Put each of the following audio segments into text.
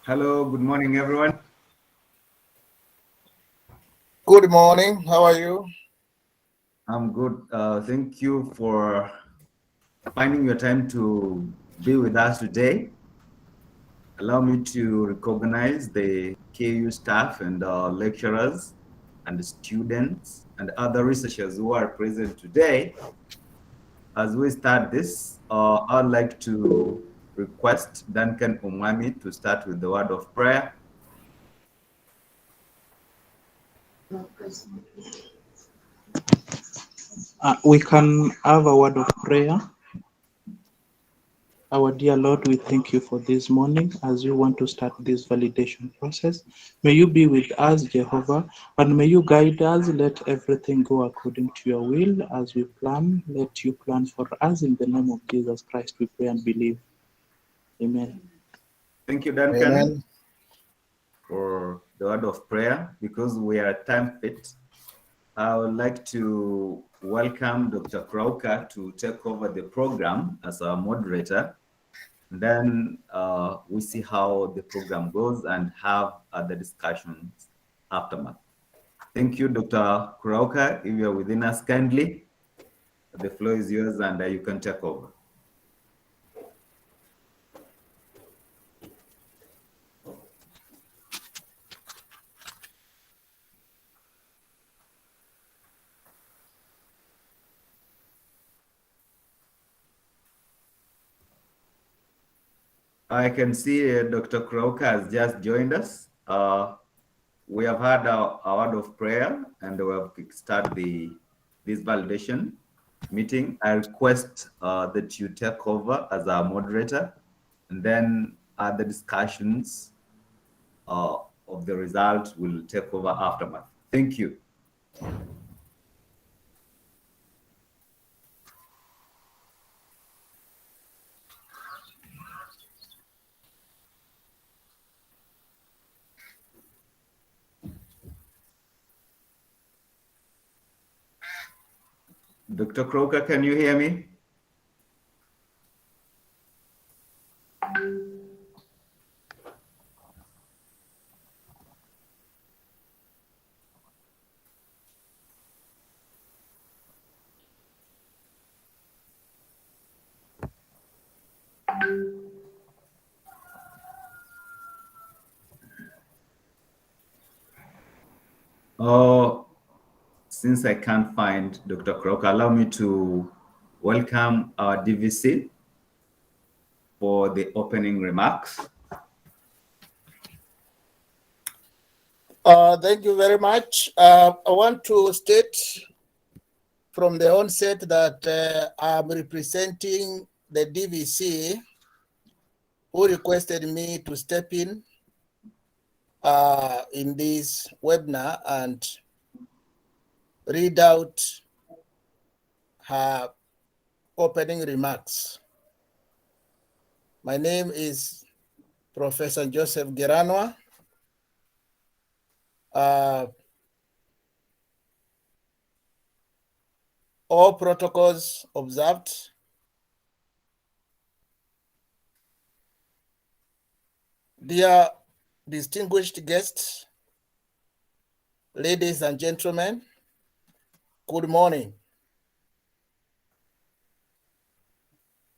Hello, good morning, everyone. Good morning. How are you? I'm good. Thank you for finding your time to be with us today. Allow me to recognize the KU staff and lecturers and students and other researchers who are present today. As we start this, I'd like to request Duncan Umwami to start with the word of prayer. We can have a word of prayer. Our dear Lord, we thank you for this morning as you want to start this validation process. May you be with us, Jehovah, and may you guide us. Let everything go according to your will as we plan. Let you plan for us in the name of Jesus Christ, we pray and believe. Amen. Thank you, Duncan, Amen. for the word of prayer. Because we are time fit, I would like to welcome Dr. Krauka to take over the program as our moderator. Then we see how the program goes and have other discussions aftermath. Thank you, Dr. Krauka. If you're within us kindly, the floor is yours and you can take over. I can see Dr. Krauka has just joined us. We have had a word of prayer and we have kickstarted this validation meeting. I request that you take over as our moderator, and then the discussions of the results will take over aftermath. Thank you. Dr. Croker, can you hear me? Oh, since I can't find Dr. Croker, allow me to welcome our DVC for the opening remarks. Thank you very much. I want to state from the onset that I'm representing the DVC who requested me to step in this webinar and read out her opening remarks. My name is Professor Joseph Geranwa. All protocols observed. Dear distinguished guests, ladies and gentlemen, good morning.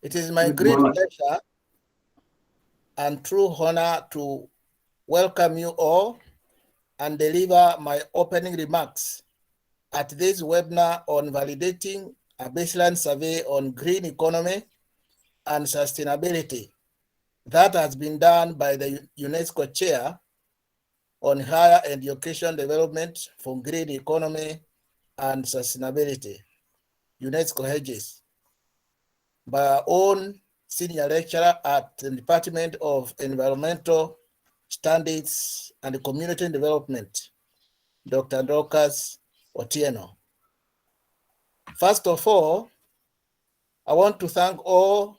It is my great pleasure and true honor to welcome you all and deliver my opening remarks at this webinar on validating a baseline survey on green economy and sustainability that has been done by the UNESCO Chair on Higher Education Development for Green Economy and Sustainability, UNESCO HEDGES, by our own senior lecturer at the Department of Environmental Studies and Community Development, Dr. Dorcas Otieno. First of all, I want to thank all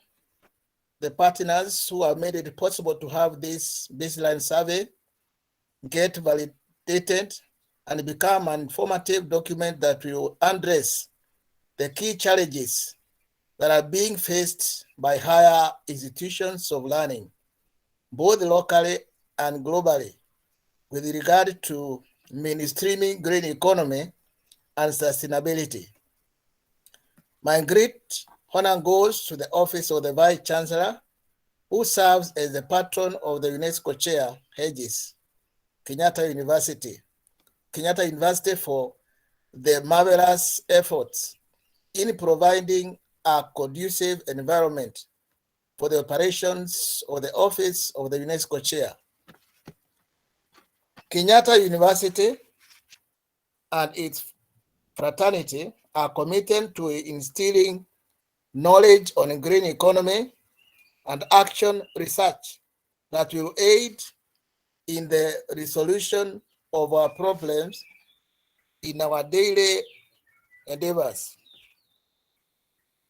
the partners who have made it possible to have this baseline survey get validated and become an informative document that will address the key challenges that are being faced by higher institutions of learning, both locally and globally with regard to mainstreaming green economy and sustainability. My great honor goes to the Office of the Vice Chancellor, who serves as the patron of the UNESCO Chair, HEDGES, Kenyatta University for the marvelous efforts in providing a conducive environment for the operations of the Office of the UNESCO Chair. Kenyatta University and its fraternity are committed to instilling knowledge on green economy and action research that will aid in the resolution of our problems in our daily endeavors.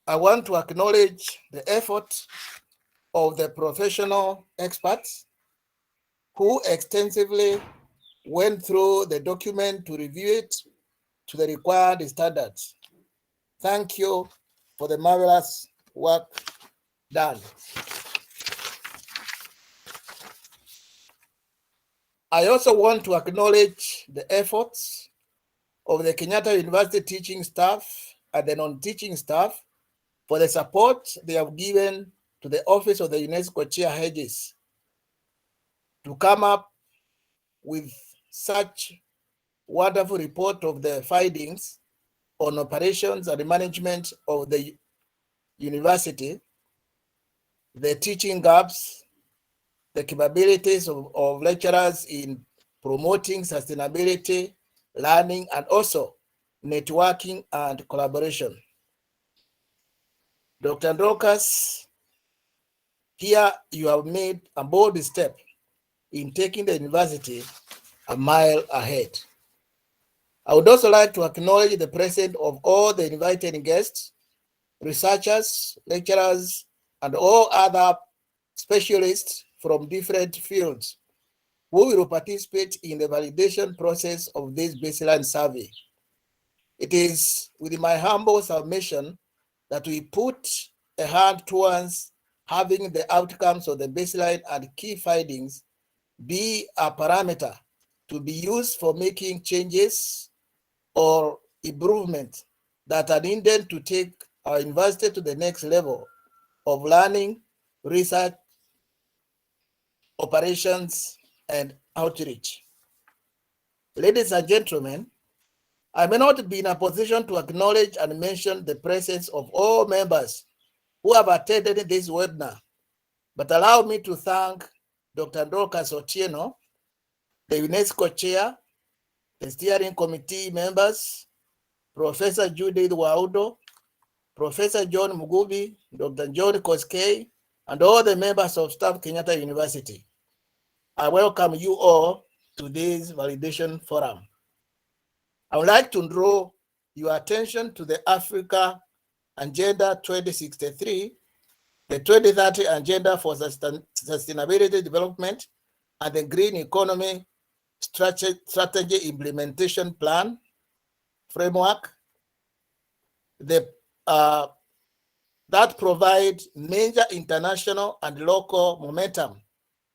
I want to acknowledge the effort of the professional experts who extensively went through the document to review it to the required standards. Thank you for the marvelous work done. I also want to acknowledge the efforts of the Kenyatta University teaching staff and the non-teaching staff for the support they have given to the Office of the UNESCO Chair HEDGES to come up with such wonderful report of the findings on operations and management of the university, the teaching gaps, the capabilities of lecturers in promoting sustainability, learning, and also networking and collaboration. Dr. Androkas, here you have made a bold step in taking the university a mile ahead. I would also like to acknowledge the presence of all the invited guests, researchers, lecturers, and all other specialists from different fields who will participate in the validation process of this baseline survey. It is with my humble submission that we put a hand towards having the outcomes of the baseline and key findings be a parameter to be used for making changes or improvement that are needed to take our university to the next level of learning, research, operations, and outreach. Ladies and gentlemen, I may not be in a position to acknowledge and mention the presence of all members who have attended this webinar, but allow me to thank Dr. Androkas Otieno, the UNESCO Chair, the steering committee members, Professor Judith Waudo, Professor John Mugubi, Dr. John Koskei, and all the members of staff Kenyatta University. I welcome you all to this validation forum. I would like to draw your attention to the Africa Agenda 2063, the 2030 Agenda for Sustainability Development, and the Green Economy Strategy Implementation Plan framework that provide major international and local momentum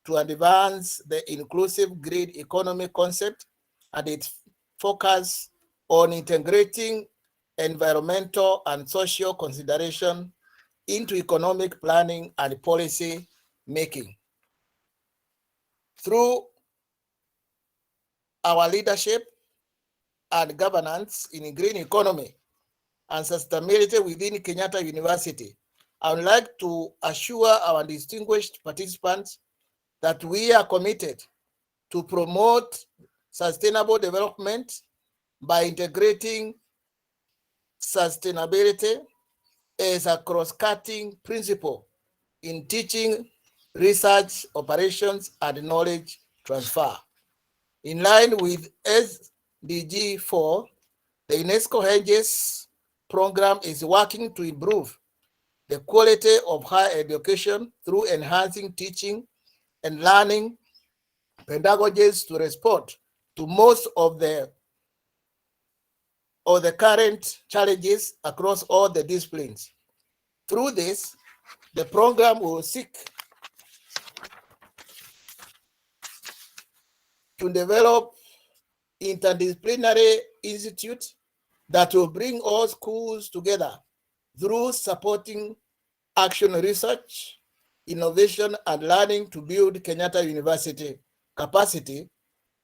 to advance the inclusive green economy concept and its focus on integrating environmental and social consideration into economic planning and policy making. Through our leadership and governance in green economy and sustainability within Kenyatta University, I would like to assure our distinguished participants that we are committed to promote sustainable development by integrating sustainability as a cross-cutting principle in teaching, research, operations, and knowledge transfer. In line with SDG 4, the UNESCO HEDGES program is working to improve the quality of higher education through enhancing teaching and learning pedagogies to respond to most of the current challenges across all the disciplines. Through this, the program will seek to develop interdisciplinary institute that will bring all schools together through supporting action research, innovation, and learning to build Kenyatta University capacity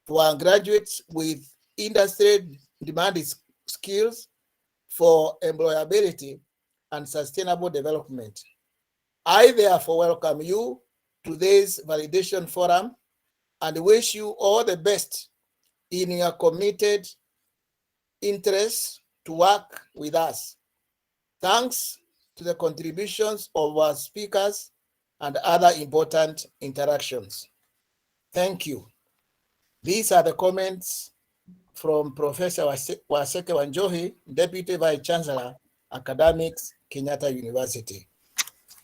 for graduates with industry demanded skills for employability and sustainable development. I therefore welcome you to this validation forum and wish you all the best in your committed interest to work with us. Thanks to the contributions of our speakers and other important interactions. Thank you. These are the comments from Professor Waseke Wanjohi, Deputy Vice Chancellor, Academics, Kenyatta University.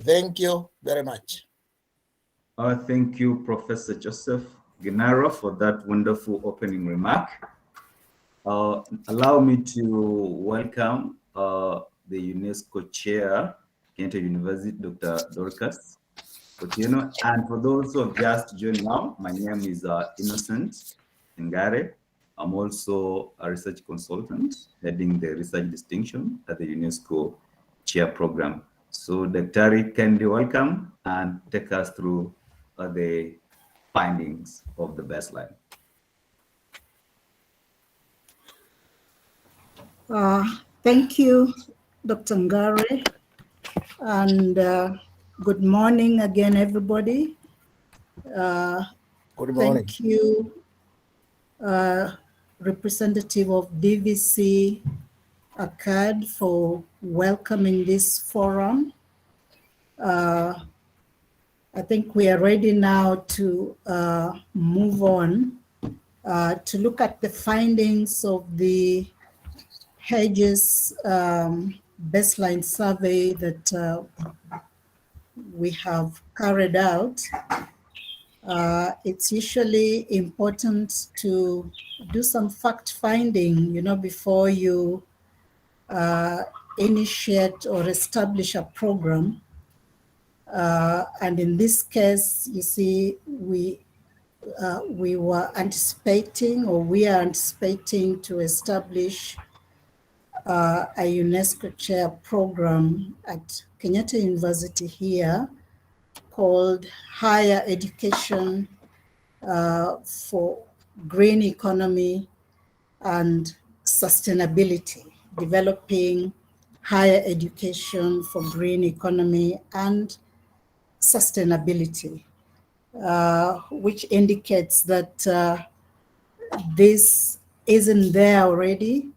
Thank you very much. Thank you, Professor Joseph Genaro, for that wonderful opening remark. Allow me to welcome the UNESCO Chair, Kenyatta University, Dr. Dorcas Otieno. And for those who have just joined now, my name is Innocent Ngare. I'm also a research consultant heading the research distinction at the UNESCO Chair Program. So Dr. kindly welcome and take us through the findings of the baseline. Thank you, Dr. Ngare, and good morning again, everybody. Good morning. Thank you, representative of DVC ACAD, for welcoming this forum. I think we are ready now to move on to look at the findings of the HEDGES baseline survey that we have carried out. It's usually important to do some fact finding, before you initiate or establish a program. And in this case, you see, we were anticipating, or we are anticipating, to establish a UNESCO chair program at Kenyatta University here called Higher Education for Green Economy and Sustainability, developing higher education for green economy and sustainability, which indicates that this isn't there already,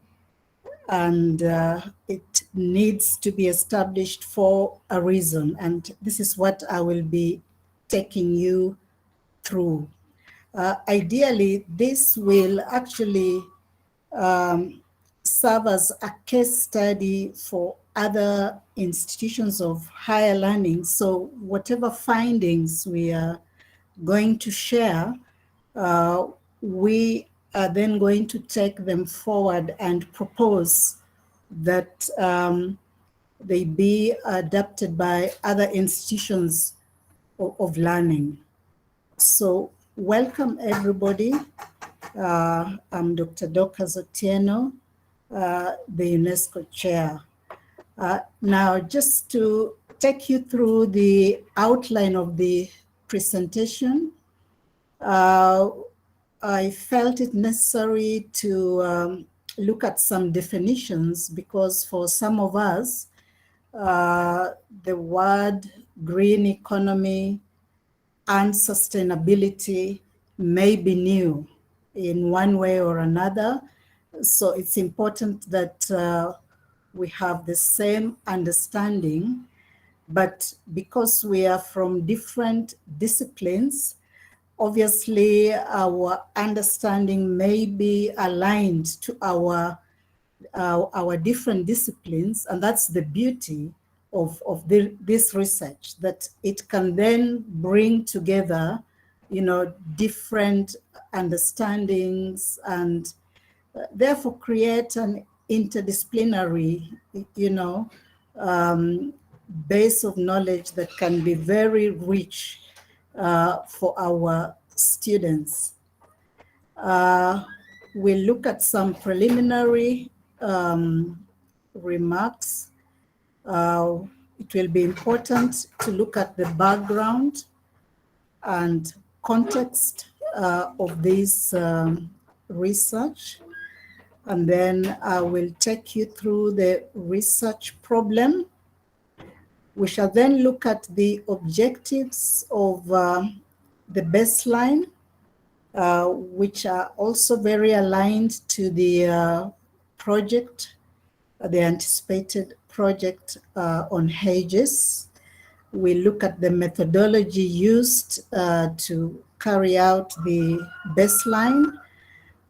and it needs to be established for a reason. And this is what I will be taking you through. Ideally, this will actually serve as a case study for other institutions of higher learning. So whatever findings we are going to share, we are then going to take them forward and propose that they be adapted by other institutions of learning. So welcome, everybody. I'm Dr. Dorcas Otieno, the UNESCO chair. Now, just to take you through the outline of the presentation, I felt it necessary to look at some definitions, because for some of us, the word green economy and sustainability may be new in one way or another. So it's important that we have the same understanding, but because we are from different disciplines, obviously our understanding may be aligned to our different disciplines, and that's the beauty of this research, that it can then bring together, different understandings, and therefore create an interdisciplinary, base of knowledge that can be very rich for our students. We'll look at some preliminary remarks. It will be important to look at the background and context of this research. And then I will take you through the research problem. We shall then look at the objectives of the baseline, which are also very aligned to the project, the anticipated project on HEDGES. We look at the methodology used to carry out the baseline.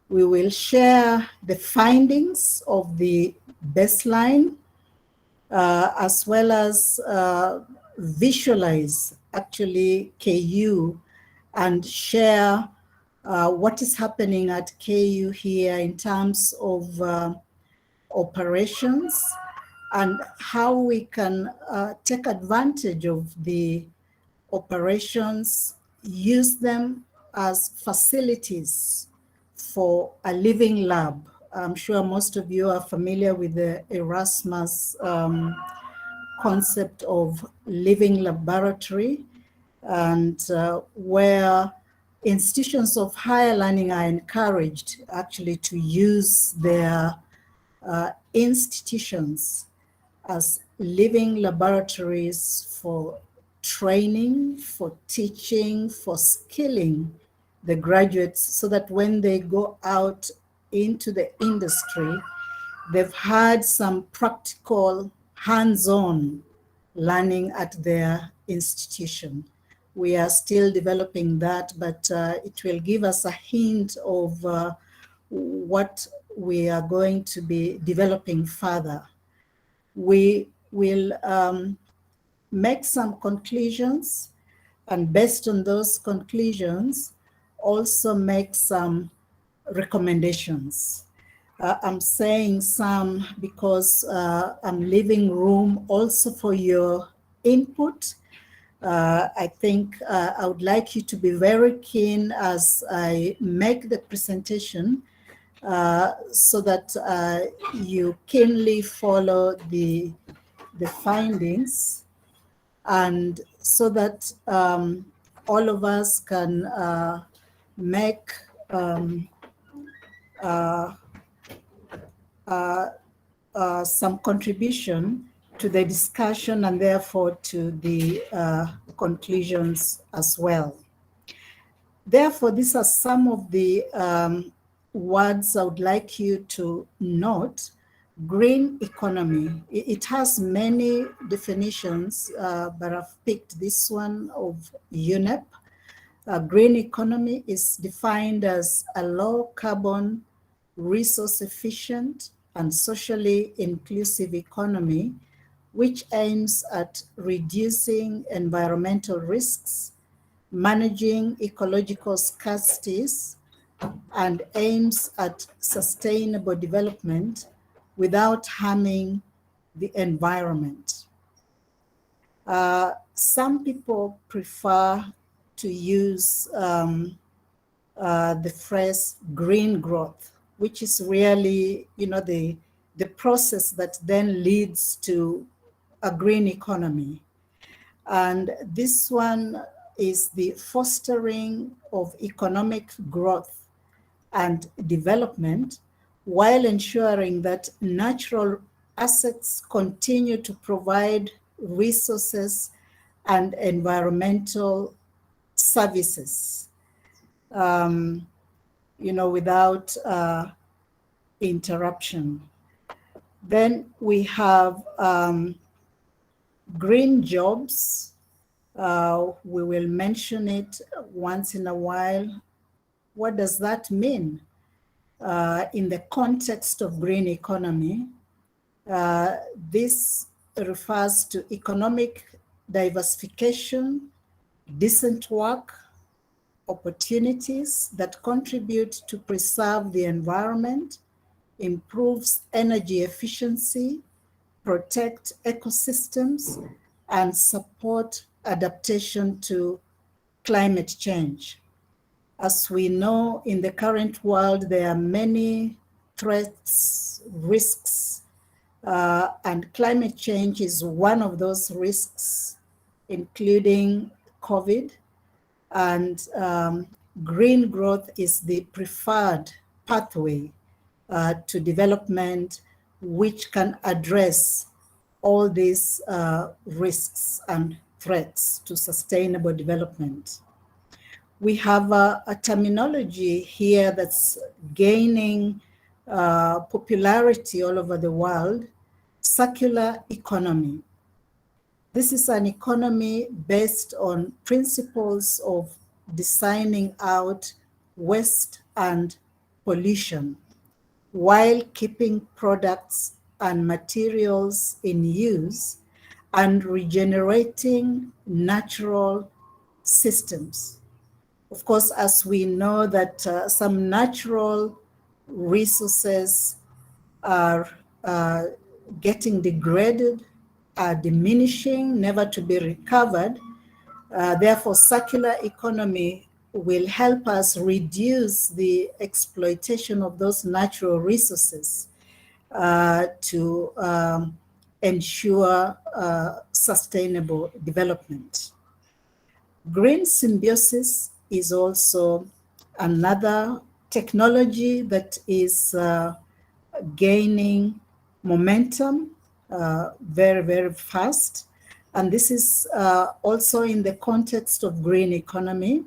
We will share the findings of the baseline, as well as visualize actually KU and share what is happening at KU here in terms of operations and how we can take advantage of the operations, use them as facilities for a living lab. I'm sure most of you are familiar with the Erasmus concept of living laboratory, and where institutions of higher learning are encouraged actually to use their institutions as living laboratories for training, for teaching, for skilling the graduates so that when they go out into the industry, they've had some practical hands-on learning at their institution. We are still developing that, but it will give us a hint of what we are going to be developing further. We will make some conclusions, and based on those conclusions, also make some recommendations. I'm saying some because I'm leaving room also for your input. I think I would like you to be very keen as I make the presentation so that you keenly follow the findings, and so that all of us can make some contribution to the discussion and therefore to the conclusions as well. Therefore, these are some of the words I would like you to note. Green economy, it has many definitions, but I've picked this one of UNEP. Green economy is defined as a low carbon, resource efficient, and socially inclusive economy, which aims at reducing environmental risks, managing ecological scarcities, and aims at sustainable development without harming the environment. Some people prefer to use the phrase green growth, which is really, the process that then leads to a green economy. And this one is the fostering of economic growth and development while ensuring that natural assets continue to provide resources and environmental services, without interruption. Then we have green jobs. We will mention it once in a while. What does that mean in the context of green economy? This refers to economic diversification, decent work, opportunities that contribute to preserve the environment, improves energy efficiency, protect ecosystems, and support adaptation to climate change. As we know, in the current world, there are many threats, risks, and climate change is one of those risks, including COVID. And green growth is the preferred pathway to development, which can address all these risks and threats to sustainable development. We have a terminology here that's gaining popularity all over the world: circular economy. This is an economy based on principles of designing out waste and pollution while keeping products and materials in use and regenerating natural systems. Of course, as we know that some natural resources are getting degraded, are diminishing, never to be recovered. Therefore, circular economy will help us reduce the exploitation of those natural resources to ensure sustainable development. Green symbiosis is also another technology that is gaining momentum very, very fast. And this is also in the context of green economy.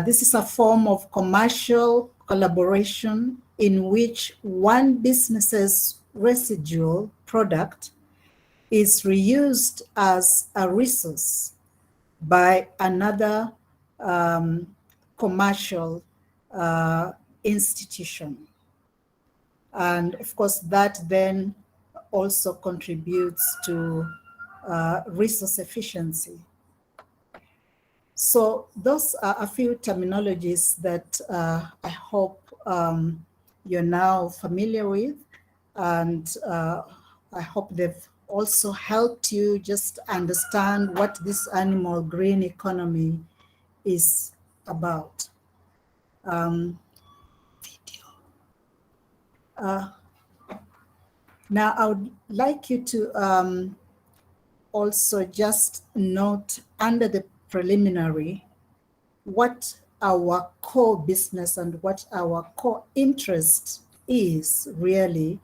This is a form of commercial collaboration in which one business's residual product is reused as a resource by another commercial institution. And of course, that then also contributes to resource efficiency. So those are a few terminologies that I hope you're now familiar with, and I hope they've also helped you just understand what this animal green economy is about. Now, I would like you to also just note under the preliminary what our core business and what our core interest is really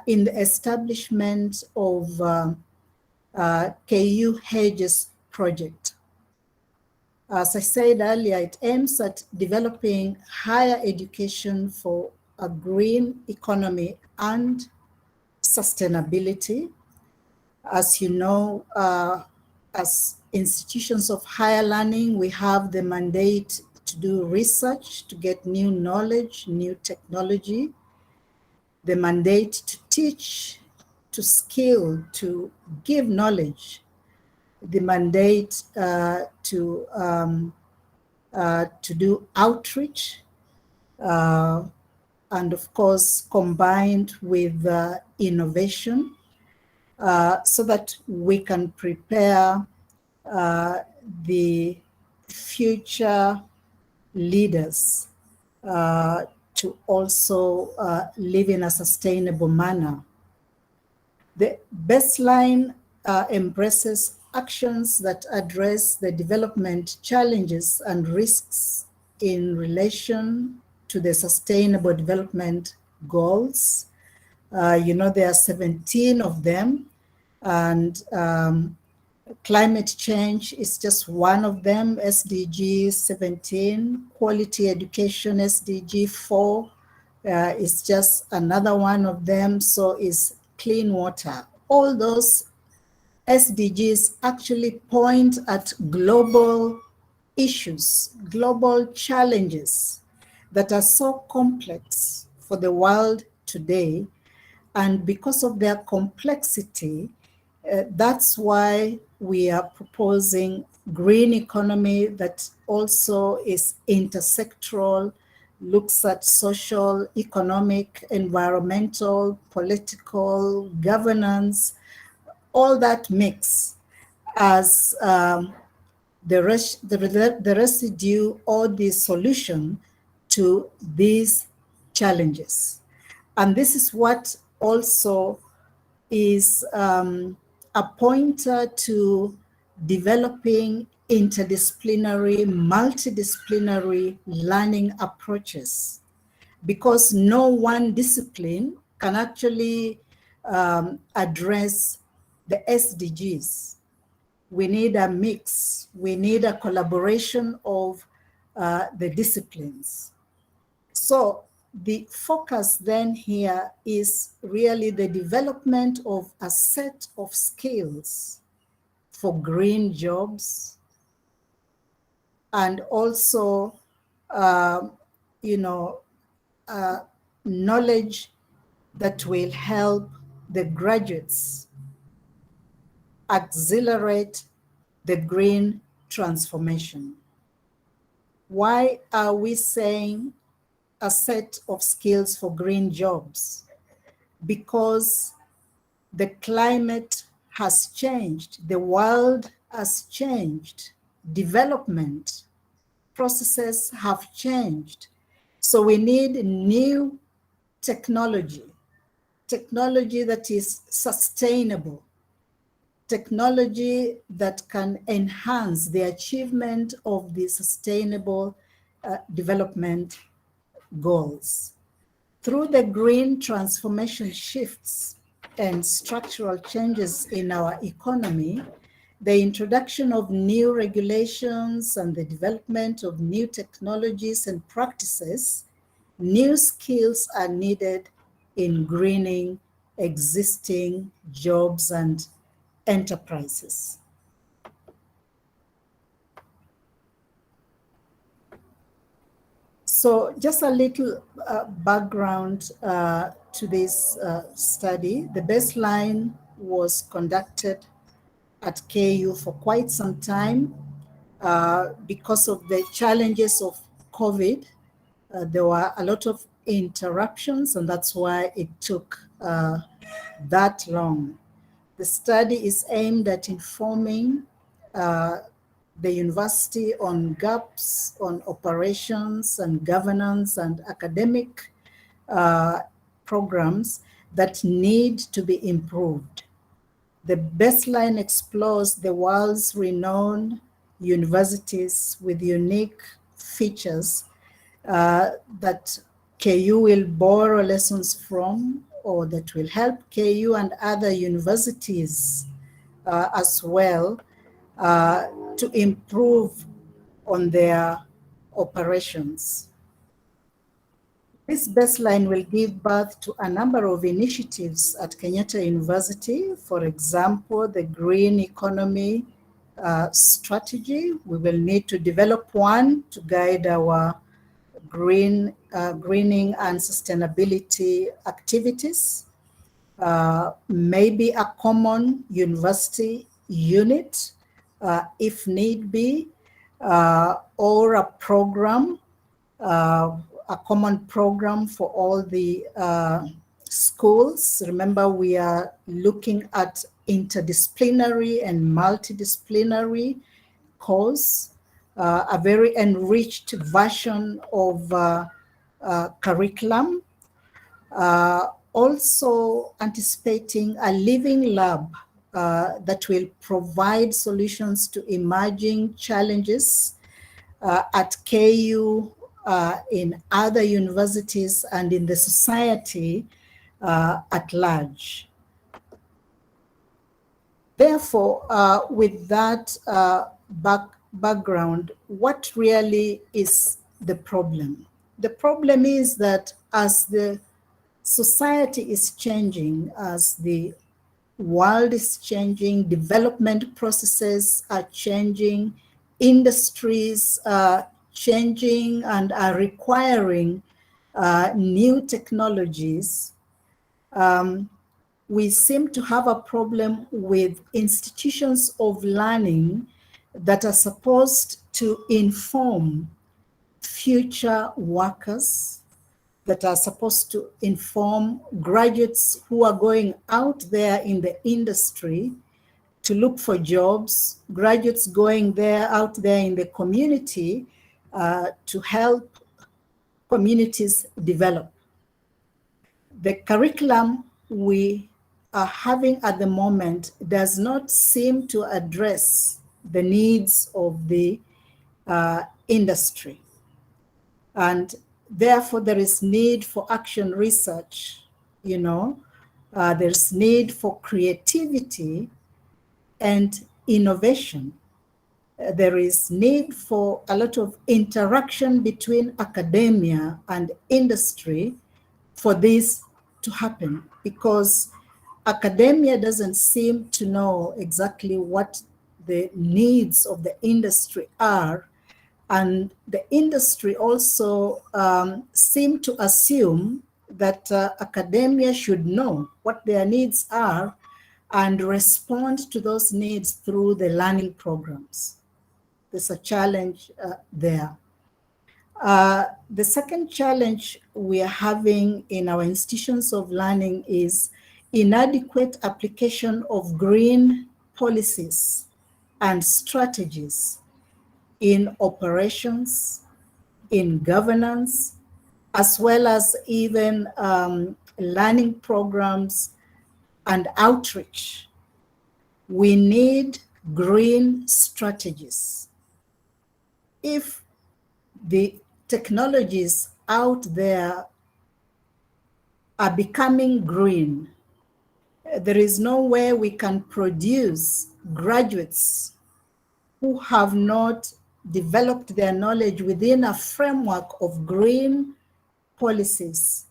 in the establishment of KU HEDGES project. As I said earlier, it aims at developing higher education for a green economy and sustainability. As you know, as institutions of higher learning, we have the mandate to do research, to get new knowledge, new technology, the mandate to teach, to skill, to give knowledge, the mandate to do outreach, and of course, combined with innovation, so that we can prepare the future leaders to also live in a sustainable manner. The baseline embraces actions that address the development challenges and risks in relation to the Sustainable Development Goals. You know, there are 17 of them, and climate change is just one of them, SDG 17. Quality education, SDG 4, is just another one of them. So is clean water. All those SDGs actually point at global issues, global challenges that are so complex for the world today. And because of their complexity, that's why we are proposing green economy that also is intersectoral, looks at social, economic, environmental, political, governance, all that mix as the residue or the solution to these challenges. And this is what also is a pointer to developing interdisciplinary, multidisciplinary learning approaches, because no one discipline can actually address the SDGs. We need a mix. We need a collaboration of the disciplines. So the focus then here is really the development of a set of skills for green jobs, and also, knowledge that will help the graduates accelerate the green transformation. Why are we saying a set of skills for green jobs? Because the climate has changed, the world has changed, development processes have changed. So we need new technology that is sustainable, technology that can enhance the achievement of the sustainable development goals. Through the green transformation shifts and structural changes in our economy, the introduction of new regulations and the development of new technologies and practices, new skills are needed in greening existing jobs and enterprises. So just a little background to this study. The baseline was conducted at KU for quite some time. Because of the challenges of COVID, there were a lot of interruptions, and that's why it took that long. The study is aimed at informing the university on gaps on operations and governance and academic programs that need to be improved. The baseline explores the world's renowned universities with unique features that KU will borrow lessons from, or that will help KU and other universities as well to improve on their operations. This baseline will give birth to a number of initiatives at Kenyatta University. For example, the green economy strategy. We will need to develop one to guide our greening and sustainability activities. Maybe a common university unit, if need be, or a program, a common program for all the schools. Remember, we are looking at interdisciplinary and multidisciplinary course, a very enriched version of curriculum. Also anticipating a living lab that will provide solutions to emerging challenges at KU, in other universities, and in the society at large. Therefore, with that background, what really is the problem? The problem is that as the society is changing, as the world is changing, development processes are changing, industries are changing and are requiring new technologies, we seem to have a problem with institutions of learning that are supposed to inform future workers, that are supposed to inform graduates who are going out there in the industry to look for jobs, graduates going there, out there in the community to help communities develop. The curriculum we are having at the moment does not seem to address the needs of the industry. And therefore, there is need for action research, there's need for creativity and innovation. There is need for a lot of interaction between academia and industry for this to happen, because academia doesn't seem to know exactly what the needs of the industry are. And the industry also seem to assume that academia should know what their needs are and respond to those needs through the learning programs. There's a challenge there. The second challenge we are having in our institutions of learning is inadequate application of green policies and strategies in operations, in governance, as well as even learning programs and outreach. We need green strategies. If the technologies out there are becoming green, there is no way we can produce graduates who have not developed their knowledge within a framework of green policies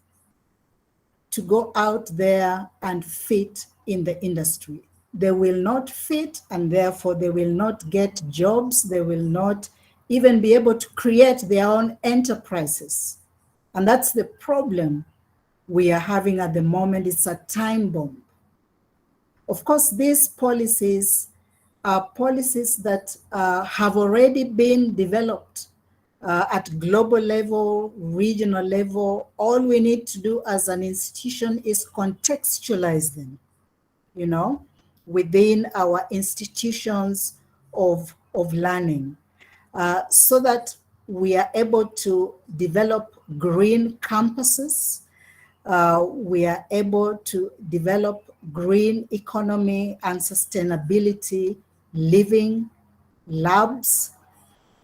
to go out there and fit in the industry. They will not fit, and therefore they will not get jobs. They will not even be able to create their own enterprises. And that's the problem we are having at the moment. It's a time bomb. Of course, these policies are policies that have already been developed at global level, regional level. All we need to do as an institution is contextualize them, within our institutions of learning, so that we are able to develop green campuses. We are able to develop green economy and sustainability living labs,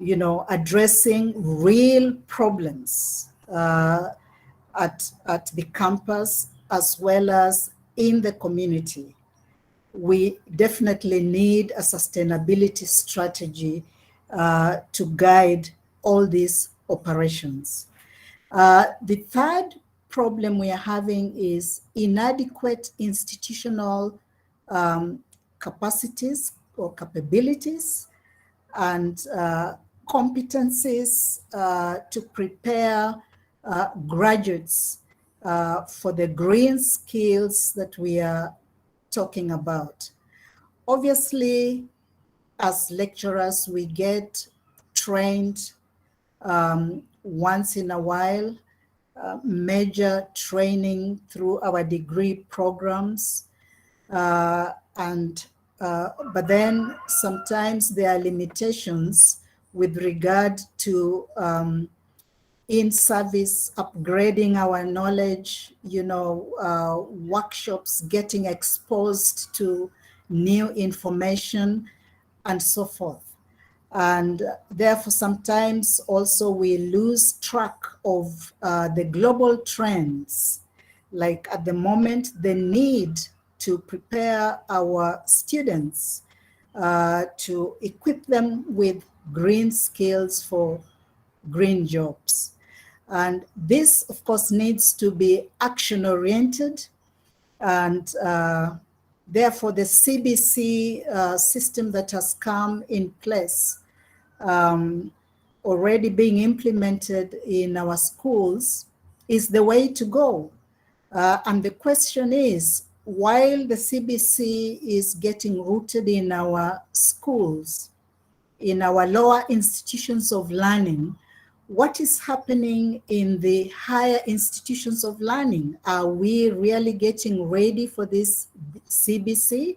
addressing real problems at the campus as well as in the community. We definitely need a sustainability strategy to guide all these operations. The third problem we are having is inadequate institutional capacities or capabilities and competencies to prepare graduates for the green skills that we are talking about. Obviously, as lecturers, we get trained once in a while, major training through our degree programs. But then sometimes there are limitations with regard to in-service upgrading our knowledge, workshops, getting exposed to new information and so forth. And therefore, sometimes also we lose track of the global trends. Like at the moment, the need to prepare our students to equip them with green skills for green jobs. And this, of course, needs to be action-oriented, and therefore the CBC system that has come in place, already being implemented in our schools, is the way to go. And the question is, while the CBC is getting rooted in our schools, in our lower institutions of learning, what is happening in the higher institutions of learning? Are we really getting ready for this CBC?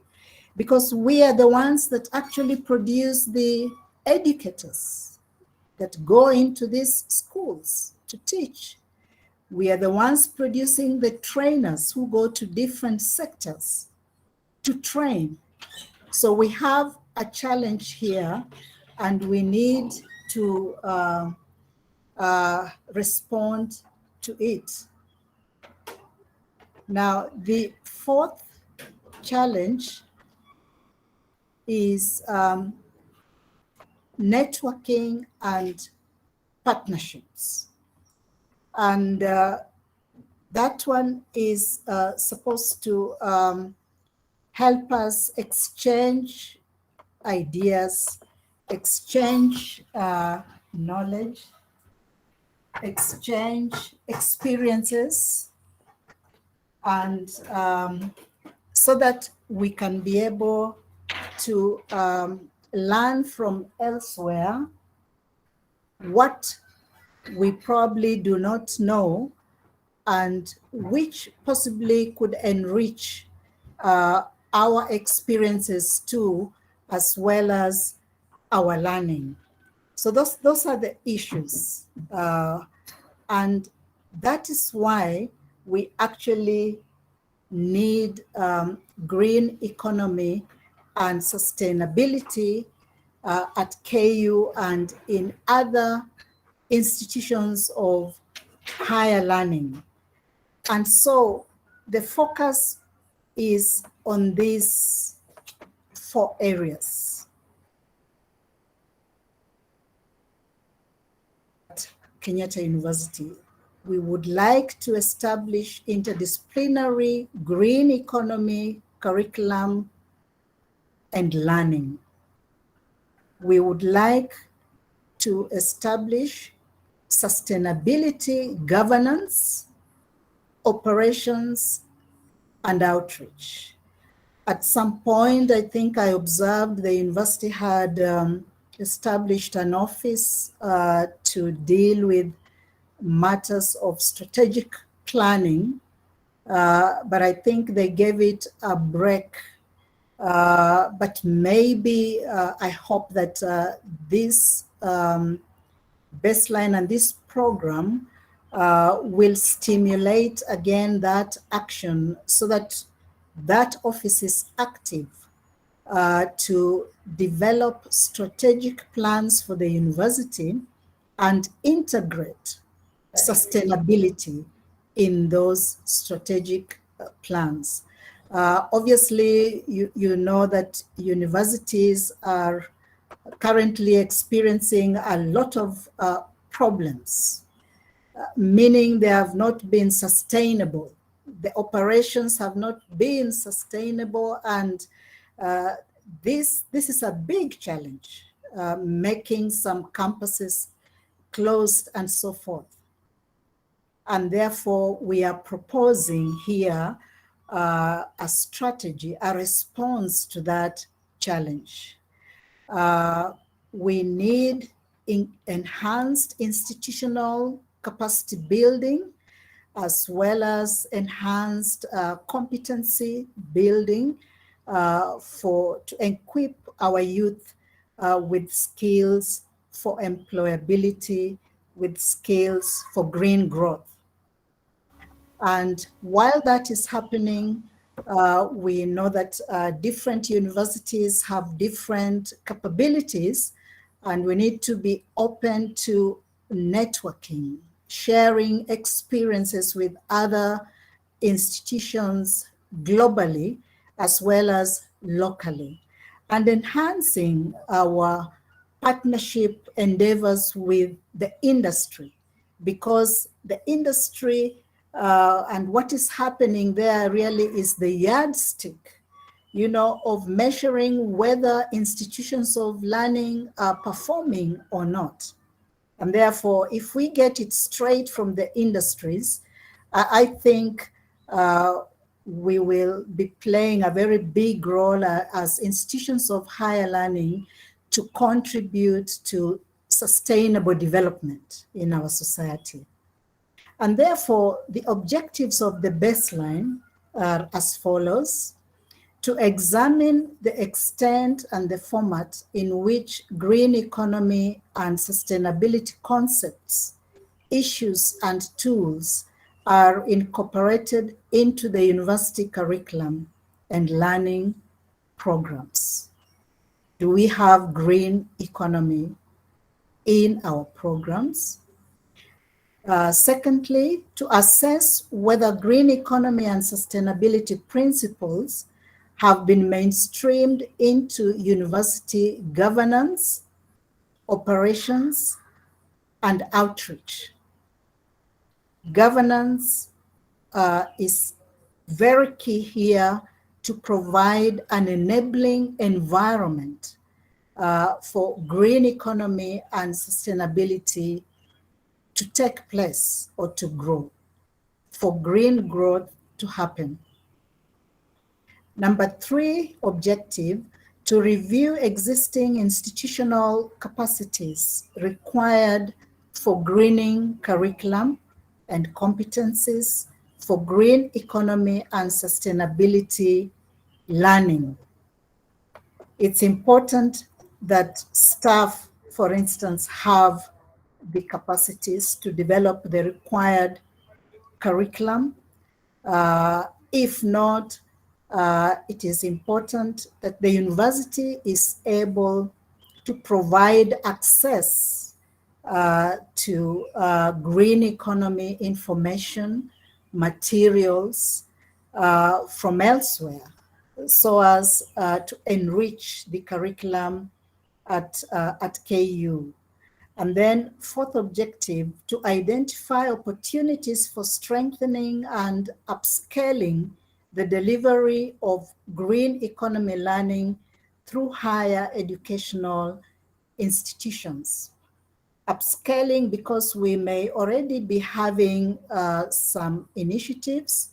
because we are the ones that actually produce the educators that go into these schools to teach. We are the ones producing the trainers who go to different sectors to train. So we have a challenge here, and we need to respond to it. Now, the fourth challenge is networking and partnerships. And that one is supposed to help us exchange ideas, exchange knowledge, exchange experiences, and so that we can be able to learn from elsewhere what we probably do not know and which possibly could enrich our experiences too, as well as our learning. So those are the issues. And that is why we actually need green economy and sustainability at KU and in other institutions of higher learning. And so the focus is on these 4 areas. At Kenyatta University, we would like to establish interdisciplinary green economy curriculum and learning. We would like to establish sustainability governance, operations, and outreach. At some point, I think I observed the university had established an office to deal with matters of strategic planning, but I think they gave it a break. But maybe I hope that this baseline and this program will stimulate again that action so that that office is active to develop strategic plans for the university and integrate sustainability in those strategic plans. Obviously, you know that universities are currently experiencing a lot of problems, meaning they have not been sustainable. The operations have not been sustainable, and this is a big challenge, making some campuses closed and so forth. And therefore, we are proposing here a strategy, a response to that challenge. We need enhanced institutional capacity building, as well as enhanced competency building to equip our youth with skills for employability, with skills for green growth. And while that is happening, we know that different universities have different capabilities, and we need to be open to networking, sharing experiences with other institutions globally as well as locally, and enhancing our partnership endeavors with the industry, because the industry and what is happening there really is the yardstick, of measuring whether institutions of learning are performing or not. And therefore, if we get it straight from the industries, I think we will be playing a very big role as institutions of higher learning to contribute to sustainable development in our society. And therefore, the objectives of the baseline are as follows. to examine the extent and the format in which green economy and sustainability concepts, issues, and tools are incorporated into the university curriculum and learning programs. Do we have green economy in our programs? Secondly, to assess whether green economy and sustainability principles have been mainstreamed into university governance, operations, and outreach. Governance is very key here to provide an enabling environment for green economy and sustainability to take place or to grow, for green growth to happen. Number 3 objective, to review existing institutional capacities required for greening curriculum and competencies for green economy and sustainability learning. It's important that staff, for instance, have the capacities to develop the required curriculum. If not, it is important that the university is able to provide access to green economy information, materials from elsewhere, so as to enrich the curriculum at KU. And then 4th objective, to identify opportunities for strengthening and upscaling the delivery of green economy learning through higher educational institutions. Upscaling because we may already be having some initiatives.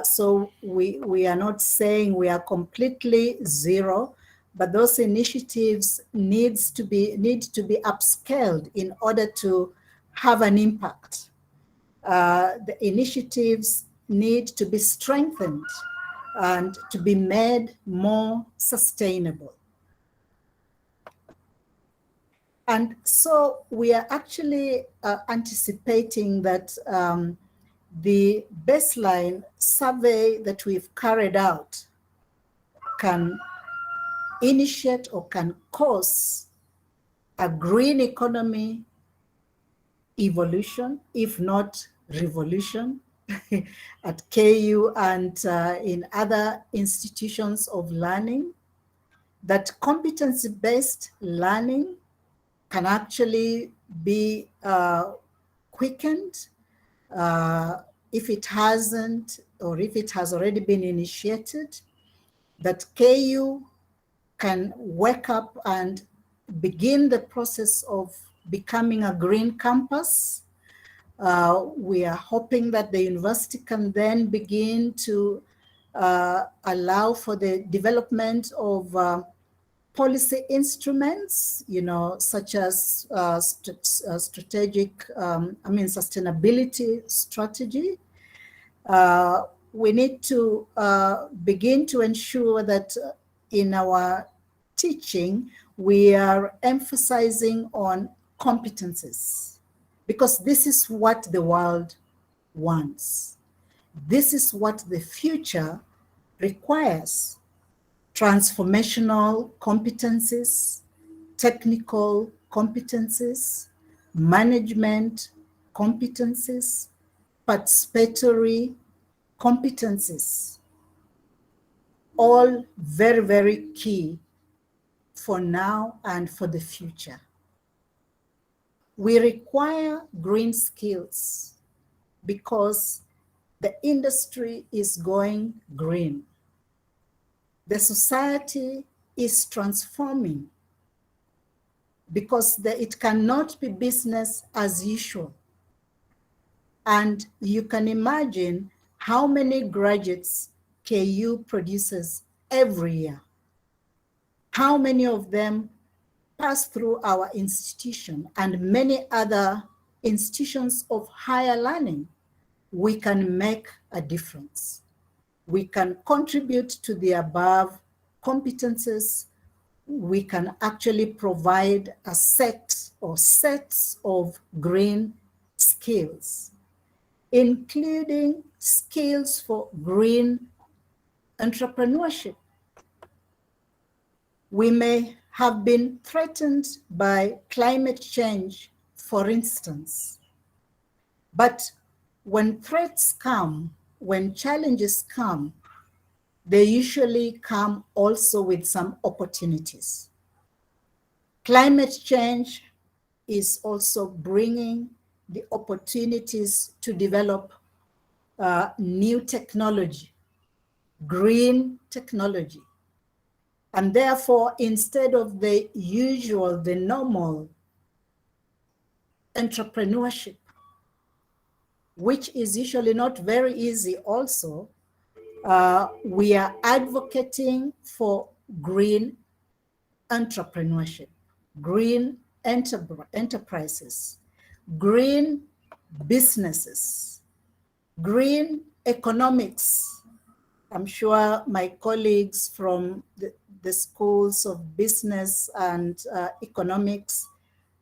So we are not saying we are completely zero, but those initiatives need to be upscaled in order to have an impact. The initiatives need to be strengthened and to be made more sustainable. And so we are actually anticipating that the baseline survey that we've carried out can initiate or can cause a green economy evolution, if not revolution, at KU and in other institutions of learning, that competency-based learning can actually be quickened if it hasn't, or if it has already been initiated, that KU can wake up and begin the process of becoming a green campus. We are hoping that the university can then begin to allow for the development of policy instruments, such as sustainability strategy. We need to begin to ensure that in our teaching, we are emphasizing on competencies, because this is what the world wants. This is what the future requires. Transformational competencies, technical competencies, management competencies, participatory competencies, all very, very key for now and for the future. We require green skills because the industry is going green. The society is transforming because it cannot be business as usual. And you can imagine how many graduates KU produces every year. How many of them pass through our institution and many other institutions of higher learning. We can make a difference. we can contribute to the above competences, we can actually provide a set or sets of green skills, including skills for green entrepreneurship. We may have been threatened by climate change, for instance, but when threats come, when challenges come, they usually come also with some opportunities. Climate change is also bringing the opportunities to develop new technology, green technology. And therefore, instead of the usual, the normal entrepreneurship, which is usually not very easy also, we are advocating for green entrepreneurship, green enterprises, green businesses, green economics. I'm sure my colleagues from the schools of business and economics,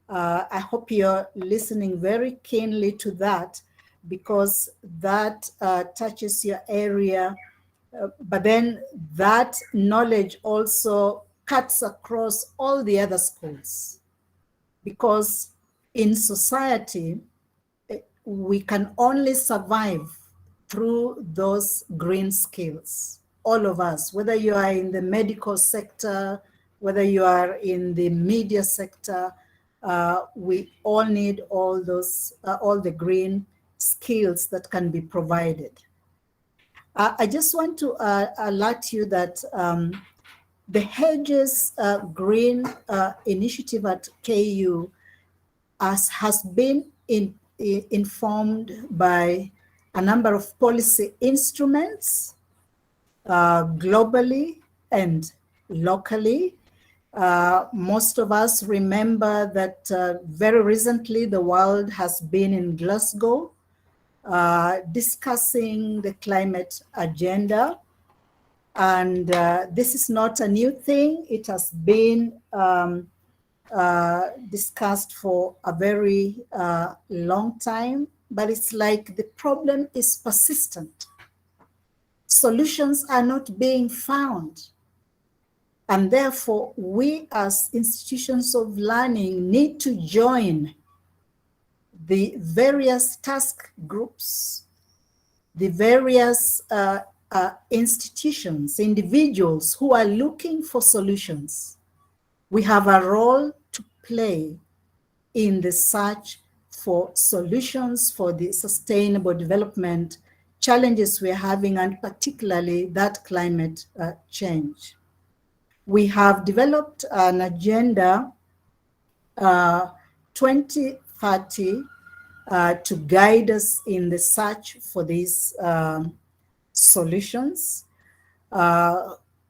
I hope you're listening very keenly to that, because that touches your area. But then that knowledge also cuts across all the other schools, because in society, we can only survive through those green skills. All of us, whether you are in the medical sector, whether you are in the media sector, we all need all those, all the green skills that can be provided. I just want to alert you that the HEDGES Green Initiative at KU has been informed by a number of policy instruments globally and locally. Most of us remember that very recently the world has been in Glasgow discussing the climate agenda. And this is not a new thing. It has been discussed for a very long time, but it's like the problem is persistent. Solutions are not being found. And therefore, we as institutions of learning need to join the various task groups, the various institutions, individuals who are looking for solutions. We have a role to play in the search for solutions for the sustainable development challenges we're having, and particularly that climate change. We have developed an agenda 2030 to guide us in the search for these solutions.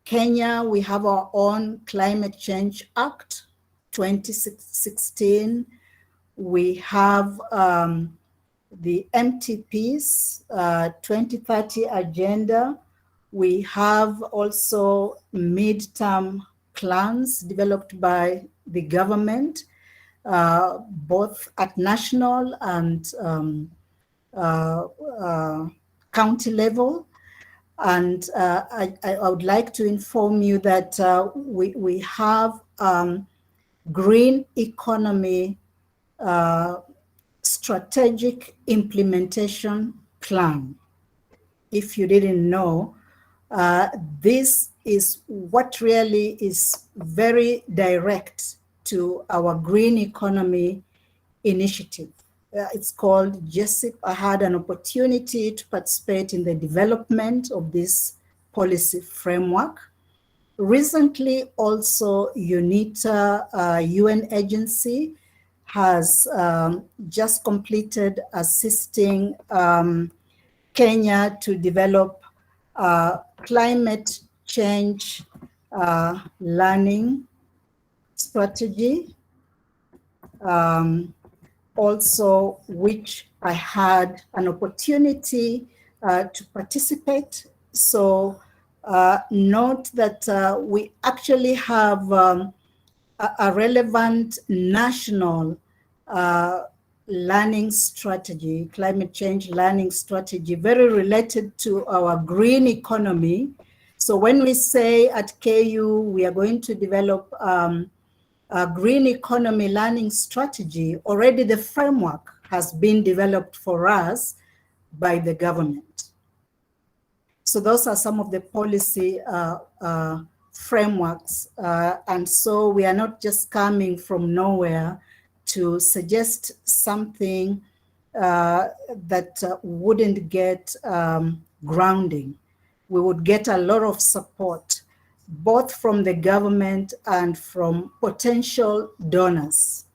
Kenya, we have our own Climate Change Act 2016. We have the MTP's 2030 agenda. We have also midterm plans developed by the government, both at national and county level. And I would like to inform you that we have green economy strategic implementation plan. If you didn't know, this is what really is very direct to our green economy initiative. It's called JESIP. I had an opportunity to participate in the development of this policy framework. Recently, also, UNITA, UN agency, has just completed assisting Kenya to develop climate change learning strategy, also which I had an opportunity to participate So note that we actually have a relevant national learning strategy, climate change learning strategy, very related to our green economy. So when we say at KU, we are going to develop a green economy learning strategy, already the framework has been developed for us by the government. So those are some of the policy frameworks. And so we are not just coming from nowhere to suggest something that wouldn't get grounding. We would get a lot of support, both from the government and from potential donors.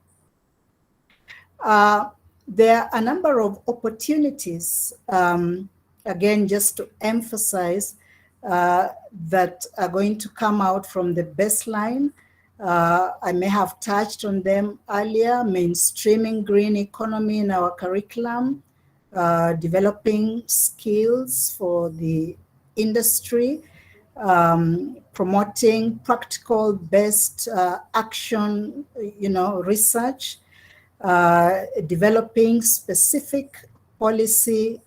There are a number of opportunities, again, just to emphasize, that are going to come out from the baseline. I may have touched on them earlier: mainstreaming green economy in our curriculum, developing skills for the industry, promoting practical based action, research, developing specific policy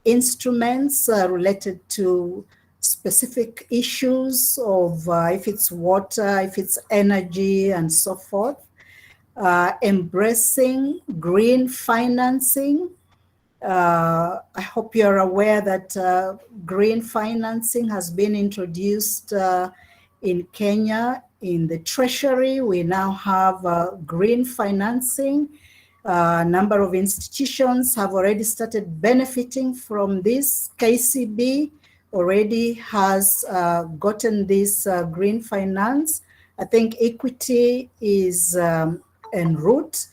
instruments related to specific issues of if it's water, if it's energy, and so forth. Embracing green financing. I hope you're aware that green financing has been introduced in Kenya. In the Treasury, we now have green financing. A number of institutions have already started benefiting from this. KCB already has gotten this green finance. I think Equity is en route.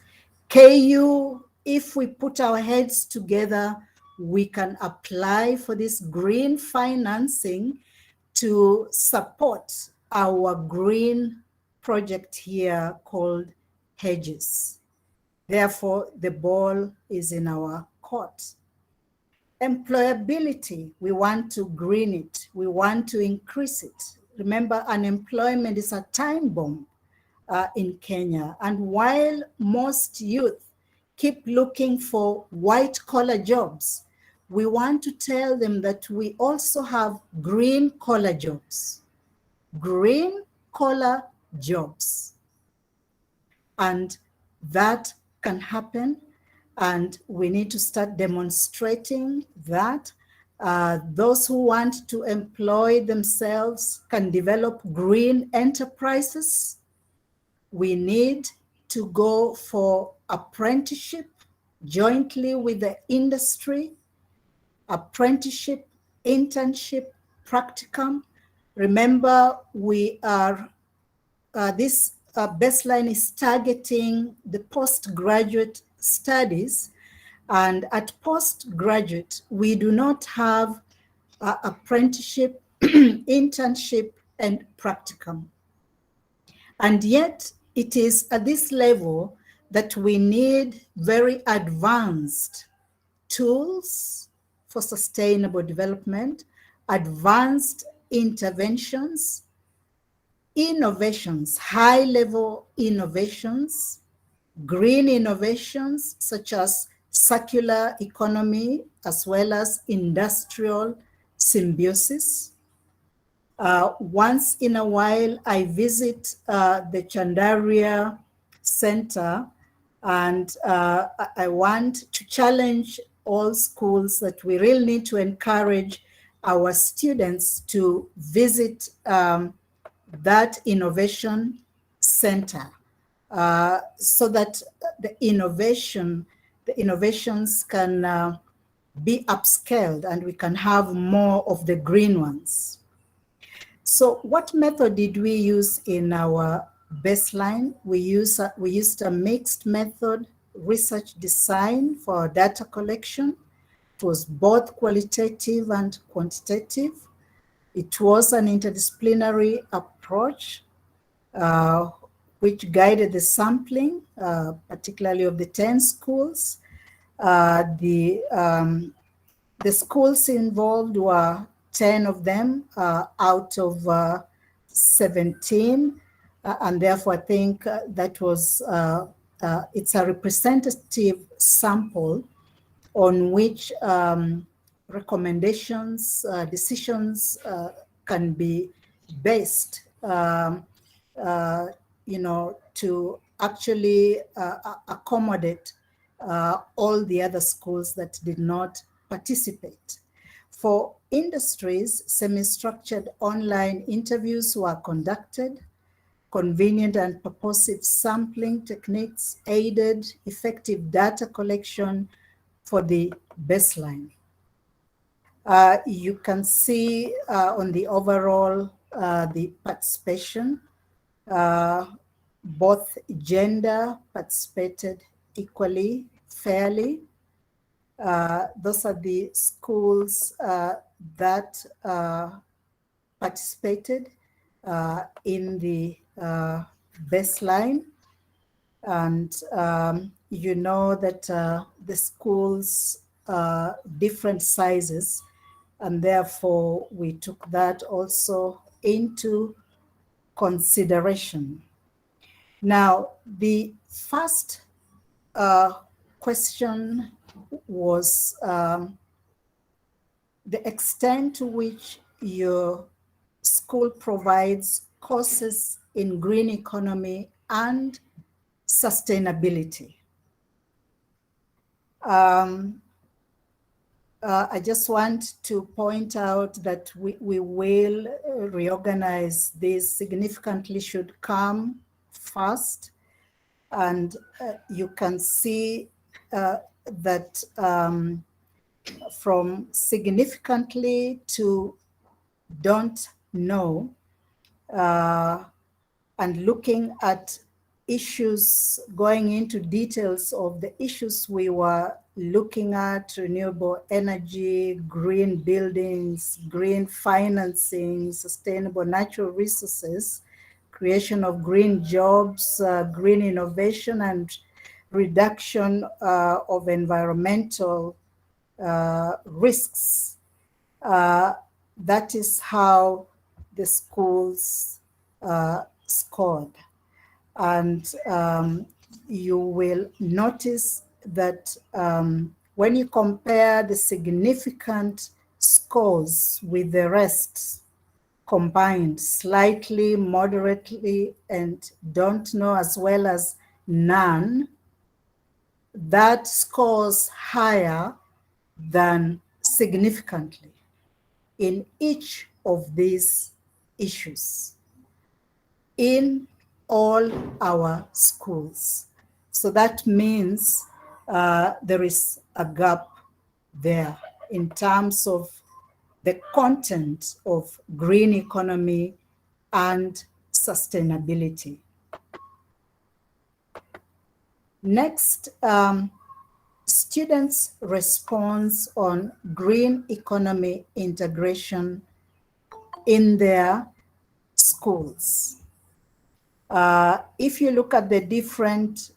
KU, if we put our heads together, we can apply for this green financing to support our green project here called HEDGES. Therefore, the ball is in our court. Employability, we want to green it. We want to increase it. Remember, unemployment is a time bomb in Kenya. And while most youth keep looking for white-collar jobs, we want to tell them that we also have green-collar jobs. Green-collar jobs. And that can happen, and we need to start demonstrating that those who want to employ themselves can develop green enterprises. We need to go for apprenticeship jointly with the industry, apprenticeship, internship, practicum. Remember, we are, this baseline is targeting the postgraduate studies. And at postgraduate, we do not have apprenticeship, internship, and practicum. And yet, it is at this level that we need very advanced tools for sustainable development, advanced interventions, innovations, high-level innovations, green innovations such as circular economy, as well as industrial symbiosis. Once in a while, I visit the Chandaria Center, and I want to challenge all schools that we really need to encourage our students to visit that innovation center so that the innovations can be upscaled and we can have more of the green ones. So what method did we use in our baseline? We used a mixed method research design for our data collection. It was both qualitative and quantitative. It was an interdisciplinary approach which guided the sampling, particularly of the 10 schools. The The schools involved were 10 of them out of 17. And therefore, I think that was, it's a representative sample on which recommendations, decisions can be based, to actually accommodate all the other schools that did not participate. For industries, semi-structured online interviews were conducted. Convenient and purposive sampling techniques aided effective data collection for the baseline. You can see on the overall the participation, both gender participated equally, fairly. Those are the schools that participated in the baseline. And you know that the schools are different sizes, and therefore we took that also into consideration. Now, the first question was the extent to which your school provides courses in green economy and sustainability. I just want to point out that we will reorganize this. Significantly should come first. And you can see that from significantly to don't know, and looking at issues, going into details of the issues we were looking at: renewable energy, green buildings, green financing, sustainable natural resources, creation of green jobs, green innovation, and reduction of environmental risks. That is how the schools scored. And you will notice that when you compare the significant scores with the rest combined, slightly, moderately, and don't know, as well as none, that scores higher than significantly in each of these issues in all our schools. So that means there is a gap there in terms of the content of green economy and sustainability. Next, students' response on green economy integration in their schools. If you look at the different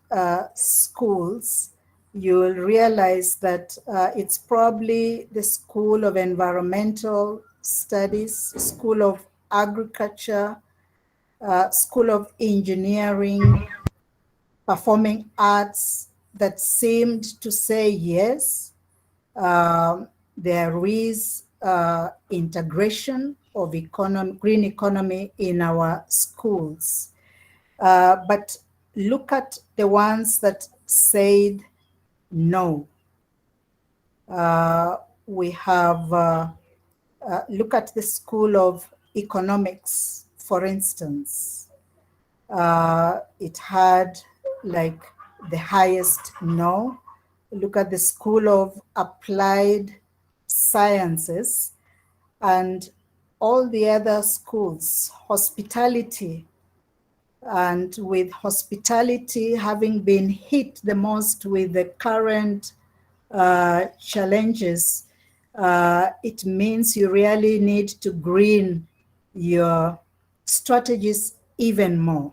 schools, you will realize that it's probably the School of Environmental Studies, School of Agriculture, School of Engineering, Performing Arts that seemed to say yes, there is integration of green economy in our schools. But look at the ones that said no. We have, look at the School of Economics, for instance. It had like the highest no. Look at the School of Applied Sciences and all the other schools, hospitality. And with hospitality having been hit the most with the current challenges, it means you really need to green your strategies even more.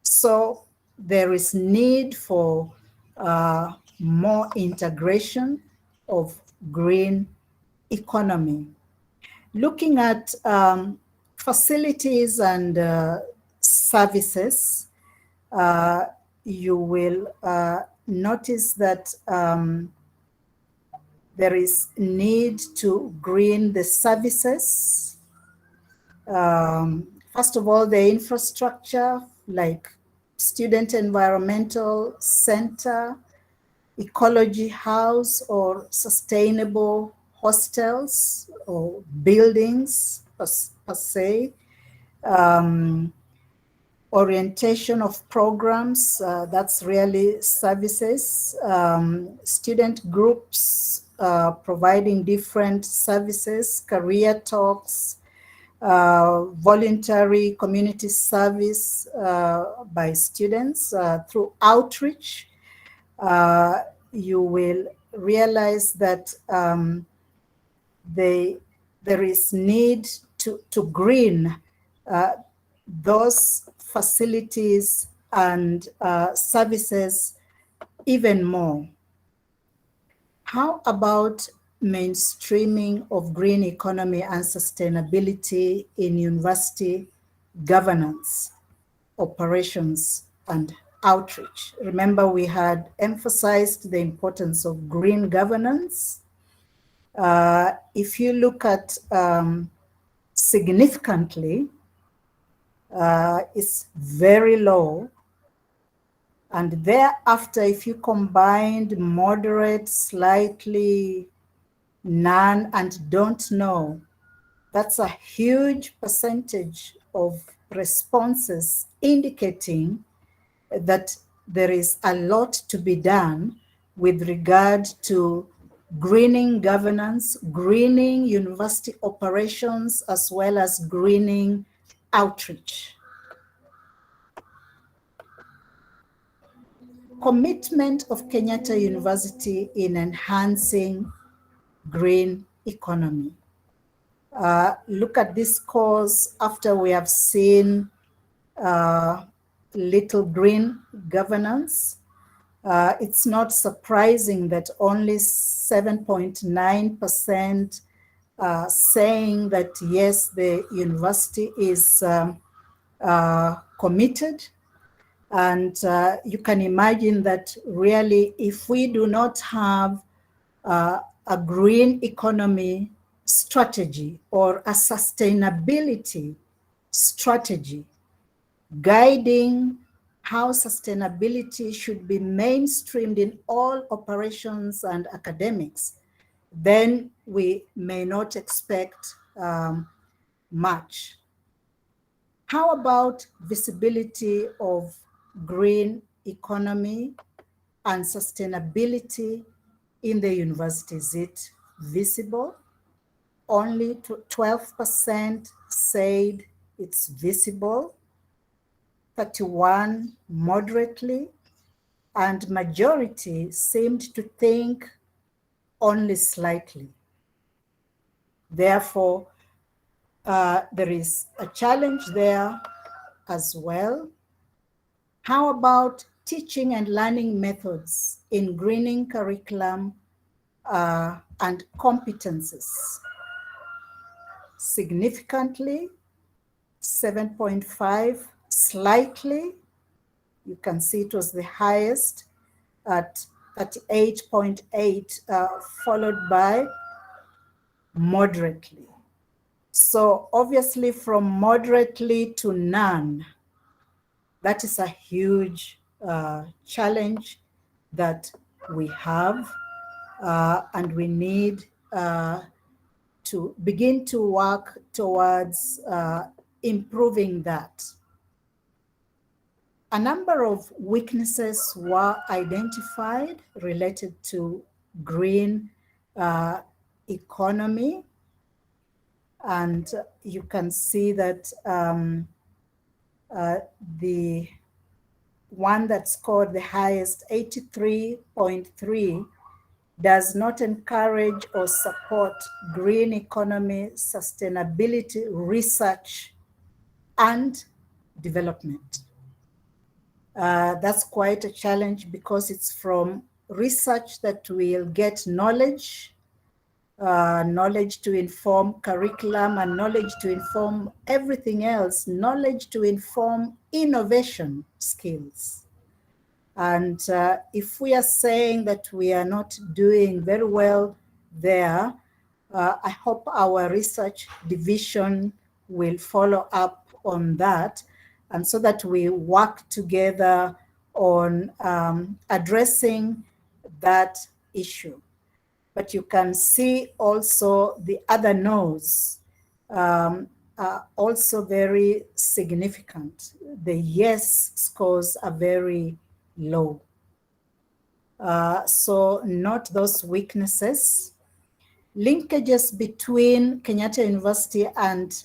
So there is need for more integration of green economy. Looking at facilities and services, you will notice that there is need to green the services. First of all, the infrastructure like student environmental center, ecology house, or sustainable hostels or buildings per se. Orientation of programs, that's really services. Student groups providing different services, career talks, voluntary community service by students through outreach. You will realize that there is need to green those facilities and services even more. How about mainstreaming of green economy and sustainability in university governance, operations, and outreach? Remember, we had emphasized the importance of green governance. If you look at significantly, it's very low. And thereafter, if you combined moderate, slightly, none, and don't know, that's a huge percentage of responses indicating that there is a lot to be done with regard to greening governance, greening university operations, as well as greening outreach. Commitment of Kenyatta University in enhancing green economy. Look at this course after we have seen little green governance. It's not surprising that only 7.9% saying that yes, the university is committed. And you can imagine that really, if we do not have a green economy strategy or a sustainability strategy guiding how sustainability should be mainstreamed in all operations and academics, then we may not expect much. How about visibility of green economy and sustainability in the university? Is it visible? Only 12% said it's visible, 31 moderately, and majority seemed to think only slightly. Therefore, there is a challenge there as well. How about teaching and learning methods in greening curriculum and competences? Significantly, 7.5, slightly, you can see it was the highest at 38.8, followed by moderately. So obviously from moderately to none, that is a huge challenge that we have, and we need to begin to work towards improving that. A number of weaknesses were identified related to green economy. And you can see that the one that scored the highest, 83.3, does not encourage or support green economy, sustainability, research, and development. That's quite a challenge because it's from research that we'll get knowledge, knowledge to inform curriculum, and knowledge to inform everything else, knowledge to inform innovation skills. And if we are saying that we are not doing very well there, I hope our research division will follow up on that, and so that we work together on addressing that issue. But you can see also the other no's are also very significant. The yes scores are very low. So note those weaknesses. Linkages between Kenyatta University and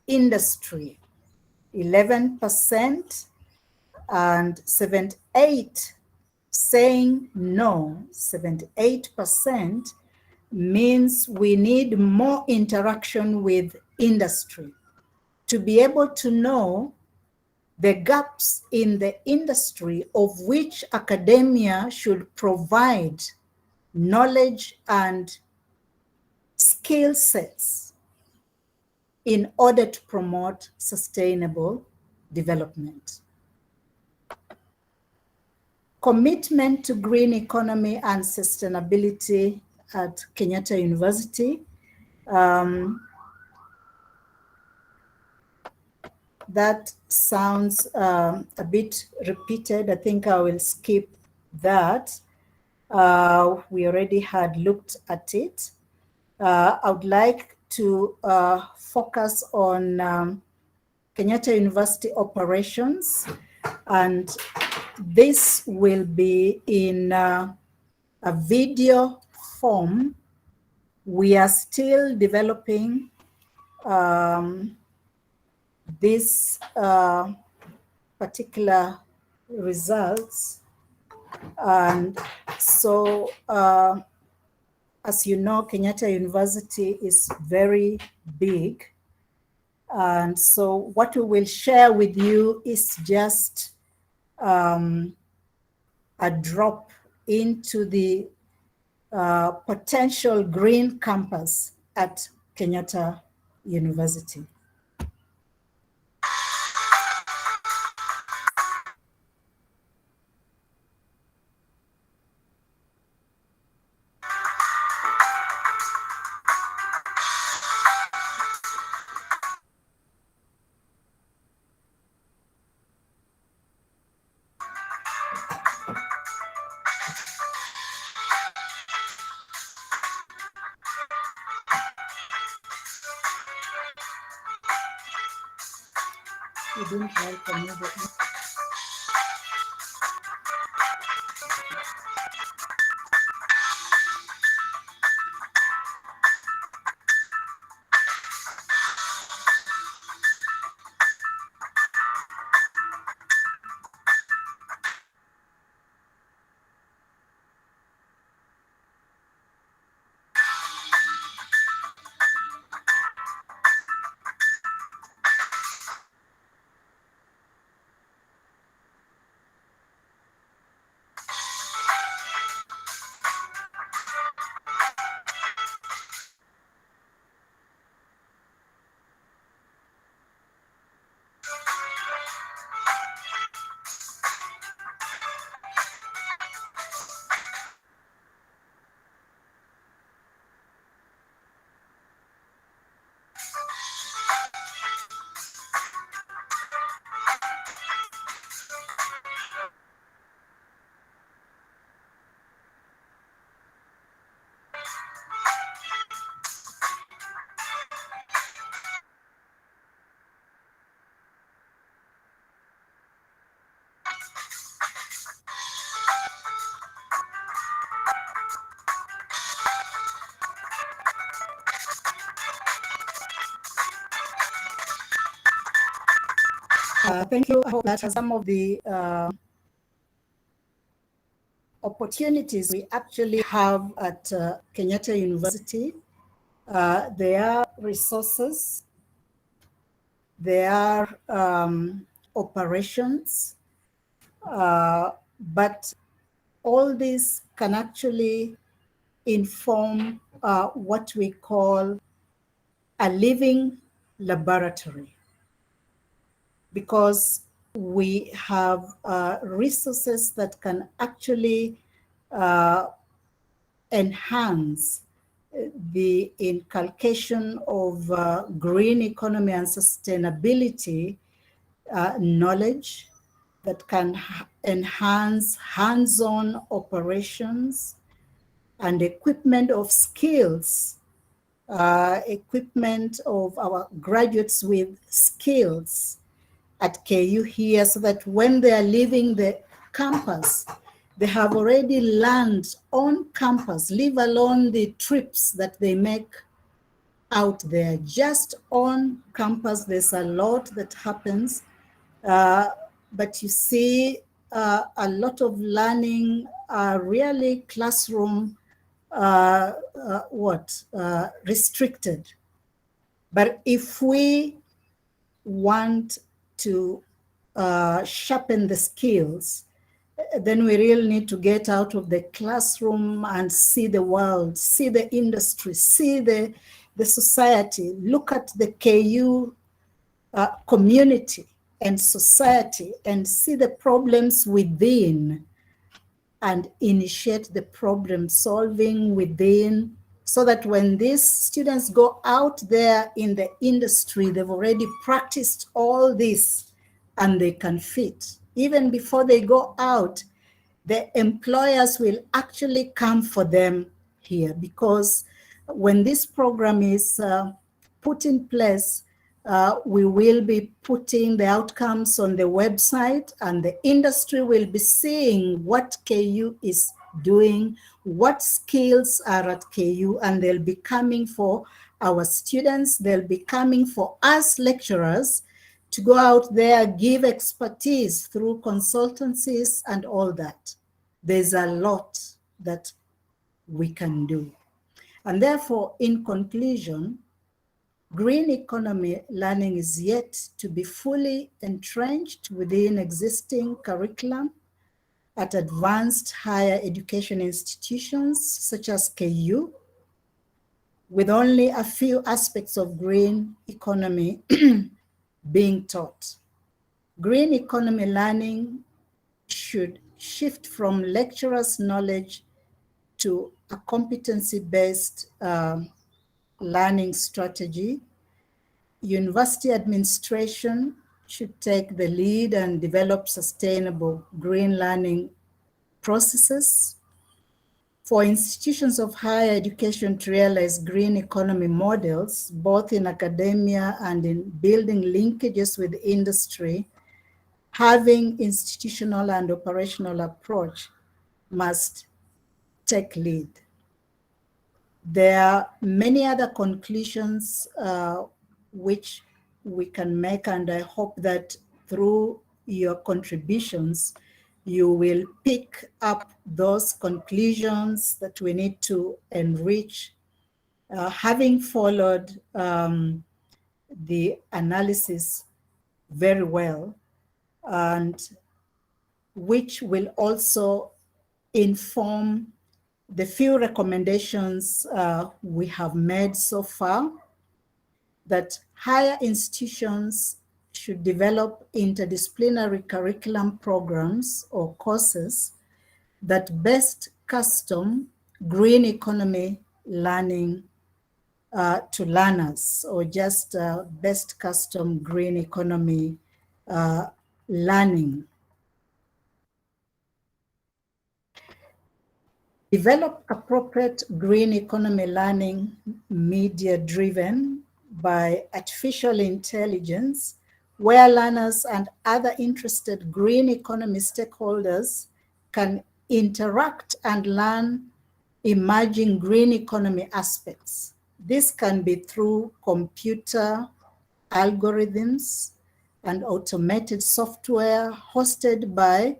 industry, 11%, and 78 saying no, 78% means we need more interaction with industry to be able to know the gaps in the industry of which academia should provide knowledge and skill sets in order to promote sustainable development. Commitment to green economy and sustainability at Kenyatta University. That sounds a bit repeated. I think I will skip that. We already had looked at it. I would like to focus on Kenyatta University operations, and this will be in a video form. We are still developing this particular results. And so, as you know, Kenyatta University is very big. And so what we will share with you is just a drop into the potential green campus at Kenyatta University. You didn't welcome me, but thank you. I hope that some of the opportunities we actually have at Kenyatta University, there are resources, there are operations, but all this can actually inform what we call a living laboratory, because we have resources that can actually enhance the inculcation of green economy and sustainability knowledge that can enhance hands-on operations and equipment of skills, equipment of our graduates with skills at KU here, so that when they are leaving the campus, they have already learned on campus, leave alone the trips that they make out there. Just on campus, there's a lot that happens, but you see a lot of learning really classroom restricted. But if we want to sharpen the skills, then we really need to get out of the classroom and see the world, see the industry, see the society, look at the KU community and society, and see the problems within and initiate the problem solving within, so that when these students go out there in the industry, they've already practiced all this and they can fit. Even before they go out, the employers will actually come for them here, because when this program is put in place, we will be putting the outcomes on the website, and the industry will be seeing what KU is doing, what skills are at KU, and they'll be coming for our students, they'll be coming for us lecturers to go out there, give expertise through consultancies and all that. There's a lot that we can do. And therefore, in conclusion, green economy learning is yet to be fully entrenched within existing curriculum at advanced higher education institutions such as KU, with only a few aspects of green economy being taught. Green economy learning should shift from lecturers' knowledge to a competency-based learning strategy. University administration should take the lead and develop sustainable green learning processes. For institutions of higher education to realize green economy models, both in academia and in building linkages with industry, having institutional and operational approach must take lead. There are many other conclusions which we can make, and I hope that through your contributions, you will pick up those conclusions that we need to enrich, having followed the analysis very well, and which will also inform the few recommendations we have made so far, that higher institutions should develop interdisciplinary curriculum programs or courses that best custom green economy learning to learners, or just best custom green economy learning. Develop appropriate green economy learning media driven by artificial intelligence, where learners and other interested green economy stakeholders can interact and learn emerging green economy aspects. This can be through computer algorithms and automated software hosted by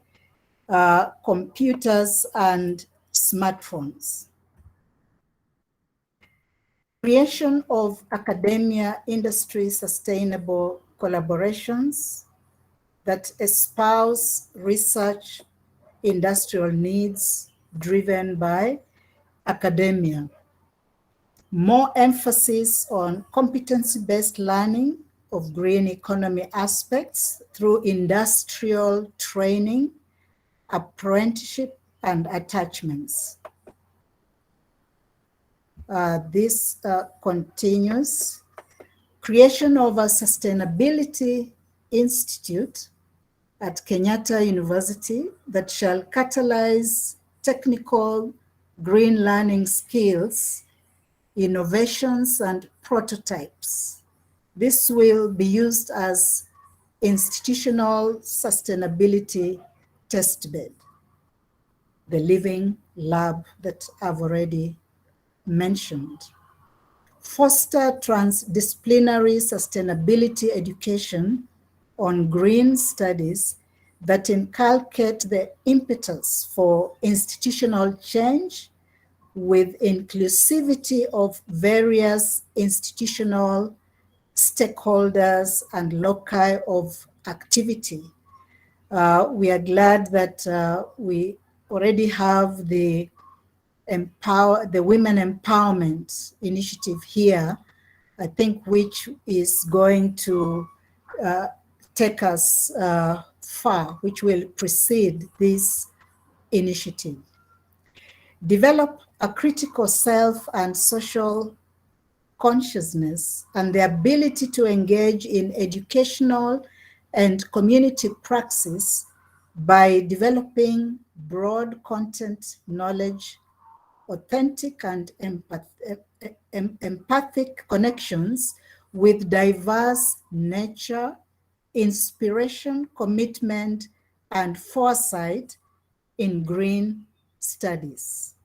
computers and smartphones. Creation of academia industry sustainable collaborations that espouse research industrial needs driven by academia. More emphasis on competency-based learning of green economy aspects through industrial training, apprenticeship, and attachments. This continues. Creation of a sustainability institute at Kenyatta University that shall catalyze technical green learning skills, innovations, and prototypes. This will be used as institutional sustainability testbed, the living lab that I've already mentioned. Foster transdisciplinary sustainability education on green studies that inculcate the impetus for institutional change with inclusivity of various institutional stakeholders and loci of activity. We are glad that we already have the Women Empowerment Initiative here, I think, which is going to take us far, which will precede this initiative. Develop a critical self and social consciousness and the ability to engage in educational and community praxis by developing broad content knowledge, authentic and empathic connections with diverse nature, inspiration, commitment, and foresight in green studies.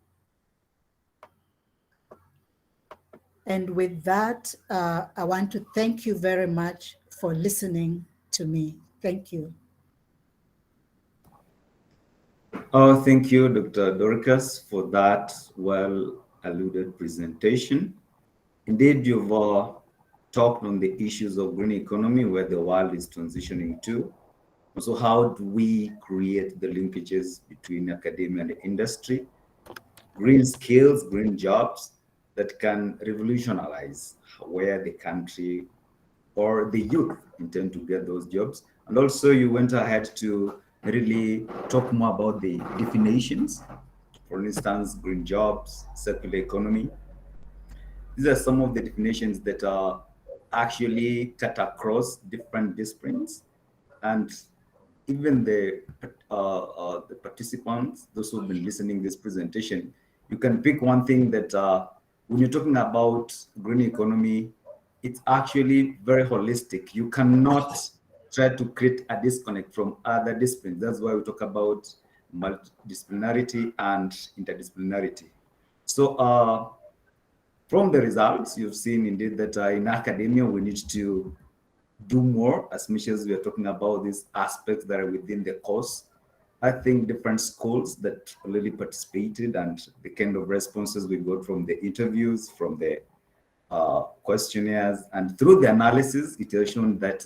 And with that, I want to thank you very much for listening to me. Thank you. Oh, thank you, Dr. Dorcas, for that well-alluded presentation. Indeed, you've talked on the issues of green economy, where the world is transitioning to. So how do we create the linkages between academia and industry? Green skills, green jobs that can revolutionize where the country or the youth intend to get those jobs. And also you went ahead to really talk more about the definitions. For instance, green jobs, circular economy. These are some of the definitions that are actually cut across different disciplines. And even the participants, those who've been listening this presentation, you can pick one thing that when you're talking about green economy, it's actually very holistic. You cannot try to create a disconnect from other disciplines. That's why we talk about multidisciplinarity and interdisciplinarity. So from the results, you've seen indeed that in academia, we need to do more as much as we are talking about these aspects that are within the course. I think different schools that already participated and the kind of responses we got from the interviews, from the questionnaires, and through the analysis, it has shown that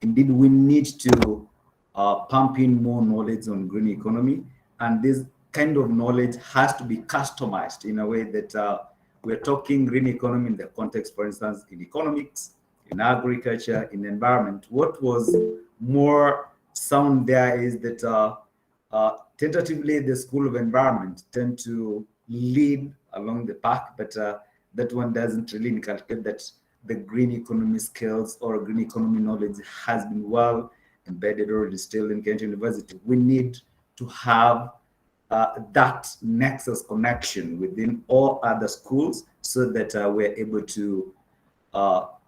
indeed we need to pump in more knowledge on green economy. And this kind of knowledge has to be customized in a way that we're talking green economy in the context, for instance, in economics, in agriculture, in environment. What was more sound there is that tentatively the School of Environment tend to lead along the path, but that one doesn't really inculcate that the green economy skills or green economy knowledge has been well embedded or distilled in Kent University. We need to have that nexus connection within all other schools so that we're able to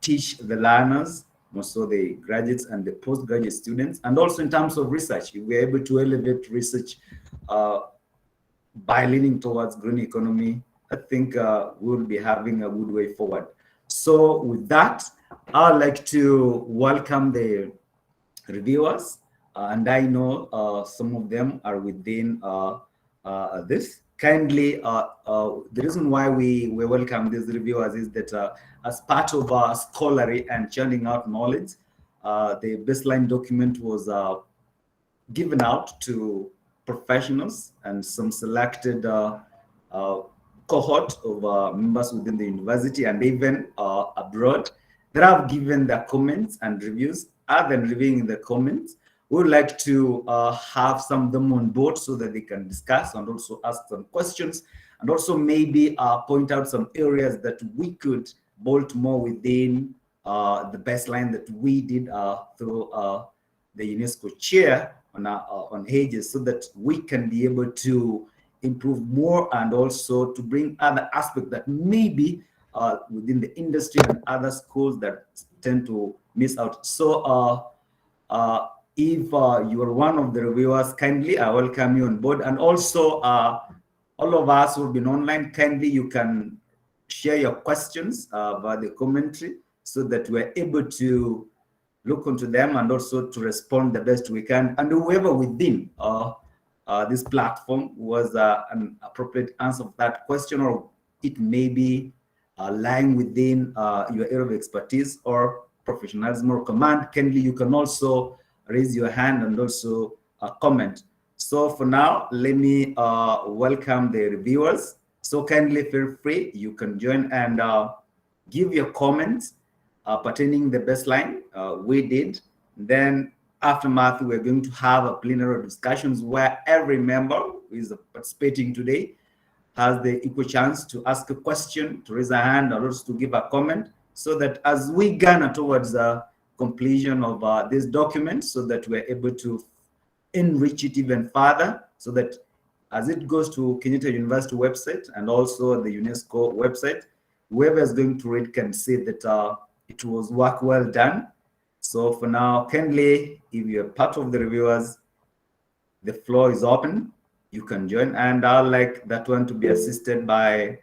teach the learners, also the graduates and the postgraduate students, and also in terms of research, if we're able to elevate research by leaning towards green economy, I think we'll be having a good way forward. So with that, I'd like to welcome the reviewers, and I know some of them are within this. Kindly, the reason why we welcome these reviewers is that as part of our scholarly and churning out knowledge, the baseline document was given out to professionals and some selected cohort of members within the university and even abroad that have given their comments and reviews. Other than reviewing the comments, we would like to have some of them on board so that they can discuss and also ask some questions, and also maybe point out some areas that we could bolt more within the baseline that we did through the UNESCO chair on HEDGES, so that we can be able to improve more and also to bring other aspects that maybe within the industry and other schools that tend to miss out. So if you are one of the reviewers, kindly I welcome you on board. And also all of us who have been online, kindly you can share your questions via the commentary so that we're able to look into them and also to respond the best we can. And whoever within this platform was an appropriate answer of that question, or it may be lying within your area of expertise or professionalism or command, kindly you can also raise your hand and also comment. So for now, let me welcome the reviewers. So kindly feel free, you can join and give your comments pertaining the baseline we did. Then aftermath, we're going to have a plenary discussions where every member who is participating today has the equal chance to ask a question, to raise a hand, or also to give a comment, so that as we garner towards the completion of this document, so that we're able to enrich it even further, so that as it goes to Kenyatta University website and also the UNESCO website, whoever is going to read can see that it was work well done. So for now, kindly, if you're part of the reviewers, the floor is open. You can join, and I'd like that one to be assisted by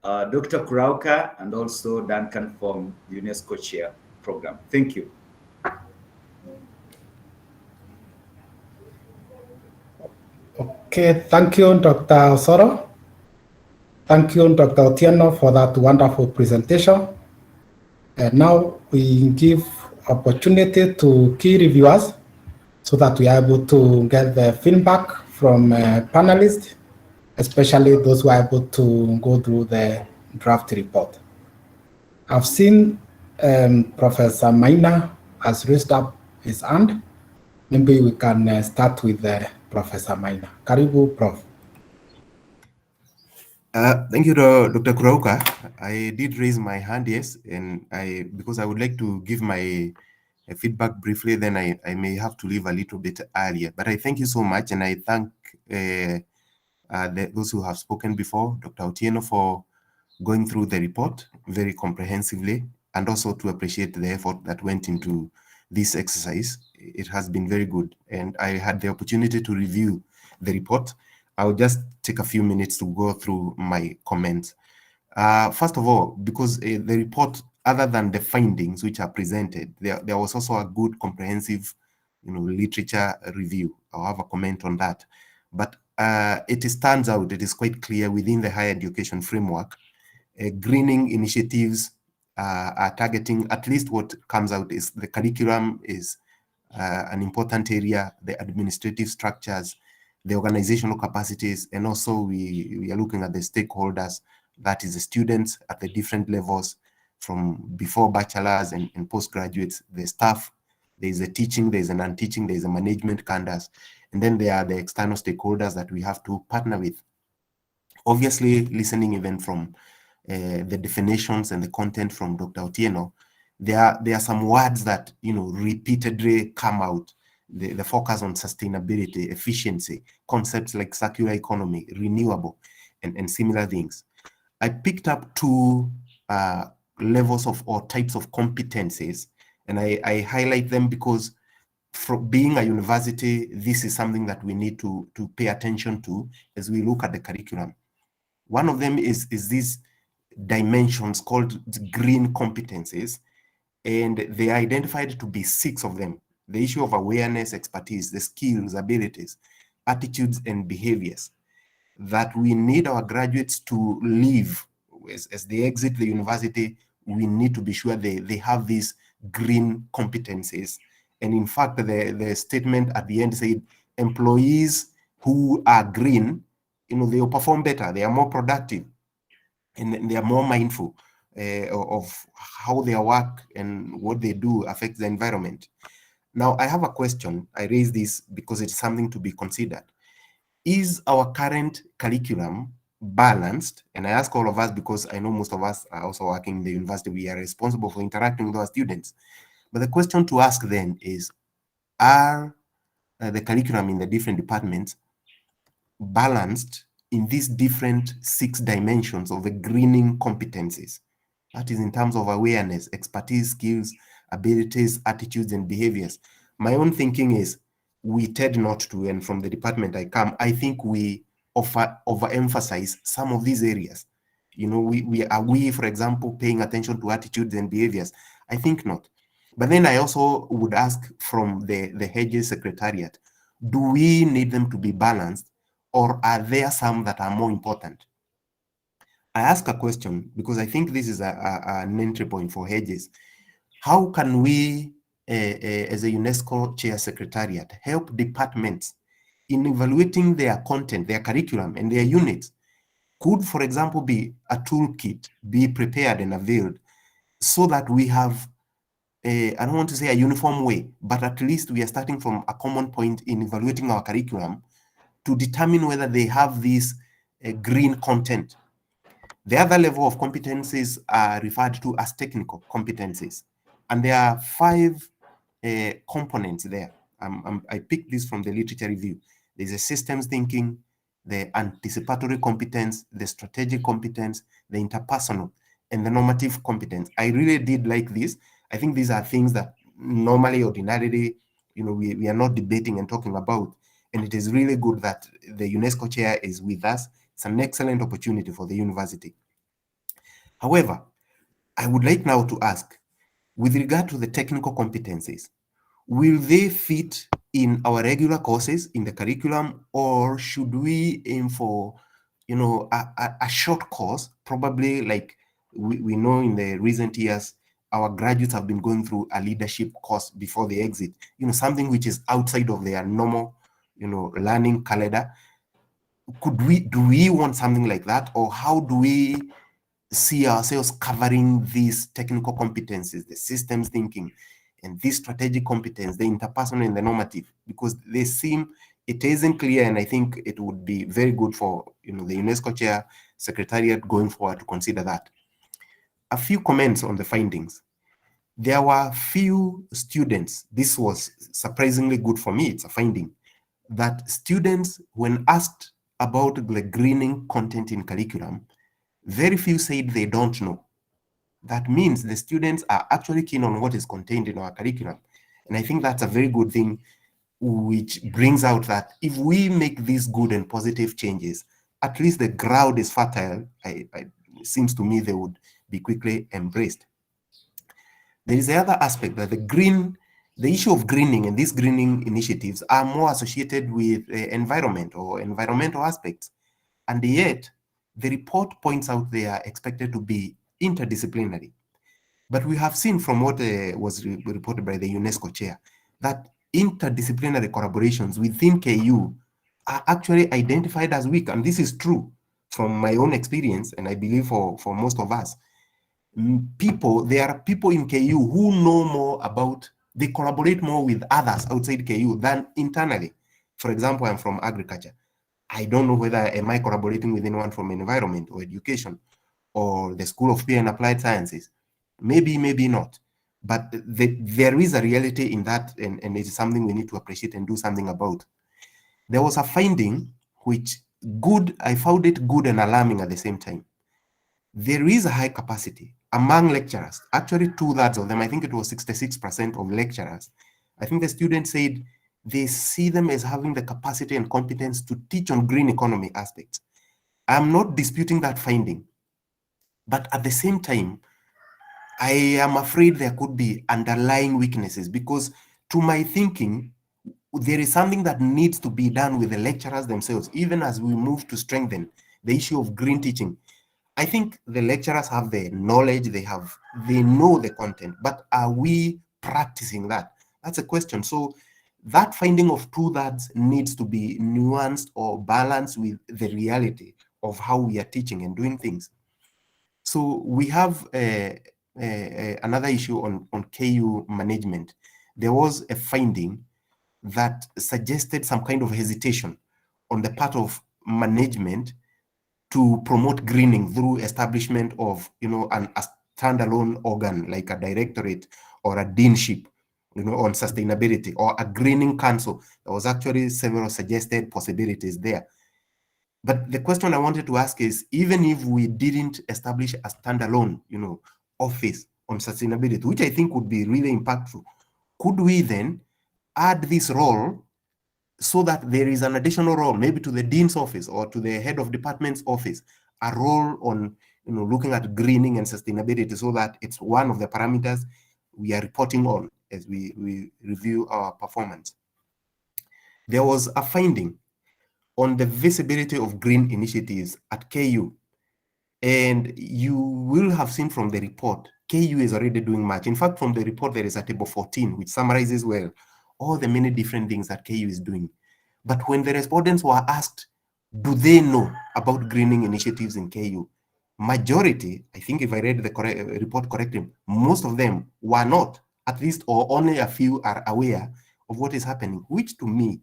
Dr. Kurauka and also Duncan from UNESCO Chair Program. Thank you. Okay, thank you, Dr. Osoro. Thank you, Dr. Otieno, for that wonderful presentation. And now we give opportunity to key reviewers so that we are able to get the feedback from panelists, especially those who are able to go through the draft report. I've seen Professor Maina has raised up his hand. Maybe we can start with Professor Maina. Karibu, Prof. Thank you, Dr. Kurauka. I did raise my hand, yes, and because I would like to give my feedback briefly, then I may have to leave a little bit earlier. But I thank you so much, and I thank those who have spoken before, Dr. Otieno, for going through the report very comprehensively, and also to appreciate the effort that went into this exercise. It has been very good, and I had the opportunity to review the report. I'll just take a few minutes to go through my comments. First of all, because the report, other than the findings which are presented, there was also a good comprehensive, literature review. I'll have a comment on that. But it stands out, it is quite clear within the higher education framework, greening initiatives are targeting, at least what comes out is the curriculum is an important area, the administrative structures, the organizational capacities, and also we are looking at the stakeholders, that is the students at the different levels, from before bachelors and postgraduates, the staff, there is a teaching, there is a non-teaching, there is a management cadres, and then there are the external stakeholders that we have to partner with. Obviously, listening even from the definitions and the content from Dr. Otieno, there are some words that repeatedly come out. The focus on sustainability, efficiency, concepts like circular economy, renewable, and similar things. I picked up two levels of or types of competencies, and I highlight them because from being a university, this is something that we need to pay attention to as we look at the curriculum. One of them is these dimensions called green competencies, and they are identified to be 6 of them. The issue of awareness, expertise, the skills, abilities, attitudes, and behaviors that we need our graduates to live as they exit the university. We need to be sure they have these green competencies. And in fact, the statement at the end said, employees who are green they will perform better, they are more productive, and they are more mindful of how their work and what they do affects the environment. Now, I have a question. I raise this because it's something to be considered. Is our current curriculum balanced? And I ask all of us because I know most of us are also working in the university. We are responsible for interacting with our students. But the question to ask then is, are the curriculum in the different departments balanced in these different 6 dimensions of the greening competencies? That is in terms of awareness, expertise, skills, abilities, attitudes, and behaviors. My own thinking is we tend not to, and from the department I come, I think we overemphasize some of these areas. We, for example, paying attention to attitudes and behaviors? I think not. But then I also would ask from the HEDGES Secretariat, do we need them to be balanced, or are there some that are more important? I ask a question because I think this is an entry point for HEDGES. How can we, as a UNESCO Chair Secretariat, help departments in evaluating their content, their curriculum, and their units? Could, for example, be a toolkit be prepared and availed so that we have, I don't want to say a uniform way, but at least we are starting from a common point in evaluating our curriculum to determine whether they have this green content. The other level of competencies are referred to as technical competencies. And there are 5 components there. I picked this from the literature review. There's a systems thinking, the anticipatory competence, the strategic competence, the interpersonal, and the normative competence. I really did like this. I think these are things that normally, ordinarily, we are not debating and talking about. And it is really good that the UNESCO chair is with us. It's an excellent opportunity for the university. However, I would like now to ask, with regard to the technical competencies, will they fit in our regular courses in the curriculum, or should we aim for, a short course, probably like we know in the recent years, our graduates have been going through a leadership course before they exit, something which is outside of their normal, learning calendar. Do we want something like that, or how do we see ourselves covering these technical competencies, the systems thinking, and this strategic competence, the interpersonal and the normative? Because it isn't clear, and I think it would be very good for the UNESCO Chair Secretariat going forward to consider that. A few comments on the findings. There were few students, this was surprisingly good for me, it's a finding, that students, when asked about the greening content in curriculum, very few said they don't know. That means the students are actually keen on what is contained in our curriculum. And I think that's a very good thing, which brings out that if we make these good and positive changes, at least the ground is fertile. It seems to me they would be quickly embraced. There is the other aspect that the issue of greening and these greening initiatives are more associated with environment or environmental aspects. And yet, the report points out they are expected to be interdisciplinary. But we have seen from what was reported by the UNESCO chair that interdisciplinary collaborations within KU are actually identified as weak. And this is true from my own experience, and I believe for most of us. There are people in KU who know more about, they collaborate more with others outside KU than internally. For example, I'm from agriculture. I don't know whether am I collaborating with anyone from environment or education or the School of Peer and Applied Sciences. Maybe, maybe not. But there is a reality in that, and it is something we need to appreciate and do something about. There was a finding which I found it good and alarming at the same time. There is a high capacity among lecturers, actually 2/3 of them, I think it was 66% of lecturers. I think the students said they see them as having the capacity and competence to teach on green economy aspects. I'm not disputing that finding, but at the same time, I am afraid there could be underlying weaknesses, because to my thinking, there is something that needs to be done with the lecturers themselves, even as we move to strengthen the issue of green teaching. I think the lecturers have the knowledge, they know the content, but are we practicing that? That's a question. So that finding of 2/3 needs to be nuanced or balanced with the reality of how we are teaching and doing things. So we have another issue on KU management. There was a finding that suggested some kind of hesitation on the part of management to promote greening through establishment of, a standalone organ like a directorate or a deanship, on sustainability, or a greening council. There was actually several suggested possibilities there. But the question I wanted to ask is, even if we didn't establish a standalone, office on sustainability, which I think would be really impactful, could we then add this role so that there is an additional role, maybe to the dean's office or to the head of department's office, a role on, looking at greening and sustainability, so that it's one of the parameters we are reporting on as we review our performance. There was a finding on the visibility of green initiatives at KU. And you will have seen from the report, KU is already doing much. In fact, from the report, there is a table 14, which summarizes well all the many different things that KU is doing. But when the respondents were asked, do they know about greening initiatives in KU? Majority, I think if I read the report correctly, most of them were not, at least, or only a few are aware of what is happening, which to me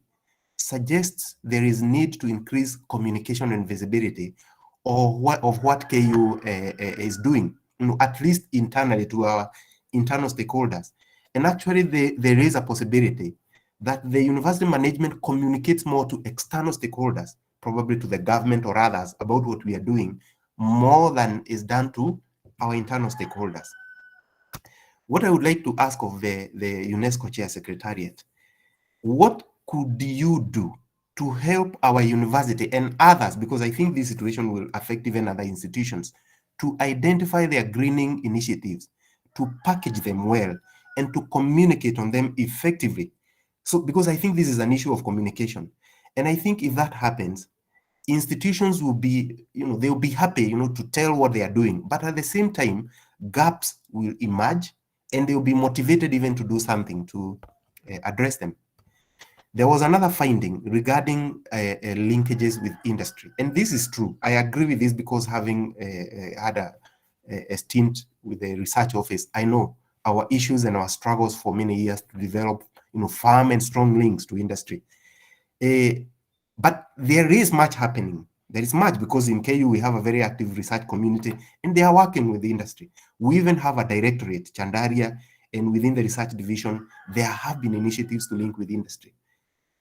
suggests there is need to increase communication and visibility of what KU is doing, at least internally to our internal stakeholders. And actually, there is a possibility that the university management communicates more to external stakeholders, probably to the government or others, about what we are doing, more than is done to our internal stakeholders. What I would like to ask of the UNESCO Chair Secretariat, what could you do to help our university and others, because I think this situation will affect even other institutions, to identify their greening initiatives, to package them well, and to communicate on them effectively? So, because I think this is an issue of communication. And I think if that happens, institutions will be, they'll be happy, to tell what they are doing. But at the same time, gaps will emerge, and they'll be motivated even to do something to address them. There was another finding regarding linkages with industry. And this is true. I agree with this because having had a stint with the research office, I know our issues and our struggles for many years to develop, firm and strong links to industry. But there is much happening. There is much, because in KU we have a very active research community and they are working with the industry. We even have a directorate, Chandaria, and within the research division, there have been initiatives to link with industry.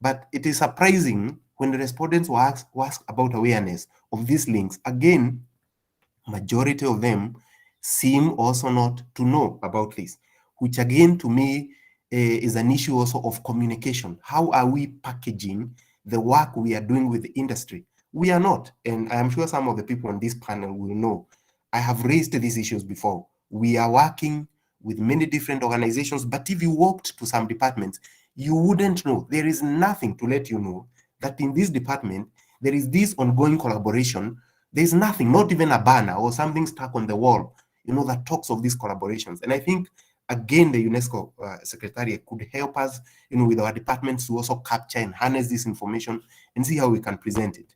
But it is surprising when the respondents were asked about awareness of these links. Again, majority of them seem also not to know about this, which again to me is an issue also of communication. How are we packaging the work we are doing with the industry? We are not, and I am sure some of the people on this panel will know, I have raised these issues before. We are working with many different organizations, but if you walked to some departments, you wouldn't know. There is nothing to let you know that in this department, there is this ongoing collaboration. There's nothing, not even a banner or something stuck on the wall, that talks of these collaborations. And I think, again, the UNESCO Secretariat could help us, with our departments to also capture and harness this information and see how we can present it.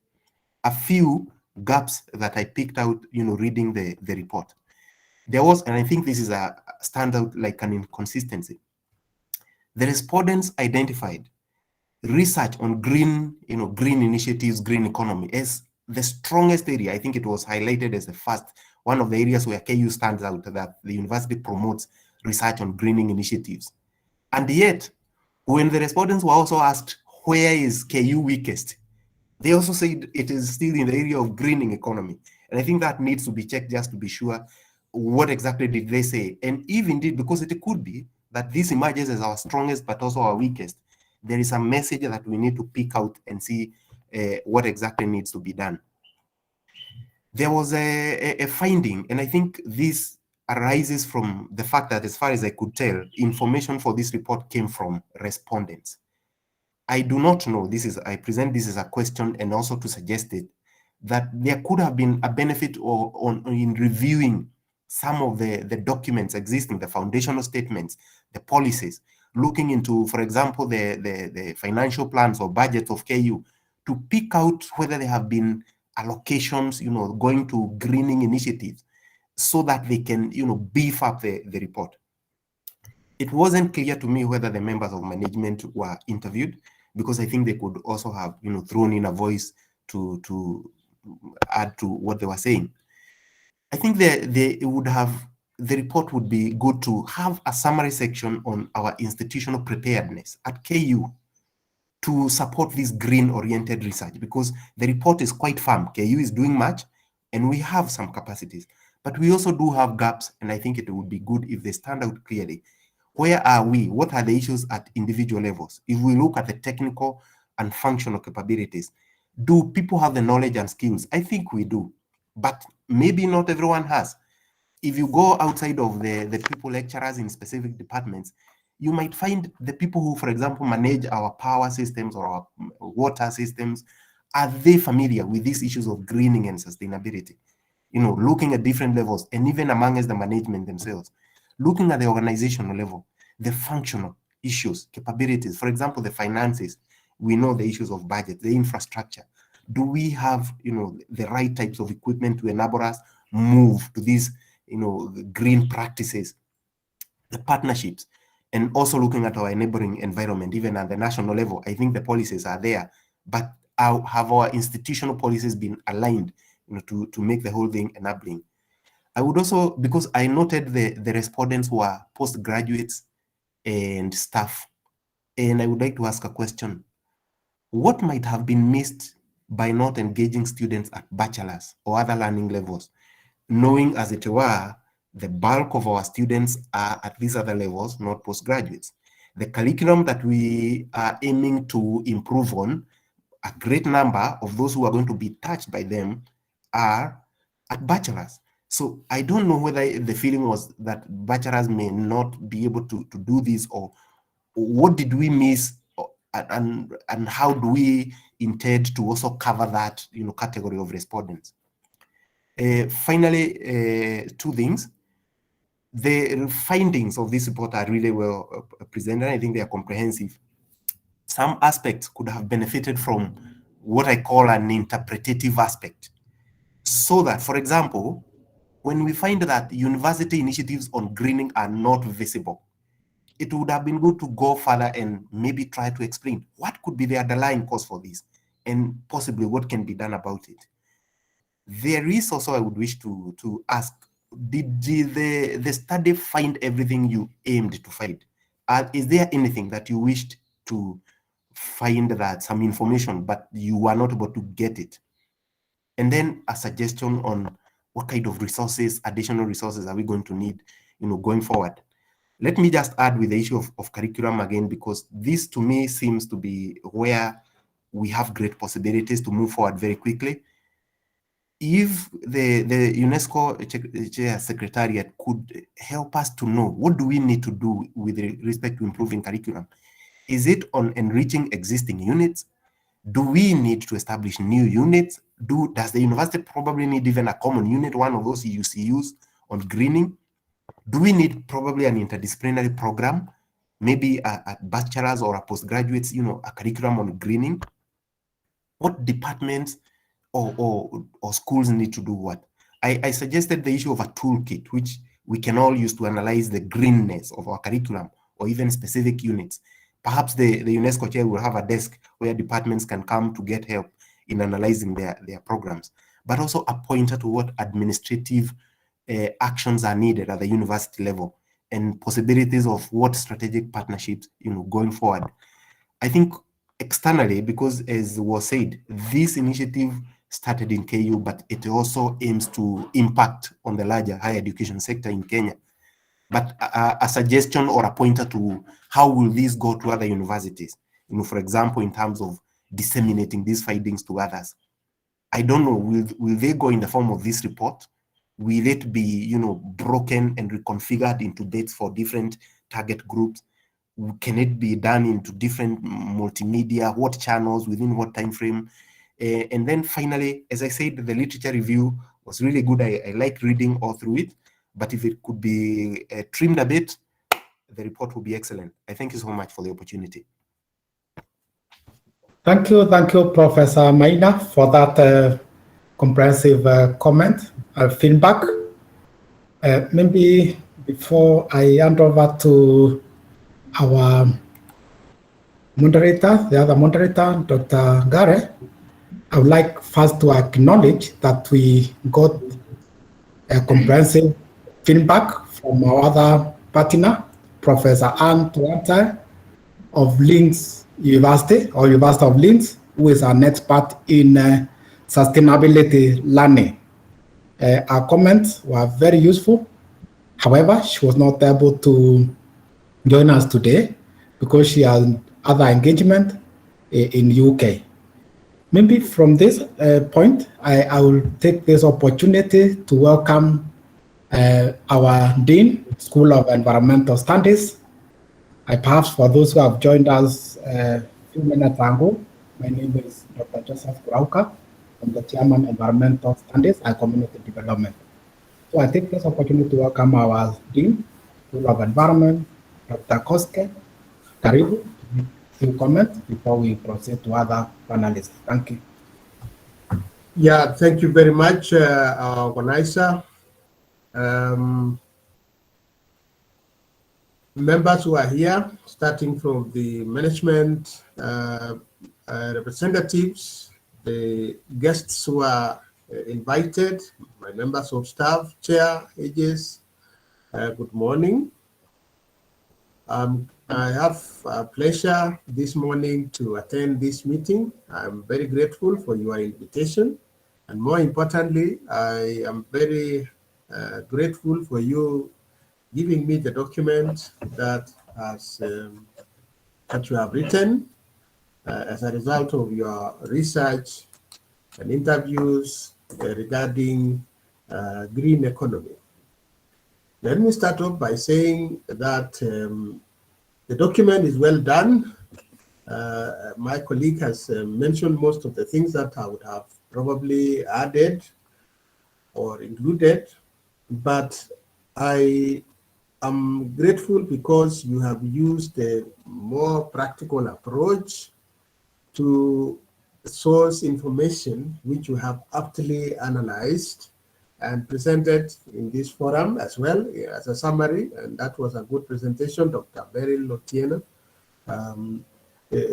A few gaps that I picked out, reading the report. There was, and I think this is a standout, like an inconsistency. The respondents identified research on green initiatives, green economy as the strongest area. I think it was highlighted as the first, one of the areas where KU stands out, that the university promotes research on greening initiatives. And yet, when the respondents were also asked, where is KU weakest? They also said it is still in the area of greening economy. And I think that needs to be checked just to be sure what exactly did they say. And if indeed, because it could be that this emerges as our strongest but also our weakest, there is a message that we need to pick out and see what exactly needs to be done. There was a finding, and I think this arises from the fact that, as far as I could tell, information for this report came from respondents. I do not know, I present this as a question and also to suggest it, that there could have been a benefit in reviewing some of the documents existing, the foundational statements, the policies, looking into, for example, the financial plans or budgets of KU to pick out whether there have been allocations, going to greening initiatives so that they can, beef up the report. It wasn't clear to me whether the members of management were interviewed, because I think they could also have, thrown in a voice to add to what they were saying. I think the report would be good to have a summary section on our institutional preparedness at KU to support this green-oriented research, because the report is quite firm. KU is doing much, and we have some capacities, but we also do have gaps, and I think it would be good if they stand out clearly. Where are we? What are the issues at individual levels? If we look at the technical and functional capabilities, do people have the knowledge and skills? I think we do, but maybe not everyone has. If you go outside of the people lecturers in specific departments, you might find the people who, for example, manage our power systems or our water systems, are they familiar with these issues of greening and sustainability? Looking at different levels, and even amongst the management themselves, looking at the organizational level, the functional issues, capabilities, for example, the finances, we know the issues of budget, the infrastructure. Do we have, the right types of equipment to enable us move to these, green practices, the partnerships, and also looking at our neighboring environment, even at the national level? I think the policies are there, but have our institutional policies been aligned, to make the whole thing enabling? I would also, because I noted the respondents were postgraduates and staff, and I would like to ask a question. What might have been missed by not engaging students at bachelor's or other learning levels, knowing, as it were, the bulk of our students are at these other levels, not postgraduates? The curriculum that we are aiming to improve on, a great number of those who are going to be touched by them are at bachelor's. So I don't know whether the feeling was that bachelor's may not be able to do this, or what did we miss, and how do we intend to also cover that, category of respondents? Finally, two things. The findings of this report are really well presented. I think they are comprehensive. Some aspects could have benefited from what I call an interpretative aspect, so that, for example, when we find that university initiatives on greening are not visible, it would have been good to go further and maybe try to explain what could be the underlying cause for this, and possibly what can be done about it. There is also, I would wish to ask, did the study find everything you aimed to find? Is there anything that you wished to find, that some information, but you were not able to get it? And then a suggestion on what kind of resources, additional resources, are we going to need, going forward? Let me just add with the issue of curriculum again, because this to me seems to be where we have great possibilities to move forward very quickly. If the UNESCO Chair Secretariat could help us to know, what do we need to do with respect to improving curriculum? Is it on enriching existing units? Do we need to establish new units? Does the university probably need even a common unit, one of those UCUs on greening? Do we need probably an interdisciplinary program, maybe a bachelor's or a postgraduate's, a curriculum on greening? What departments or schools need to do what? I suggested the issue of a toolkit, which we can all use to analyze the greenness of our curriculum or even specific units. Perhaps the UNESCO chair will have a desk where departments can come to get help in analyzing their programs, but also a pointer to what administrative actions are needed at the university level, and possibilities of what strategic partnerships, going forward. I think externally, because as was said, this initiative started in KU, but it also aims to impact on the larger higher education sector in Kenya. But a suggestion or a pointer to how will this go to other universities, for example, in terms of disseminating these findings to others. I don't know, will they go in the form of this report? Will it be, broken and reconfigured into dates for different target groups? Can it be done into different multimedia? What channels, within what time frame? And then finally, as I said, the literature review was really good. I like reading all through it, but if it could be trimmed a bit, the report will be excellent. I thank you so much for the opportunity. Thank you, Professor Maina, for that comprehensive comment, feedback. Maybe before I hand over to our moderator, the other moderator, Dr. Gare, I would like first to acknowledge that we got a comprehensive feedback from our other partner, Professor Anne Tuanta of Links University, or University of Links, who is an expert in sustainability learning. Our comments were very useful. However, she was not able to join us today because she has other engagement in UK. Maybe from this point, I will take this opportunity to welcome our Dean, School of Environmental Studies. Perhaps for those who have joined us a few minutes ago, my name is Dr. Joseph Kurauka. I'm the Chairman, Environmental Studies and Community Development. So I take this opportunity to welcome our Dean, School of Environment, Dr. Koske. Karibu, few comments before we proceed to other panelists. Thank you. Yeah, thank you very much, organizer. Members who are here, starting from the management representatives, the guests who are invited, my members of staff, Chair, HEDGES, good morning. I have a pleasure this morning to attend this meeting. I'm very grateful for your invitation. And more importantly, I am very grateful for you giving me the document that you have written as a result of your research and interviews regarding green economy. Let me start off by saying that the document is well done. My colleague has mentioned most of the things that I would have probably added or included, but I am grateful because you have used a more practical approach to source information which you have aptly analyzed and presented in this forum as well as a summary, and that was a good presentation, Dr. Beryl Otieno,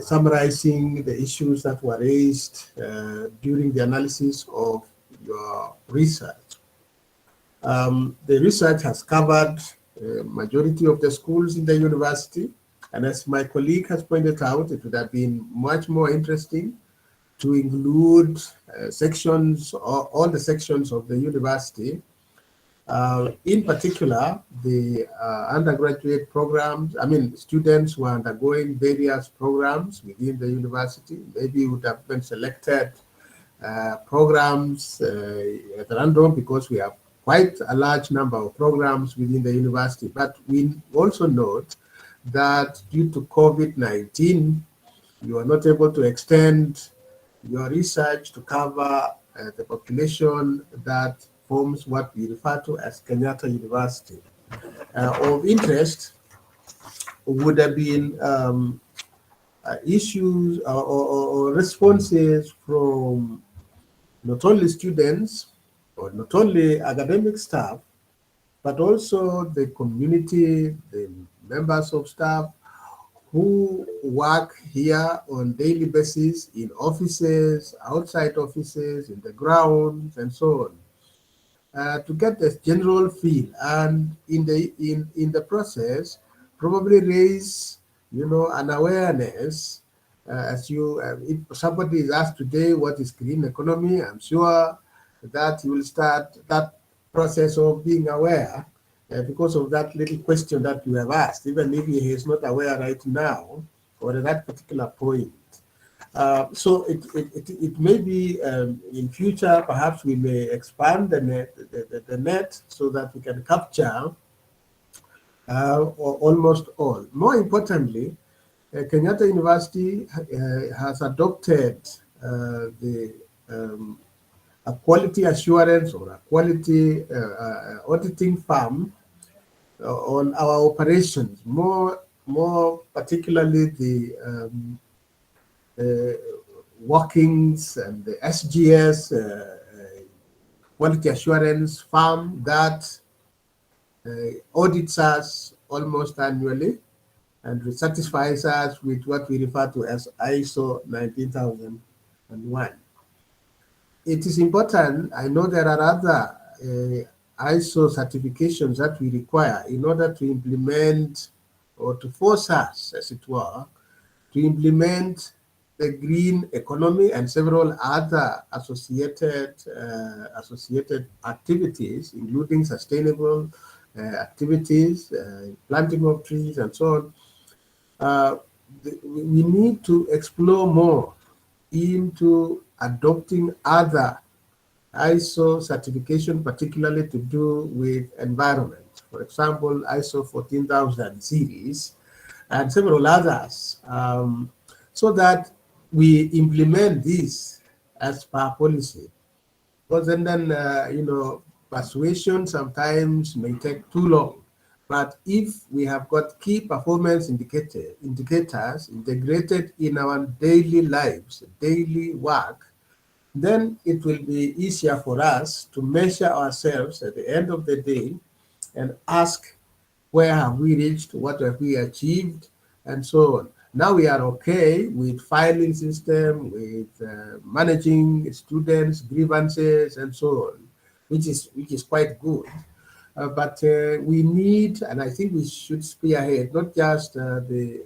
summarizing the issues that were raised during the analysis of your research. The research has covered majority of the schools in the university, and as my colleague has pointed out, it would have been much more interesting to include sections, or all the sections of the university, in particular the undergraduate programs. I mean, students who are undergoing various programs within the university. Maybe would have been selected programs at random because we have quite a large number of programs within the university. But we also note that due to COVID-19, you are not able to extend your research to cover the population that forms what we refer to as Kenyatta University. Of interest would have been issues or responses from not only students or not only academic staff, but also the community, the members of staff who work here on daily basis in offices, outside offices, in the grounds, and so on, to get the general feel, and in the process, probably raise, an awareness. As you, if somebody is asked today what is green economy, I'm sure that you will start that process of being aware. Because of that little question that you have asked, even if he is not aware right now or at that particular point. So it may be in future, perhaps we may expand the net so that we can capture almost all. More importantly, Kenyatta University has adopted a quality assurance or a quality auditing firm on our operations, more particularly the workings and the SGS quality assurance firm that audits us almost annually and satisfies us with what we refer to as ISO 19001. It is important. I know there are other ISO certifications that we require in order to implement or to force us, as it were, to implement the green economy and several other associated activities, including sustainable activities, planting of trees, and so on. We need to explore more into adopting other ISO certification, particularly to do with environment. For example, ISO 14000 series and several others, so that we implement this as per policy. Because then you know, persuasion sometimes may take too long. But if we have got key performance indicators integrated in our daily lives, daily work, then it will be easier for us to measure ourselves at the end of the day and ask, where have we reached, what have we achieved, and so on. Now we are okay with filing system, with managing students' grievances, and so on, which is quite good. But we need, and I think we should spearhead, not just the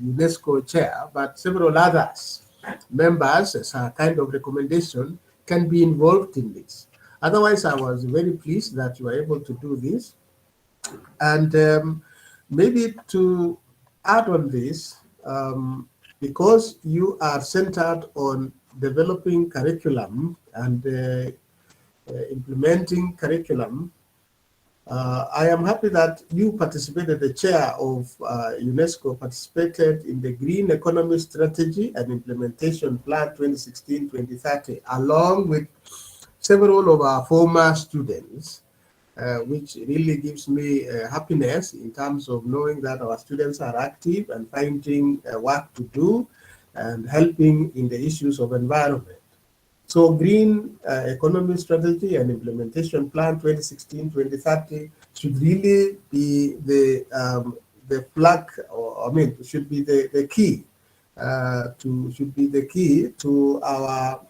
UNESCO chair, but several others, members, as a kind of recommendation, can be involved in this. Otherwise, I was very pleased that you were able to do this. And maybe to add on this, because you are centered on developing curriculum and implementing curriculum, I am happy that you participated, the chair of UNESCO participated in the Green Economy Strategy and Implementation Plan 2016-2030, along with several of our former students, which really gives me happiness in terms of knowing that our students are active and finding work to do and helping in the issues of environment. So Green Economy Strategy and Implementation Plan 2016-2030 should really be the flag, or I mean, should be the key to our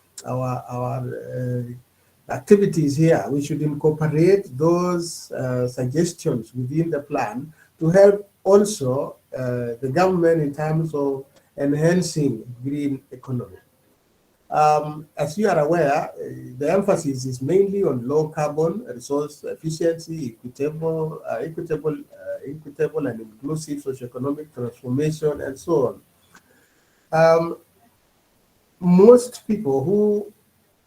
activities here. We should incorporate those suggestions within the plan to help also the government in terms of enhancing green economy. As you are aware, the emphasis is mainly on low carbon, resource efficiency, equitable and inclusive socioeconomic transformation, and so on. Most people who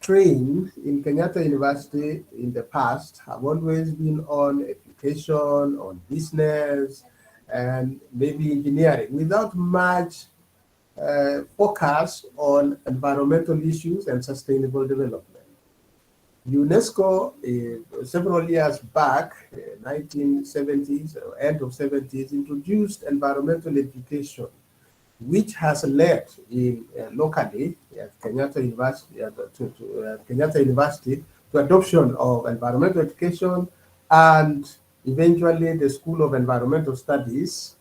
trained in Kenyatta University in the past have always been on education, on business, and maybe engineering, without much focus on environmental issues and sustainable development. UNESCO, several years back, 1970s or end of 70s, introduced environmental education, which has led in locally at Kenyatta University, to adoption of environmental education, and eventually the School of Environmental Studies.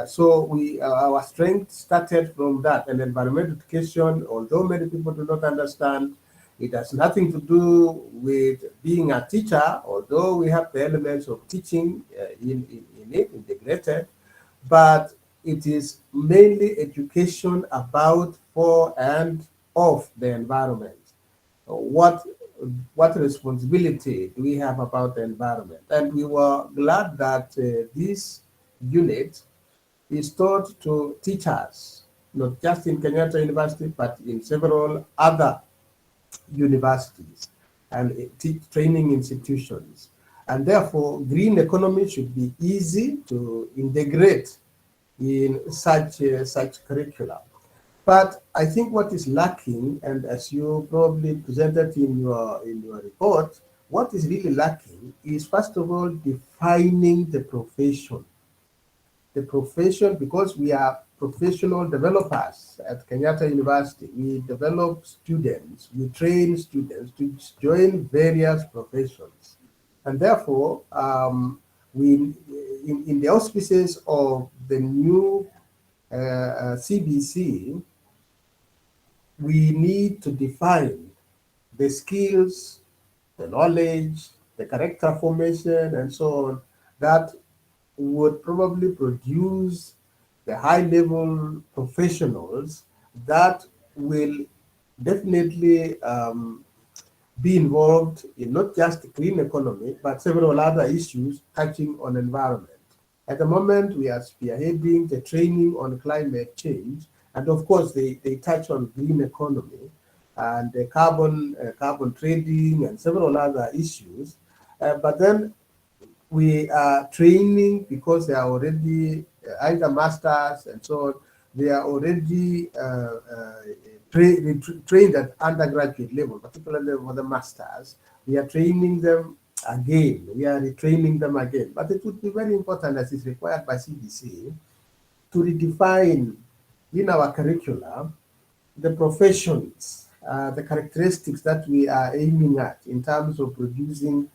So our strength started from that. And environmental education, although many people do not understand, it has nothing to do with being a teacher, although we have the elements of teaching in it integrated, but it is mainly education about, for, and of the environment. What responsibility do we have about the environment? And we were glad that this unit is taught to teachers, not just in Kenyatta University, but in several other universities and training institutions. And therefore, green economy should be easy to integrate in such curricula. But I think what is lacking, and as you probably presented in your report, what is really lacking is, first of all, defining the profession. The profession, because we are professional developers at Kenyatta University. We develop students, we train students to join various professions. And therefore, in the auspices of the new CBC, we need to define the skills, the knowledge, the character formation, and so on, that would probably produce the high-level professionals that will definitely be involved in not just the green economy, but several other issues touching on environment. At the moment, we are spearheading the training on climate change, and of course, they touch on green economy and the carbon trading and several other issues. But then we are training, because they are already either masters and so on, they are already trained at undergraduate level, particularly for the masters. We are training them again. We are retraining them again. But it would be very important, as is required by CBC, to redefine in our curricula the professions, the characteristics that we are aiming at in terms of producing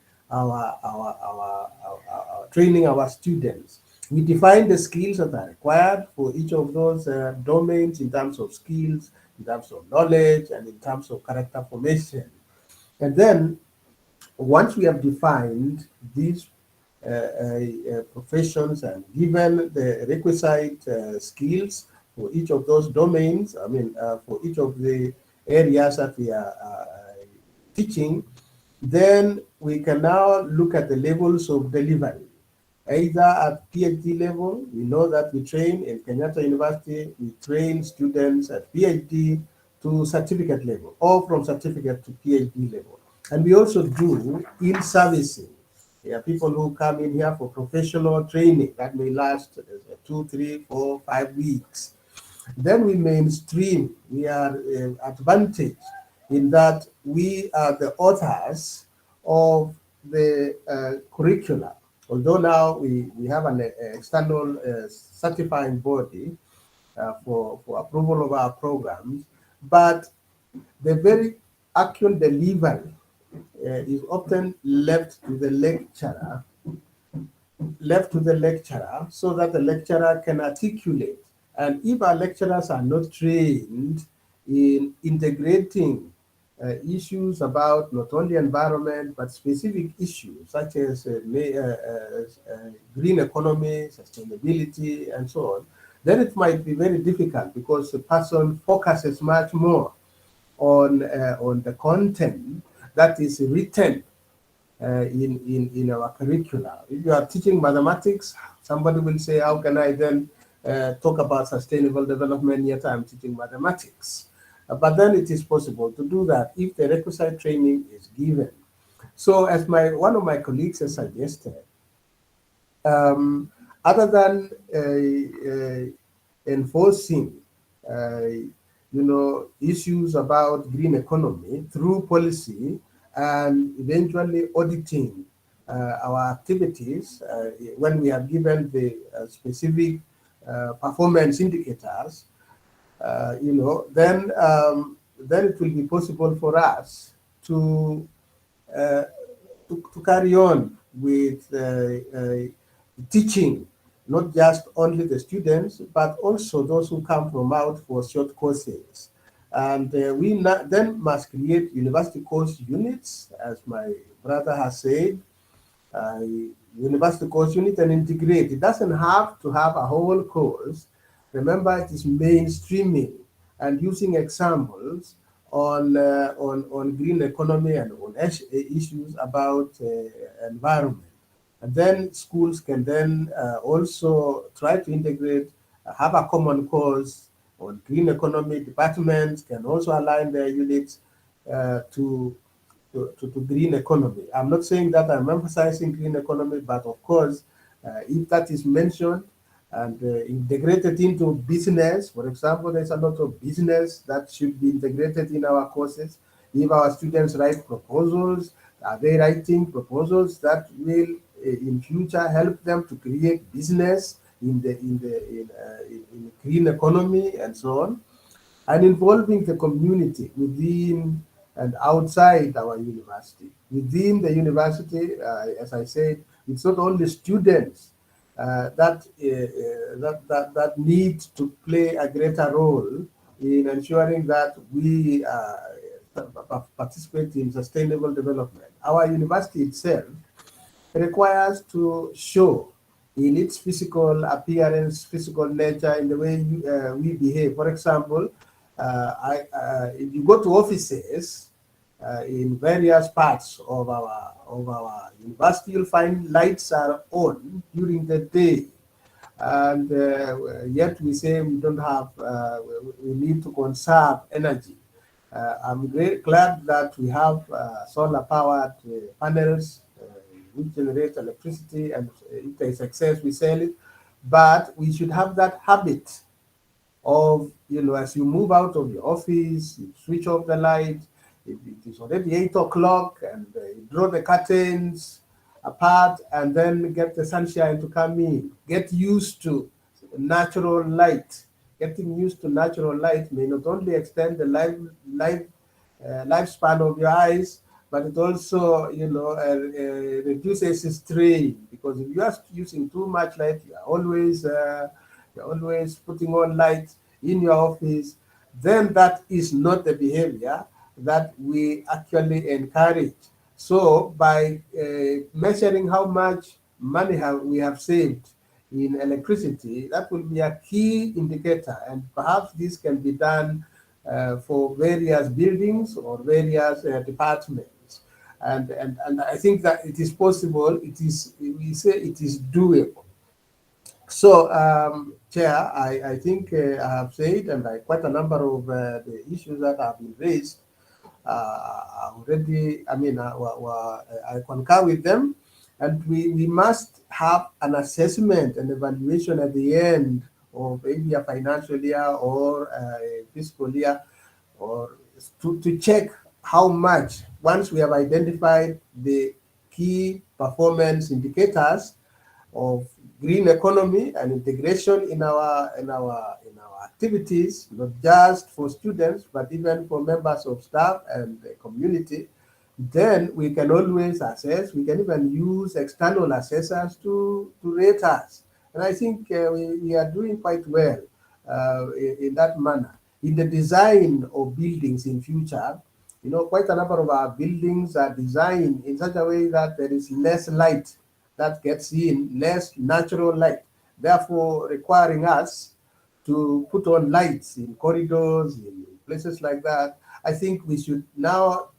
training our students. We define the skills that are required for each of those domains in terms of skills, in terms of knowledge, and in terms of character formation. And then, once we have defined these professions and given the requisite skills for each of those domains, for each of the areas that we are teaching, then we can now look at the levels of delivery. Either at PhD level, we know that we train in Kenyatta University, we train students at PhD to certificate level, or from certificate to PhD level. And we also do in-servicing. There are people who come in here for professional training that may last 2, 3, 4, 5 weeks. Then we mainstream. We are advantaged in that we are the authors of the curricula. Although now we have an external certifying body for approval of our programs, but the very actual delivery is often left to the lecturer, so that the lecturer can articulate. And if our lecturers are not trained in integrating issues about not only environment, but specific issues such as green economy, sustainability, and so on, then it might be very difficult, because the person focuses much more on the content that is written in our curricula. If you are teaching mathematics, somebody will say, how can I then talk about sustainable development, yet I'm teaching mathematics? But then it is possible to do that if the requisite training is given. So, as one of my colleagues has suggested, other than enforcing issues about green economy through policy, and eventually auditing our activities when we have given the specific performance indicators, then it will be possible for us to carry on with teaching not just only the students, but also those who come from out for short courses. And we then must create university course units, as my brother has said, university course unit, and integrate. It doesn't have to have a whole course. Remember, it is mainstreaming and using examples on green economy and on issues about environment. And then schools can then also try to integrate, have a common course on green economy. Departments can also align their units to green economy. I'm not saying that I'm emphasizing green economy, but of course, if that is mentioned and integrated into business, for example, there's a lot of business that should be integrated in our courses. If our students write proposals, Are they writing proposals that will in future help them to create business in in green economy and so on? And involving the community within and outside our university. Within the university, as I said, it's not only students that need to play a greater role in ensuring that we participate in sustainable development. Our university itself requires to show in its physical appearance, physical nature, in the way we behave. For example, if you go to offices in various parts of our university, you'll find lights are on during the day, and yet we say we don't have. We need to conserve energy. I'm very glad that we have solar-powered panels which generate electricity, and if there is excess, we sell it. But we should have that habit of, as you move out of your office, you switch off the light. It is already 8 o'clock, and you draw the curtains apart, and then get the sunshine to come in. Get used to natural light. Getting used to natural light may not only extend the lifespan of your eyes, but it also, reduces strain, because if you are using too much light, you're always putting on light in your office, then that is not the behavior that we actually encourage. So by measuring how much money we have saved in electricity, that will be a key indicator, and perhaps this can be done for various buildings or various departments. And I think that it is possible. We say it is doable. So, Chair, I think I have said, and quite a number of the issues that have been raised already, I concur with them, and we must have an assessment and evaluation at the end of maybe a financial year or a fiscal year, or to check how much, once we have identified the key performance indicators of green economy and integration in our activities, not just for students, but even for members of staff and the community, then we can always assess. We can even use external assessors to rate us. And I think we are doing quite well in that manner. In the design of buildings in future, quite a number of our buildings are designed in such a way that there is less light that gets in, less natural light, therefore requiring us to put on lights in corridors, in places like that. I think we should now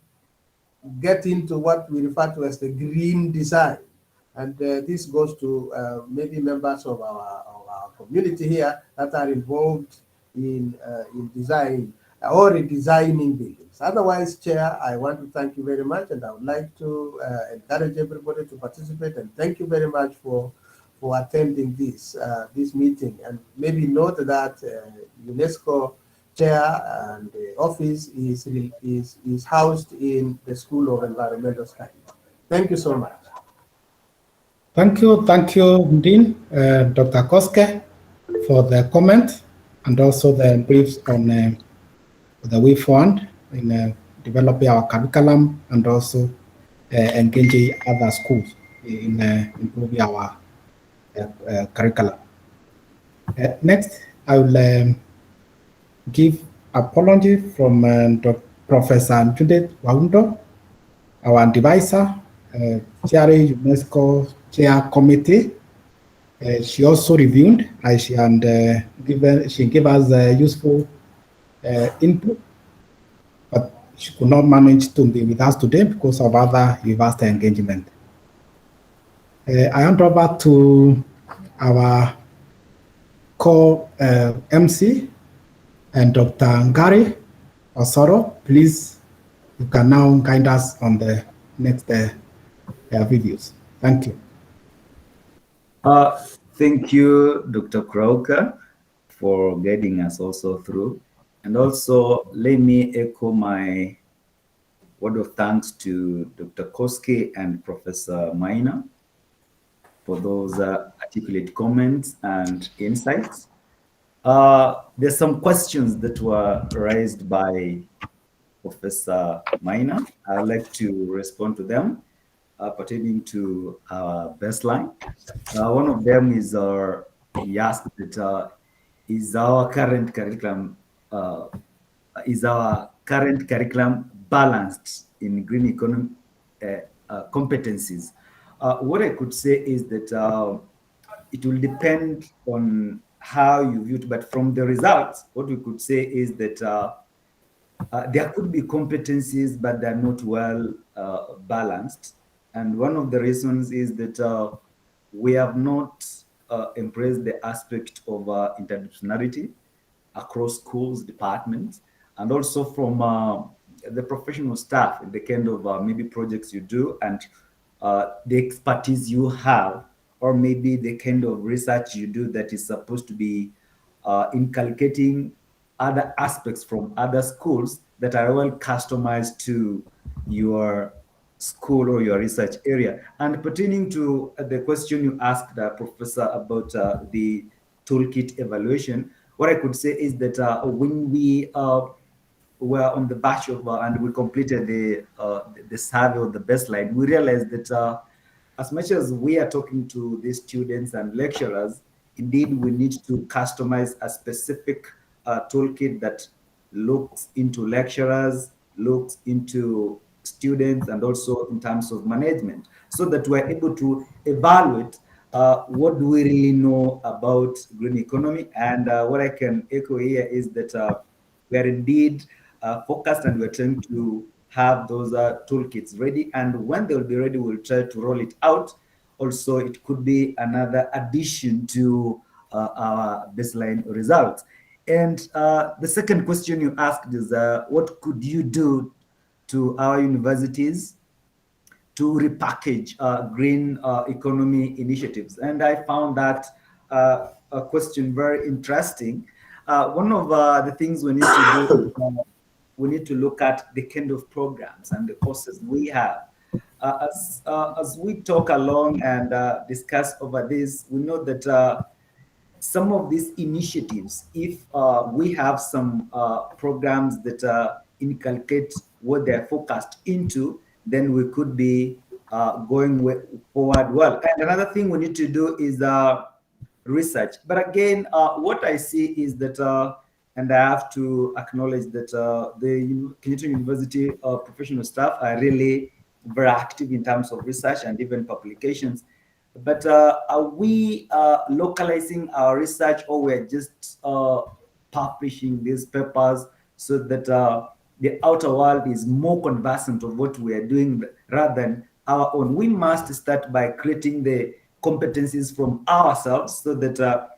get into what we refer to as the green design. And this goes to maybe members of our community here that are involved in design or in designing buildings. Otherwise, Chair, I want to thank you very much, and I would like to encourage everybody to participate, and thank you very much for attending this meeting. And maybe note that UNESCO chair and the office is housed in the School of Environmental Studies. Thank you so much. Thank you, Dean, Dr. Koske, for the comment and also the briefs on the way forward in developing our curriculum and also engaging other schools in improving our curriculum. Next, I will give apology from Professor Judith Waundo, our advisor, Chair UNESCO Chair Committee. She also reviewed and she gave us useful input, but she could not manage to be with us today because of other university engagement. I hand over to our co-MC and Dr. Ngari Osoro. Please, you can now guide us on the next videos. Thank you. Thank you, Dr. Krauka, for guiding us also through. And also, let me echo my word of thanks to Dr. Koske and Professor Maina for those articulate comments and insights. There's some questions that were raised by Professor Maina. I'd like to respond to them pertaining to our baseline. One of them is he asked that is our current curriculum balanced in green economy competencies? What I could say is that it will depend on how you view it, but from the results, what we could say is that there could be competencies, but they're not well balanced. And one of the reasons is that we have not embraced the aspect of interdisciplinarity across schools, departments, and also from the professional staff, the kind of maybe projects you do and the expertise you have, or maybe the kind of research you do that is supposed to be inculcating other aspects from other schools that are well customized to your school or your research area. And pertaining to the question you asked, Professor, about the toolkit evaluation, what I could say is that when we were on the batch of and we completed the survey of the baseline, we realized that as much as we are talking to the students and lecturers, indeed we need to customize a specific toolkit that looks into lecturers, looks into students, and also in terms of management, so that we're able to evaluate what do we really know about green economy. And what I can echo here is that we are indeed focused, and we're trying to have those toolkits ready. And when they'll be ready, we'll try to roll it out. Also, it could be another addition to our baseline results. And the second question you asked is, what could you do to our universities to repackage green economy initiatives? And I found that a question very interesting. One of the things we need to do, we need to look at the kind of programs and the courses we have. As we talk along and discuss over this, we know that some of these initiatives, if we have some programs that inculcate what they're focused into, then we could be going forward well. And another thing we need to do is research. But again, what I see is that, and I have to acknowledge that the Kenyatta University professional staff are really very active in terms of research and even publications. But are we localizing our research, or we're just publishing these papers so that the outer world is more conversant of what we are doing rather than our own? We must start by creating the competencies from ourselves so that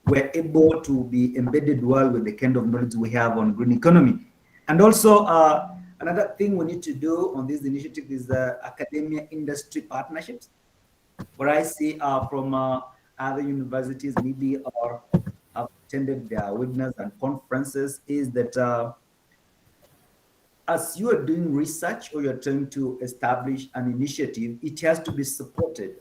we're able to be embedded well with the kind of knowledge we have on green economy. And also, another thing we need to do on this initiative is academia industry partnerships, where I see from other universities, maybe or have attended their webinars and conferences, is that as you are doing research or you're trying to establish an initiative, it has to be supported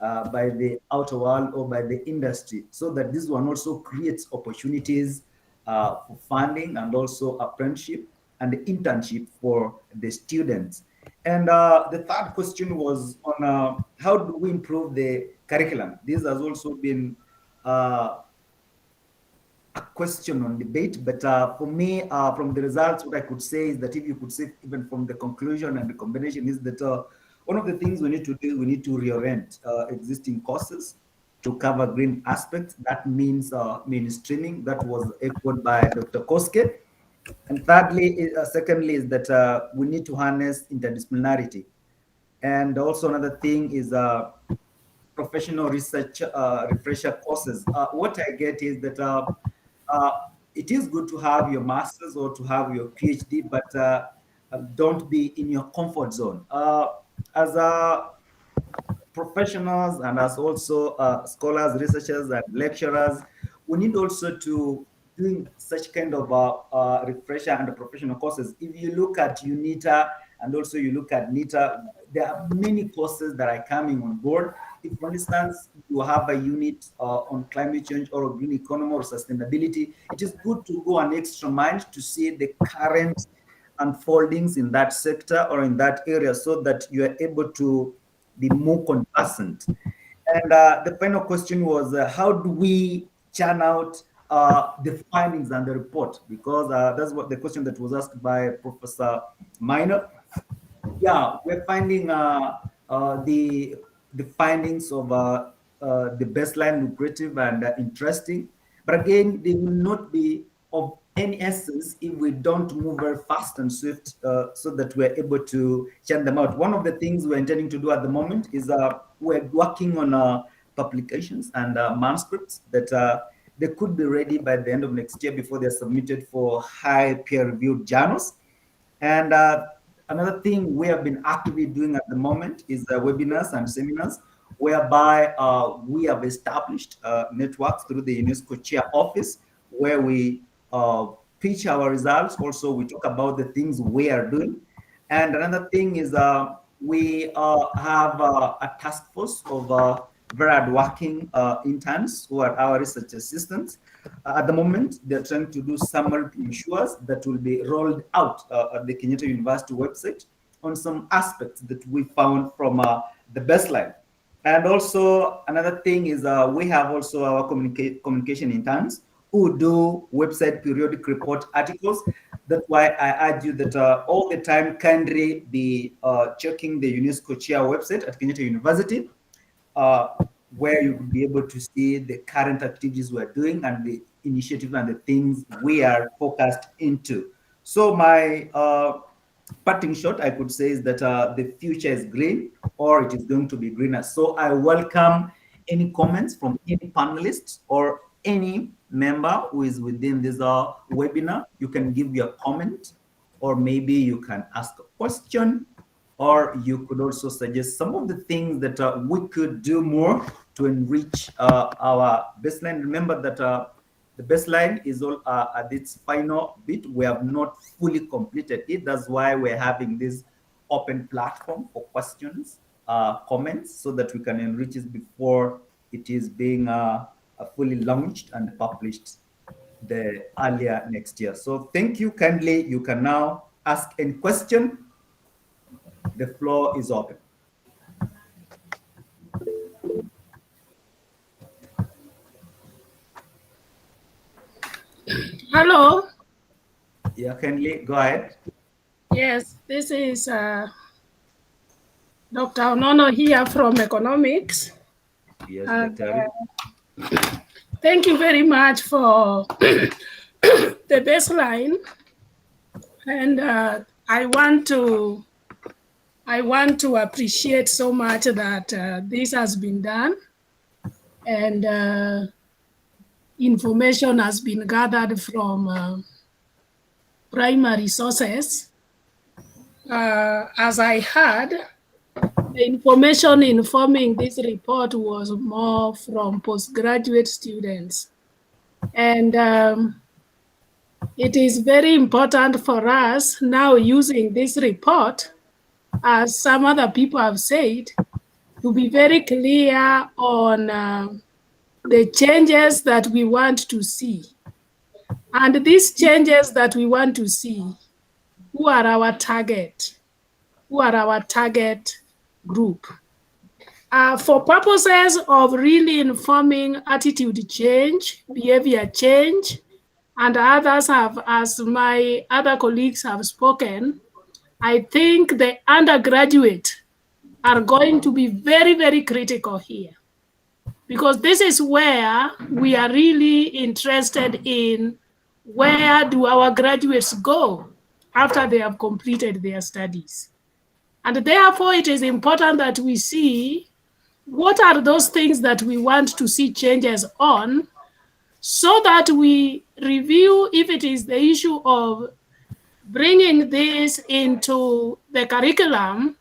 by the outer world or by the industry, so that this one also creates opportunities for funding and also apprenticeship and internship for the students. And the third question was on how do we improve the curriculum? This has also been a question on debate, but for me, from the results, what I could say is that, if you could say even from the conclusion and the combination, is that one of the things we need to do, we need to reorient existing courses to cover green aspects. That means mainstreaming. That was echoed by Dr. Koske. And thirdly, secondly, is that we need to harness interdisciplinarity. And also another thing is professional research refresher courses. What I get is that it is good to have your master's or to have your PhD, but don't be in your comfort zone. As professionals and as also scholars, researchers, and lecturers, we need also to doing such kind of refresher and professional courses. If you look at UNITA and also you look at NITA, there are many courses that are coming on board. If, for instance, you have a unit on climate change or green economy or sustainability, it is good to go an extra mile to see the current unfoldings in that sector or in that area so that you are able to be more conversant. And the final question was, how do we churn out the findings and the report? Because that's what the question that was asked by Professor Minor. Yeah, we're finding the findings of the baseline lucrative and interesting, but again, they will not be of any essence if we don't move very fast and swift so that we're able to churn them out. One of the things we're intending to do at the moment is we're working on publications and manuscripts that they could be ready by the end of next year before they're submitted for high peer-reviewed journals. And another thing we have been actively doing at the moment is webinars and seminars, whereby we have established networks through the UNESCO Chair Office, where we pitch our results. Also, we talk about the things we are doing. And another thing is we have a task force of very hardworking interns who are our research assistants. At the moment, they're trying to do summary brochures that will be rolled out at the Kenyatta University website on some aspects that we found from the baseline. And also another thing is we have also our communication interns who do website periodic report articles. That's why I urge you that all the time kindly be checking the UNESCO Chair website at Kenyatta University, where you will be able to see the current activities we're doing and the initiative and the things we are focused into. So my parting shot, I could say, is that the future is green, or it is going to be greener. So I welcome any comments from any panelists or any member who is within this webinar. You can give your comment, or maybe you can ask a question, or you could also suggest some of the things that we could do more to enrich our baseline. Remember that the baseline is all at its final bit. We have not fully completed it. That's why we're having this open platform for questions, comments, so that we can enrich it before it is being fully launched and published the earlier next year. So thank you kindly. You can now ask any question. The floor is open. Hello. Yeah, kindly go ahead. Yes, this is Dr. Onono here from economics. Yes, Dr. Thank you very much for the baseline. And I want to appreciate so much that this has been done, and information has been gathered from primary sources. As I heard, the information informing this report was more from postgraduate students. And it is very important for us now using this report, as some other people have said, to be very clear on the changes that we want to see. And these changes that we want to see, who are our target? Who are our target group? For purposes of really informing attitude change, behavior change, and others have, as my other colleagues have spoken, I think the undergraduate are going to be very, very critical here, because this is where we are really interested in where do our graduates go after they have completed their studies. And therefore, it is important that we see what are those things that we want to see changes on, so that we review if it is the issue of bringing this into the curriculum,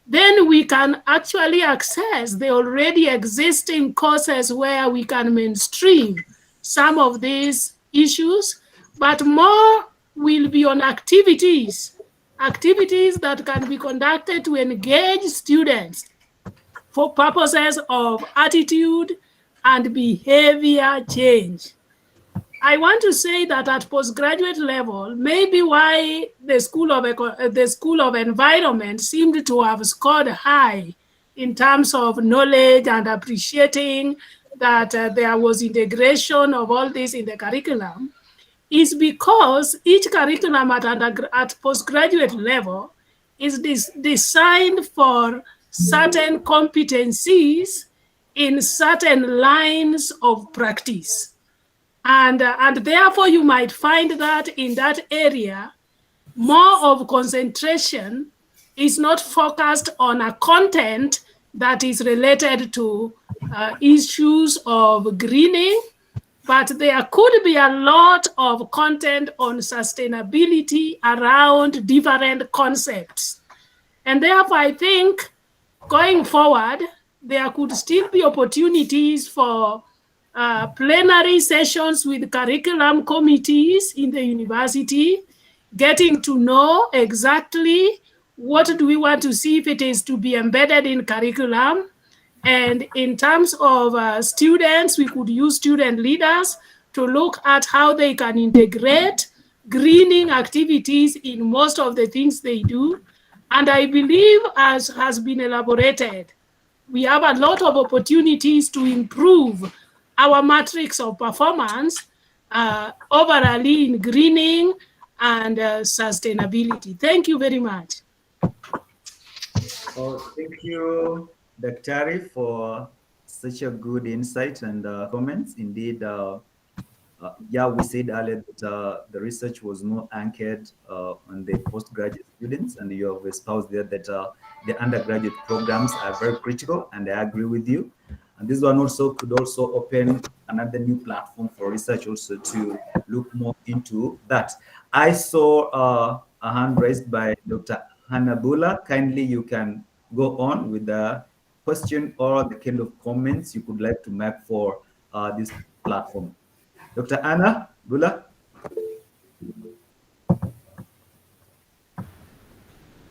then we can actually access the already existing courses where we can mainstream some of these issues, but more will be on activities that can be conducted to engage students for purposes of attitude and behavior change. I want to say that at postgraduate level, maybe why the School of Environment seemed to have scored high in terms of knowledge and appreciating that there was integration of all this in the curriculum is because each curriculum at postgraduate level is designed for certain competencies in certain lines of practice. And therefore, you might find that in that area, more of concentration is not focused on a content that is related to issues of greening, but there could be a lot of content on sustainability around different concepts. And therefore, I think going forward, there could still be opportunities for plenary sessions with curriculum committees in the university, getting to know exactly what do we want to see if it is to be embedded in curriculum. And in terms of students, we could use student leaders to look at how they can integrate greening activities in most of the things they do. And I believe, as has been elaborated, we have a lot of opportunities to improve our matrix of performance overall in greening and sustainability. Thank you very much. Oh, thank you, Dr. for such a good insight and comments. Indeed, yeah, we said earlier that the research was more anchored on the postgraduate students, and you have espoused there that the undergraduate programs are very critical, and I agree with you. And this one also could also open another new platform for research also to look more into that. I saw a hand raised by Dr. Hanabula. Kindly, you can go on with the question or the kind of comments you could like to make for this platform. Dr. Anna Bula.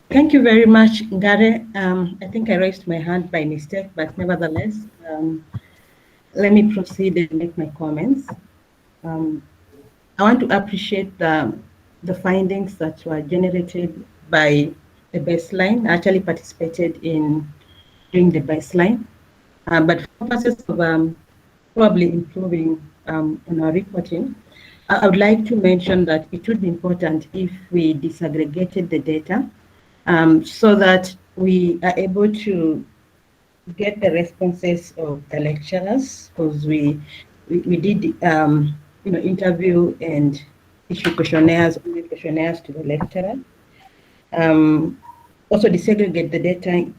Thank you very much, Ngare. I think I raised my hand by mistake, but nevertheless, let me proceed and make my comments. I want to appreciate the findings that were generated by the baseline. I actually participated in doing the baseline, but for purposes of probably improving on our reporting, I would like to mention that it would be important if we disaggregated the data so that we are able to get the responses of the lecturers, because we did interview and issue questionnaires to the lecturers. Also desegregate the data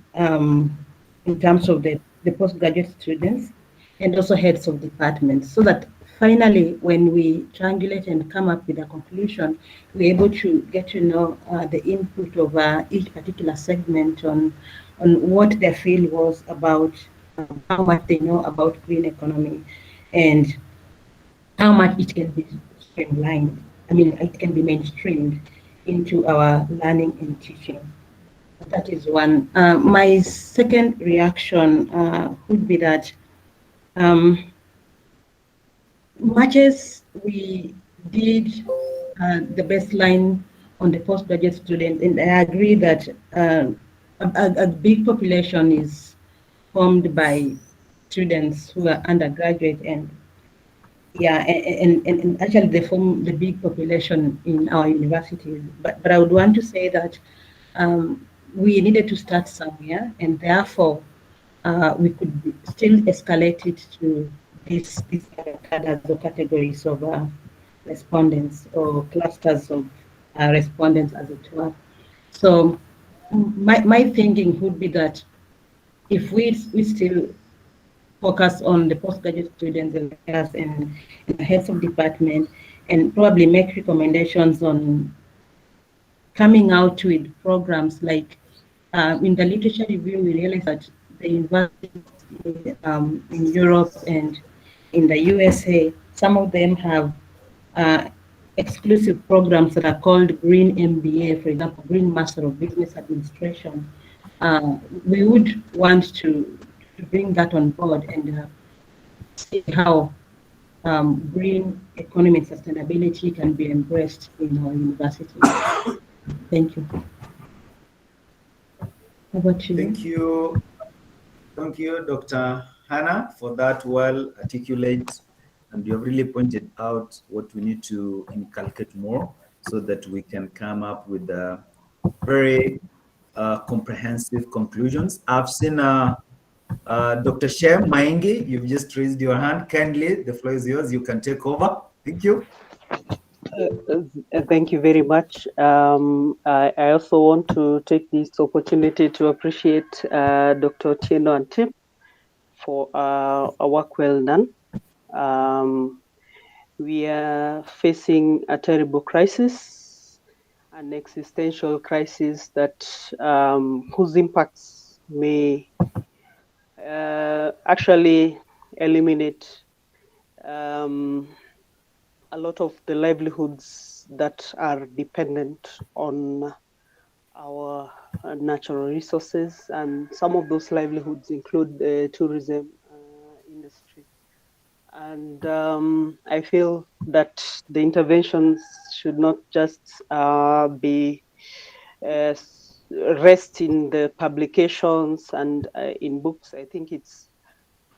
in terms of the postgraduate students and also heads of departments, so that finally, when we triangulate and come up with a conclusion, we're able to get to know the input of each particular segment on what their feel was about, how much they know about green economy, and how much it can be streamlined. I mean, it can be mainstreamed into our learning and teaching. That is one. My second reaction would be that much as we did the baseline on the postgraduate students, and I agree that a big population is formed by students who are undergraduate, and yeah, and actually they form the big population in our universities. But I would want to say that we needed to start somewhere, and therefore we could still escalate it to these cadres or categories of respondents or clusters of respondents, as it were. So my thinking would be that if we still focus on the postgraduate students and the heads of department, and probably make recommendations on coming out with programs like in the literature review, we realized that the universities in Europe and in the USA, some of them have exclusive programs that are called Green MBA, for example, Green Master of Business Administration. We would want to bring that on board and see how green economy and sustainability can be embraced in our university. Thank you. How about you? Thank you. Thank you, Dr. Hannah, for that well articulate, and you have really pointed out what we need to inculcate more so that we can come up with very comprehensive conclusions. I've seen Dr. Shem Maingi, you've just raised your hand. Kindly, the floor is yours. You can take over. Thank you. Thank you very much. I also want to take this opportunity to appreciate Dr. Otieno and team for a work well done. We are facing a terrible crisis, an existential crisis that whose impacts may actually eliminate a lot of the livelihoods that are dependent on our natural resources, and some of those livelihoods include the tourism industry. And I feel that the interventions should not just be rest in the publications and in books. I think it's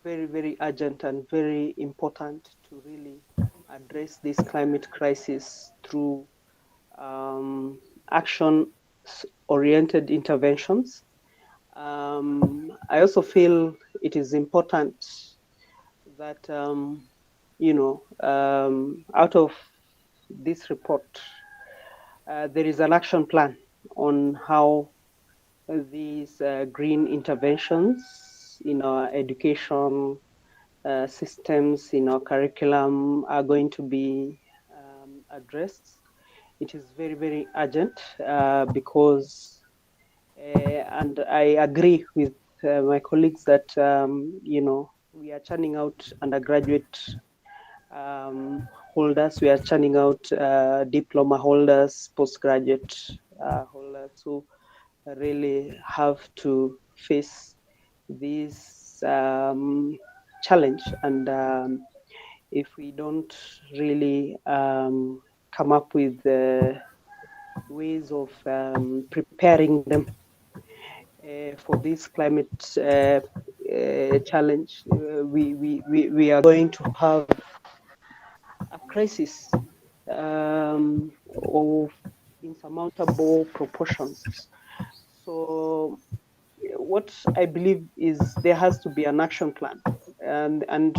very, very urgent and very important to really address this climate crisis through action-oriented interventions. I also feel it is important that, out of this report, there is an action plan on how these green interventions in our education systems, in our curriculum are going to be addressed. It is very, very urgent because, and I agree with my colleagues that, we are churning out undergraduate holders, we are churning out diploma holders, postgraduate holders who really have to face this challenge. And if we don't really come up with ways of preparing them for this climate challenge, we are going to have a crisis of insurmountable proportions. So what I believe is there has to be an action plan, and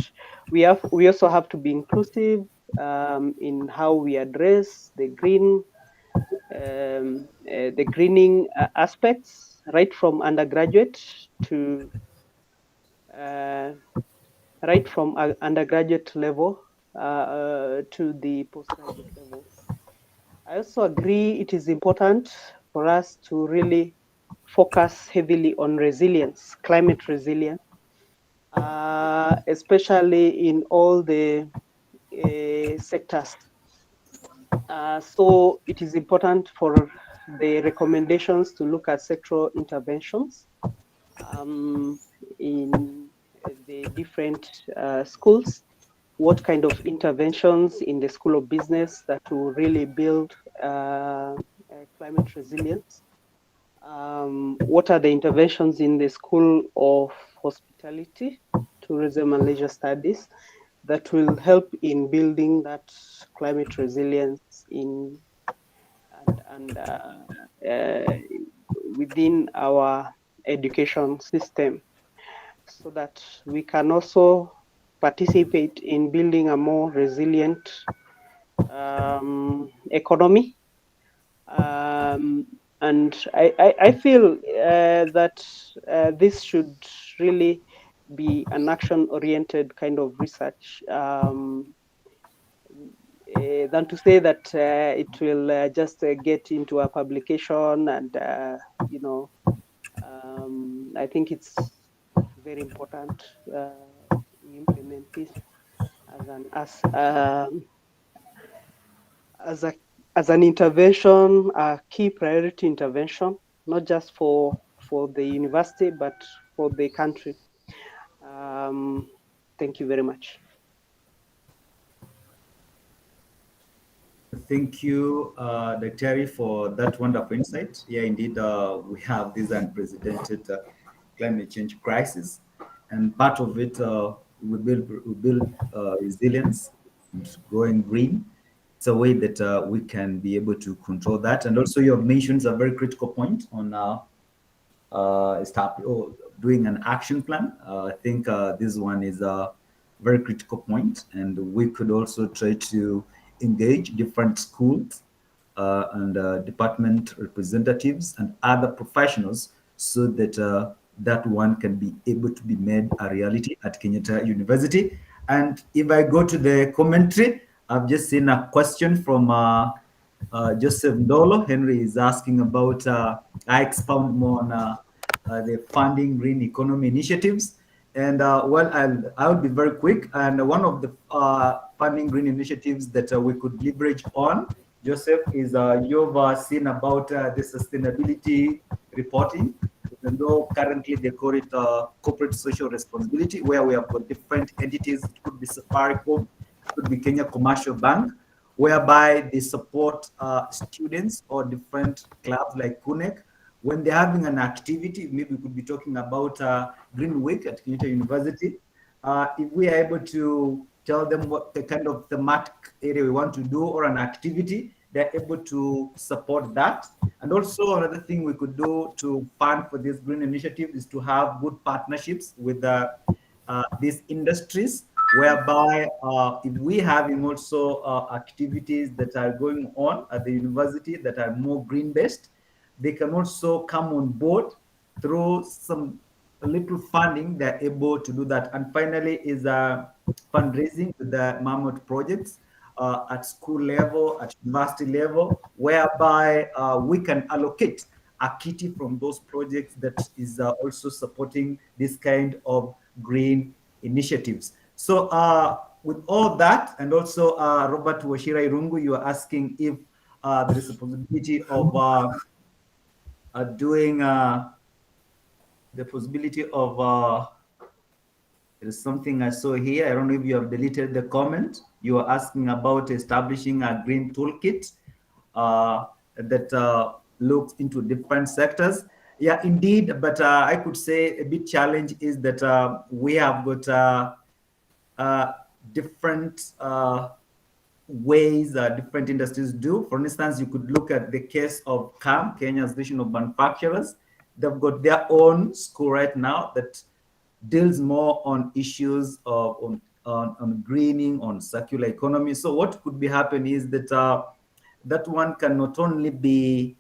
we also have to be inclusive in how we address the greening aspects, right from undergraduate to undergraduate level to the postgraduate level. I also agree it is important for us to really focus heavily on resilience, climate resilience, especially in all the sectors. So it is important for the recommendations to look at sectoral interventions in the different schools. What kind of interventions in the School of Business that will really build climate resilience? What are the interventions in the School of Hospitality, Tourism and Leisure Studies that will help in building that climate resilience in and within our education system, so that we can also participate in building a more resilient economy. And I feel that this should really be an action-oriented kind of research than to say that it will just get into a publication and, I think it's very important we implement this as as an intervention, a key priority intervention, not just for the university, but for the country. Thank you very much. Thank you, Dr. for that wonderful insight. Yeah, indeed, we have this unprecedented climate change crisis, and part of it we build resilience and growing green. It's a way that we can be able to control that. And also, you have mentioned a very critical point on doing an action plan. I think this one is a very critical point, and we could also try to engage different schools and department representatives and other professionals so that that one can be able to be made a reality at Kenyatta University. And if I go to the commentary, I've just seen a question from Joseph Ndolo. Henry is asking about, I expound more on the funding green economy initiatives. And well, I'll be very quick. And one of the funding green initiatives that we could leverage on, Joseph, is you've seen about the sustainability reporting, even though currently they call it corporate social responsibility, where we have got different entities. It could be Safaricom, it could be Kenya Commercial Bank, whereby they support students or different clubs like KUNEK. When they're having an activity, maybe we could be talking about Green Week at Kenyatta University. If we are able to tell them what the kind of thematic area we want to do or an activity, they're able to support that. And also another thing we could do to fund for this green initiative is to have good partnerships with these industries, whereby if we having also activities that are going on at the university that are more green-based, they can also come on board through some little funding. They're able to do that. And finally is fundraising with the Mammoth projects at school level, at university level, whereby we can allocate a kitty from those projects that is also supporting this kind of green initiatives. So with all that, and also Robert Washira Irungu, you are asking if there is a possibility of doing the possibility of there is something I saw here. I don't know if you have deleted the comment. You are asking about establishing a green toolkit that looks into different sectors. Yeah, indeed. But I could say a big challenge is that we have got different ways different industries do. For instance, you could look at the case of CAM, Kenya Association of Manufacturers. They've got their own school right now that deals more on issues of on greening, on circular economy. So what could be happening is that that one can not only be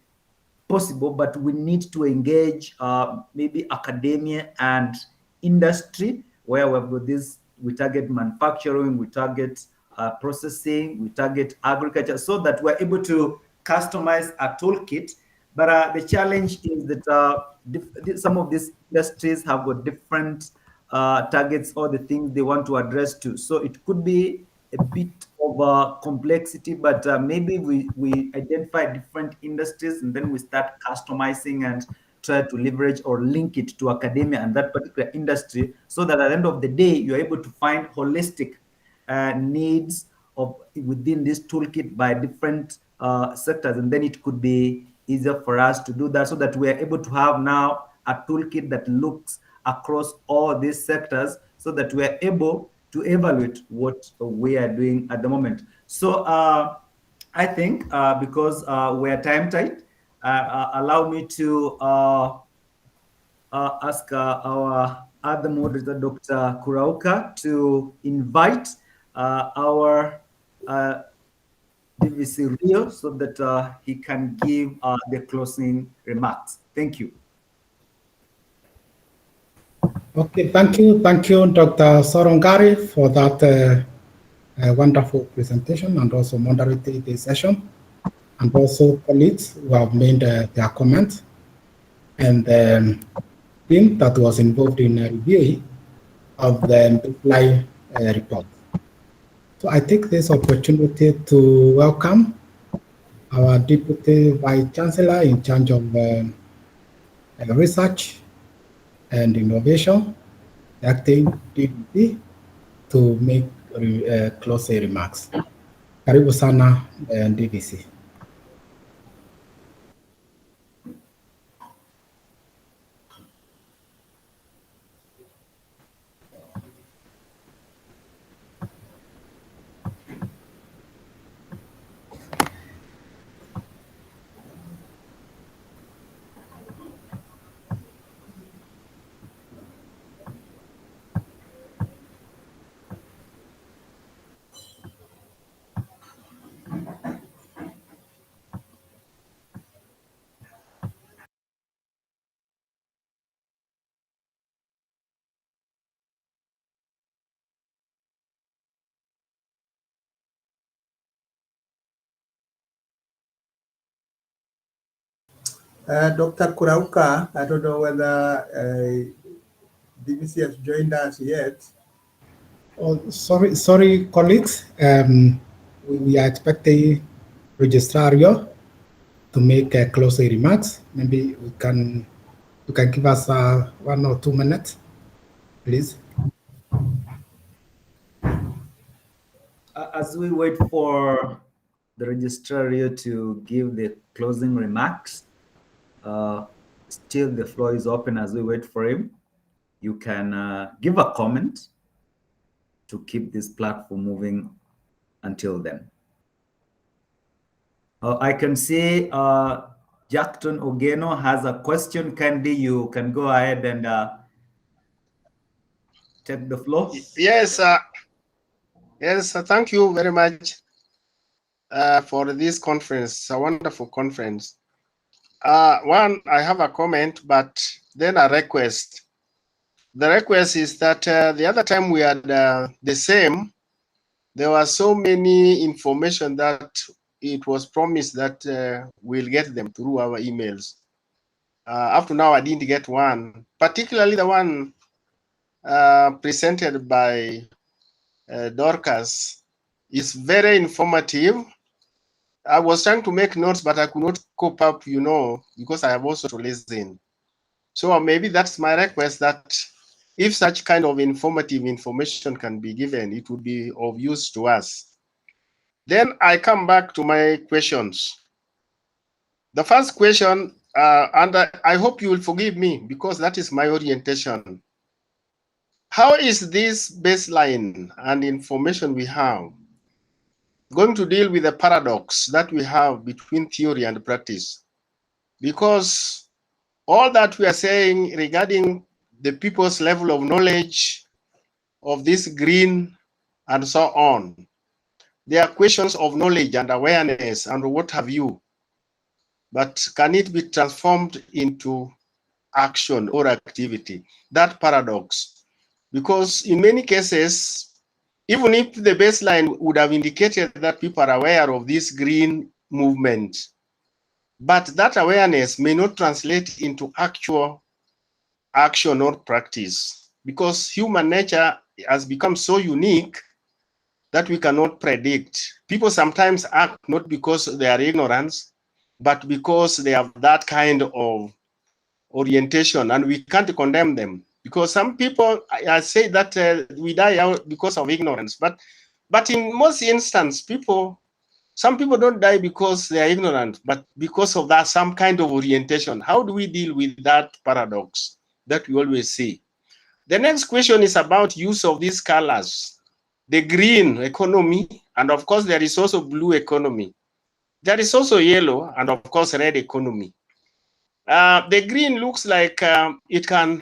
possible, but we need to engage maybe academia and industry, where we've got this, we target manufacturing, we target processing, we target agriculture, so that we're able to customize a toolkit. But the challenge is that some of these industries have got different targets or the things they want to address to. So it could be a bit of complexity, but maybe we identify different industries and then we start customizing and try to leverage or link it to academia and that particular industry, so that at the end of the day, you're able to find holistic needs of within this toolkit by different sectors, and then it could be easier for us to do that, so that we are able to have now a toolkit that looks across all these sectors, so that we are able to evaluate what we are doing at the moment. So I think because we're time tight, allow me to ask our other moderator, Dr. Kurauka, to invite our DVC Rio so that he can give the closing remarks. Thank you. Okay, thank you, Dr. Sorongari, for that wonderful presentation and also moderating the session, and also colleagues who have made their comments, and the team that was involved in reviewing of the report. So I take this opportunity to welcome our Deputy Vice Chancellor in charge of research and innovation, acting DVP, to make closing remarks. Karibu sana DVC. Dr. Kurauka, I don't know whether DVC has joined us yet. Oh, sorry, colleagues. We are expecting Registrario to make closing remarks. Maybe you can give us 1 or 2 minutes, please. As we wait for the registrario to give the closing remarks, still the floor is open as we wait for him. You can give a comment to keep this platform moving until then. I can see Jackton Ogeno has a question. Candy, you can go ahead and take the floor. Yes, yes. Thank you very much for this conference. A wonderful conference. One, I have a comment, but then a request. The request is that the other time we had the same, there was so many information that it was promised that we'll get them through our emails. Up to now, I didn't get one, particularly the one presented by Dorcas. Is very informative. I was trying to make notes, but I could not cope up, because I have also to listen. So maybe that's my request, that if such kind of informative information can be given, it would be of use to us. Then I come back to my questions. The first question, and I hope you will forgive me because that is my orientation. How is this baseline and information we have going to deal with the paradox that we have between theory and practice? Because all that we are saying regarding the people's level of knowledge of this green and so on, they are questions of knowledge and awareness and what have you. But can it be transformed into action or activity? That paradox. Because in many cases, even if the baseline would have indicated that people are aware of this green movement, but that awareness may not translate into actual action or practice, because human nature has become so unique that we cannot predict. People sometimes act not because they are ignorant, but because they have that kind of orientation, and we can't condemn them. Because some people, I say that we die out because of ignorance, but in most instances, some people don't die because they are ignorant, but because of that some kind of orientation. How do we deal with that paradox that we always see? The next question is about use of these colors. The green economy, and of course there is also blue economy. There is also yellow, and of course red economy. The green looks like it can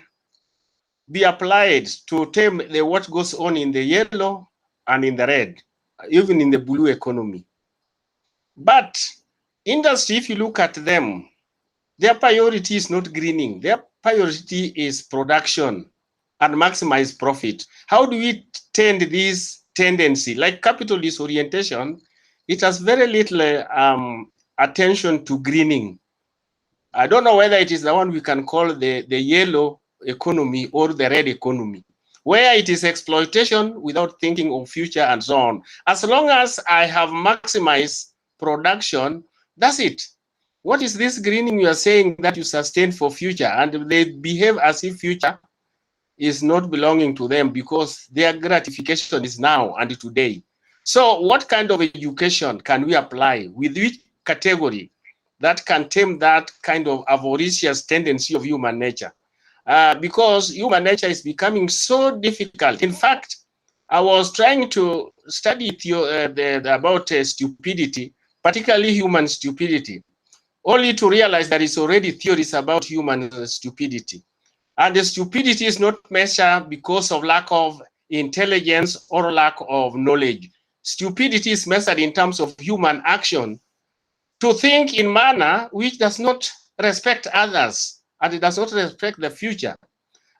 be applied to tame what goes on in the yellow and in the red, even in the blue economy. But industry, if you look at them, their priority is not greening. Their priority is production and maximize profit. How do we tend this tendency? Like capitalist orientation, it has very little attention to greening. I don't know whether it is the one we can call the yellow economy or the red economy, where it is exploitation without thinking of future and so on. As long as I have maximized production, That's it. What is this greening you are saying that you sustain for future? And they behave as if future is not belonging to them because their gratification is now and today. So what kind of education can we apply with which category that can tame that kind of avaricious tendency of human nature? Because human nature is becoming so difficult. In fact, I was trying to study about stupidity, particularly human stupidity, only to realize there is already theories about human stupidity. And the stupidity is not measured because of lack of intelligence or lack of knowledge. Stupidity is measured in terms of human action to think in manner which does not respect others and it does not respect the future.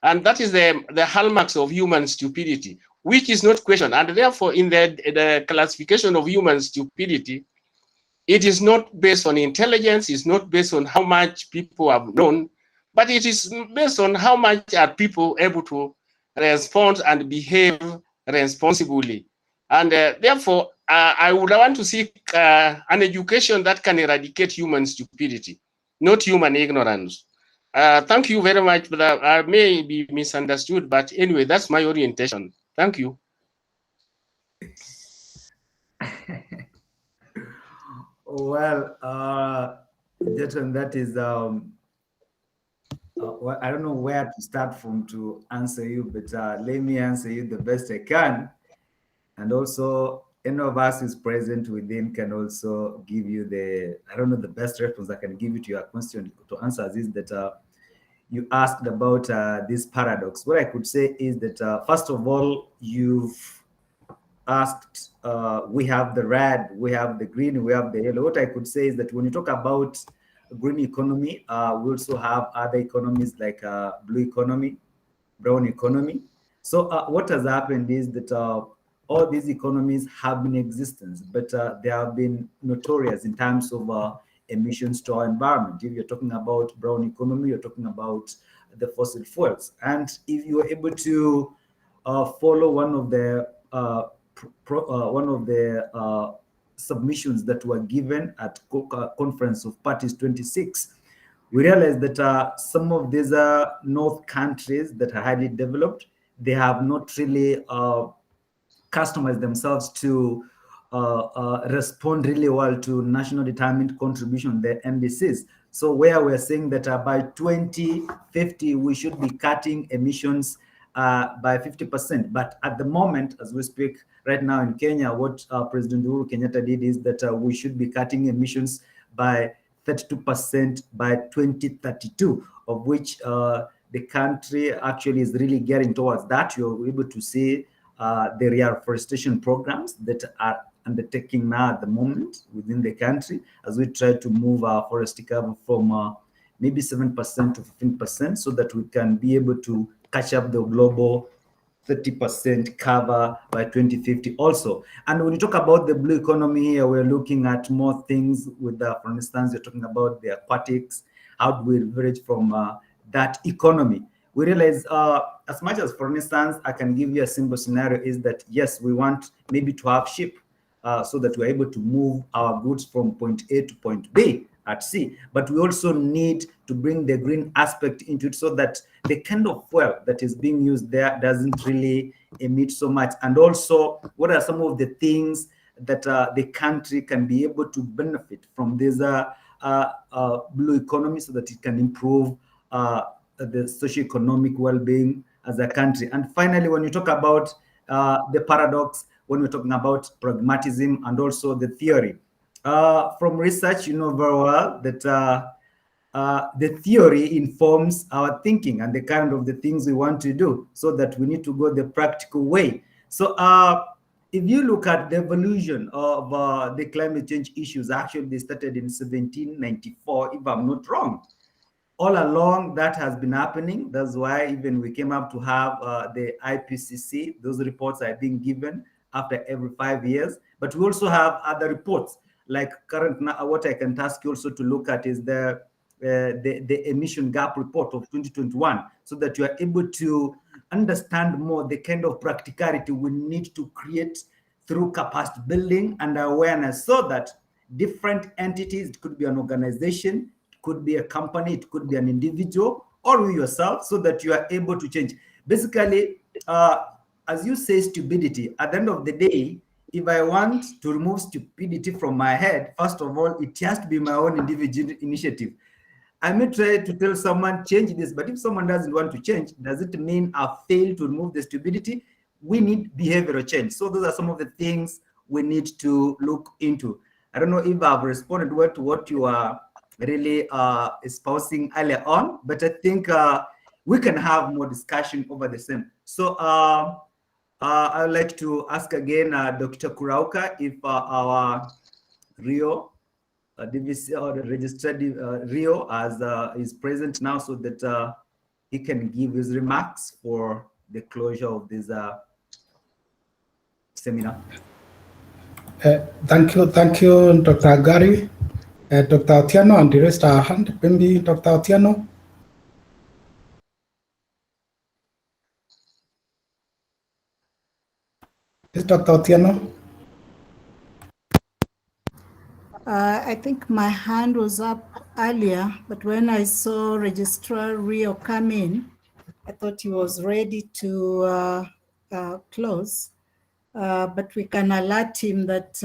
And that is the hallmarks of human stupidity, which is not questioned. And therefore, in the classification of human stupidity, it is not based on intelligence, it's not based on how much people have known, but it is based on how much are people able to respond and behave responsibly. And therefore, I would want to seek an education that can eradicate human stupidity, not human ignorance. Thank you very much. I may be misunderstood, but anyway, that's my orientation. Thank you. Well, Jetron, that is, well, I don't know where to start from to answer you, but let me answer you the best I can. And also, any of us who's present within can also give you I don't know, the best response I can give you to your question to answer is that you asked about this paradox. What I could say is that, first of all, you've asked, we have the red, we have the green, we have the yellow. What I could say is that when you talk about green economy, we also have other economies like blue economy, brown economy. So what has happened is that all these economies have been in existence, but they have been notorious in terms of emissions to our environment. If you're talking about brown economy, you're talking about the fossil fuels. And if you are able to follow one of the submissions that were given at Conference of Parties 26, we realized that some of these North countries that are highly developed, they have not really customized themselves to respond really well to national determined contribution, the NDCs. So where we're saying that by 2050, we should be cutting emissions by 50%. But at the moment, as we speak right now in Kenya, what President Uhuru Kenyatta did is that we should be cutting emissions by 32% by 2032, of which the country actually is really getting towards that. You're able to see the reforestation programs that are undertaking now at the moment within the country as we try to move our forest cover from maybe 7% to 15%, so that we can be able to catch up the global 30% cover by 2050 also. And when you talk about the blue economy here, we're looking at more things with, for instance, you're talking about the aquatics. How do we leverage from that economy? We realize, as much as, for instance, I can give you a simple scenario is that, yes, we want maybe to have ship so that we're able to move our goods from point A to point B at sea. But we also need to bring the green aspect into it so that the kind of fuel that is being used there doesn't really emit so much. And also, what are some of the things that the country can be able to benefit from this blue economy so that it can improve the socio-economic well-being as a country. And finally, when you talk about the paradox, when we're talking about pragmatism and also the theory, from research, you know very well that the theory informs our thinking and the kind of the things we want to do, so that we need to go the practical way. So if you look at the evolution of the climate change issues, actually they started in 1794, if I'm not wrong. All along that has been happening. That's why even we came up to have the IPCC. Those reports are being given after every 5 years. But we also have other reports, like current. What I can ask you also to look at is the emission gap report of 2021, so that you are able to understand more the kind of practicality we need to create through capacity building and awareness, so that different entities. It could be an organization, it could be a company, it could be an individual, or you yourself, so that you are able to change. Basically, as you say, stupidity, at the end of the day, if I want to remove stupidity from my head, first of all, it has to be my own individual initiative. I may try to tell someone, change this, but if someone doesn't want to change, does it mean I failed to remove the stupidity? We need behavioral change. So those are some of the things we need to look into. I don't know if I've responded well to what you are really espousing earlier on, but I think we can have more discussion over the same. So I would like to ask again Dr. Kurauka if our Rio DVC or the registered Rio as is present now, so that he can give his remarks for the closure of this seminar. Thank you, Dr. Gary. Dr. Otieno, and the rest are hand. Maybe Dr. Otieno. Is Dr. Otieno? I think my hand was up earlier, but when I saw Registrar Rio come in, I thought he was ready to close. But we can alert him that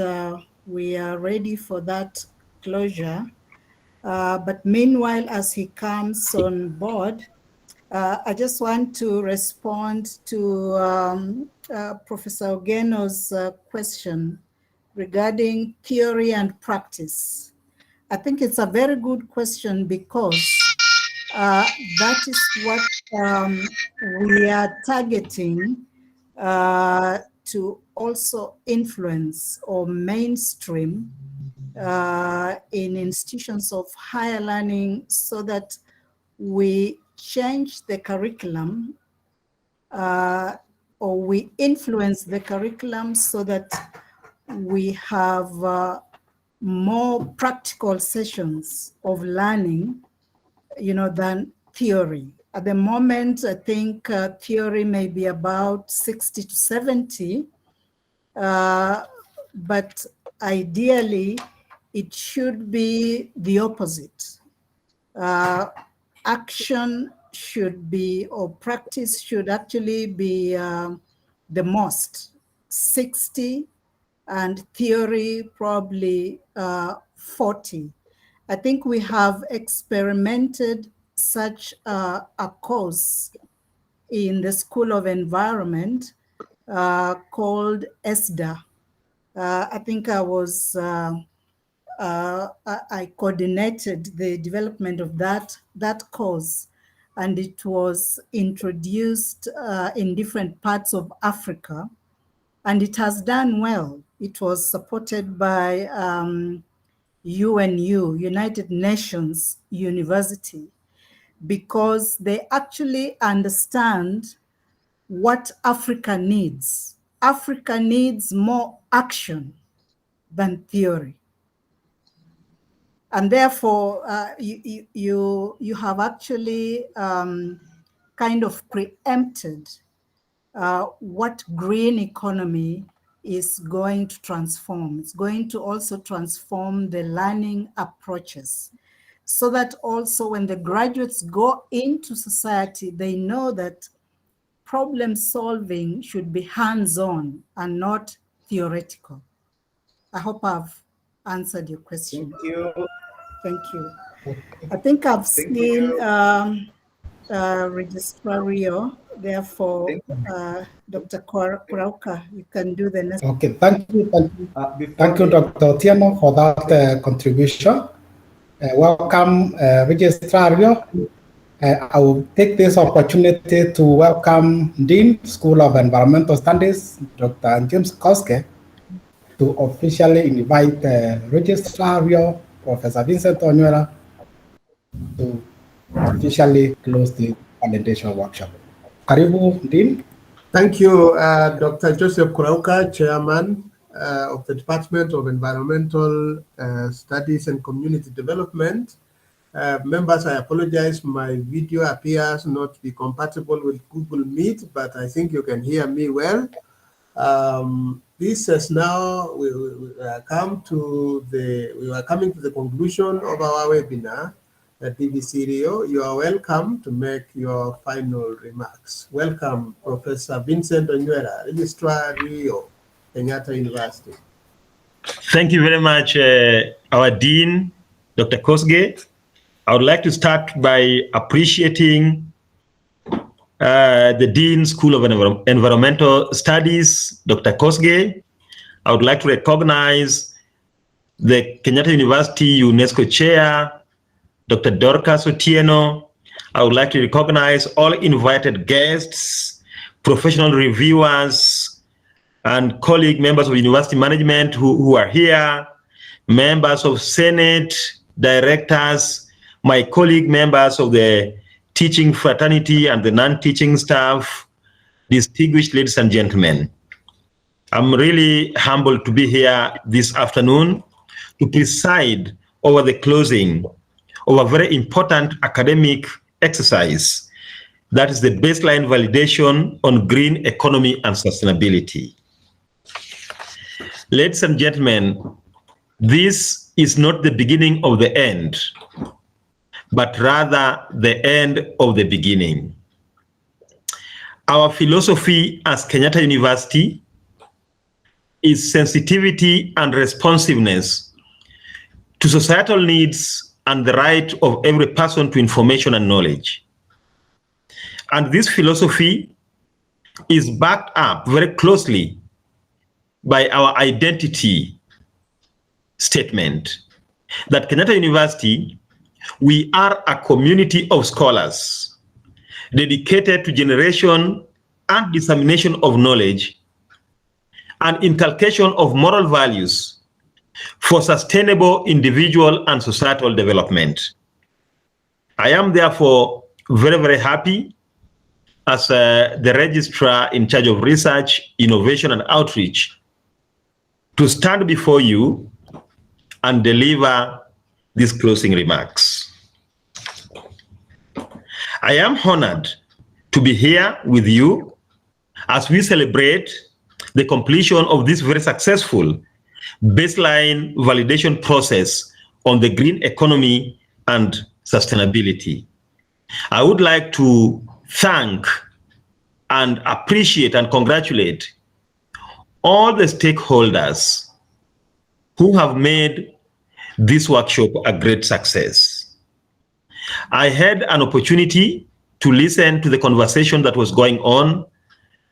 we are ready for that closure. But meanwhile, as he comes on board, I just want to respond to Professor Ogeno's question regarding theory and practice. I think it's a very good question because that is what we are targeting to also influence or mainstream in institutions of higher learning, so that we change the curriculum or we influence the curriculum so that we have more practical sessions of learning, than theory. At the moment, I think theory may be about 60 to 70, but ideally it should be the opposite. Action should be, or practice should actually be the most, 60, and theory probably 40. I think we have experimented such a course in the School of Environment called ESDA. I think I coordinated the development of that course, and it was introduced in different parts of Africa, and it has done well. It was supported by UNU, United Nations University, because they actually understand what Africa needs. Africa needs more action than theory. And therefore, you have actually kind of preempted what green economy is going to transform. It's going to also transform the learning approaches, so that also when the graduates go into society, they know that problem solving should be hands-on and not theoretical. I hope I've answered your question. Thank you. Thank you. I think I've seen Registrar Rio. Therefore, Dr. Kurauka, you can do the next. Okay, thank you, Dr. Otieno, for that contribution. Welcome, Registrar Rio. I will take this opportunity to welcome Dean, School of Environmental Studies, Dr. James Koske, to officially invite Registrar Rio, Professor Vincent Onyora, to officially close the validation workshop. Karibu, Dean. Thank you, Dr. Joseph Kurauka, Chairman of the Department of Environmental Studies and Community Development. Members, I apologize, my video appears not to be compatible with Google Meet, but I think you can hear me well. This has now we are coming to the conclusion of our webinar. DVC Rio, you are welcome to make your final remarks. Welcome, Professor Vincent Onywera, Registrar Rio, Kenyatta University. Thank you very much, our Dean, Dr. Kosgei. I would like to start by appreciating the Dean School of Environmental Studies, Dr. Kosgei. I would like to recognize the Kenyatta University UNESCO Chair, Dr. Dorcas Otieno. I would like to recognize all invited guests, professional reviewers, and colleague members of university management who are here, members of Senate, directors, my colleague members of the teaching fraternity and the non-teaching staff, distinguished ladies and gentlemen. I'm really humbled to be here this afternoon to preside over the closing of a very important academic exercise, that is the baseline validation on green economy and sustainability. Ladies and gentlemen, this is not the beginning of the end, but rather the end of the beginning. Our philosophy as Kenyatta University is sensitivity and responsiveness to societal needs and the right of every person to information and knowledge. And this philosophy is backed up very closely by our identity statement that Kenyatta University, we are a community of scholars dedicated to generation and dissemination of knowledge and inculcation of moral values for sustainable individual and societal development. I am therefore very, very happy as the registrar in charge of research, innovation, and outreach to stand before you and deliver these closing remarks. I am honored to be here with you as we celebrate the completion of this very successful baseline validation process on the green economy and sustainability. I would like to thank and appreciate and congratulate all the stakeholders who have made this workshop a great success. I had an opportunity to listen to the conversation that was going on.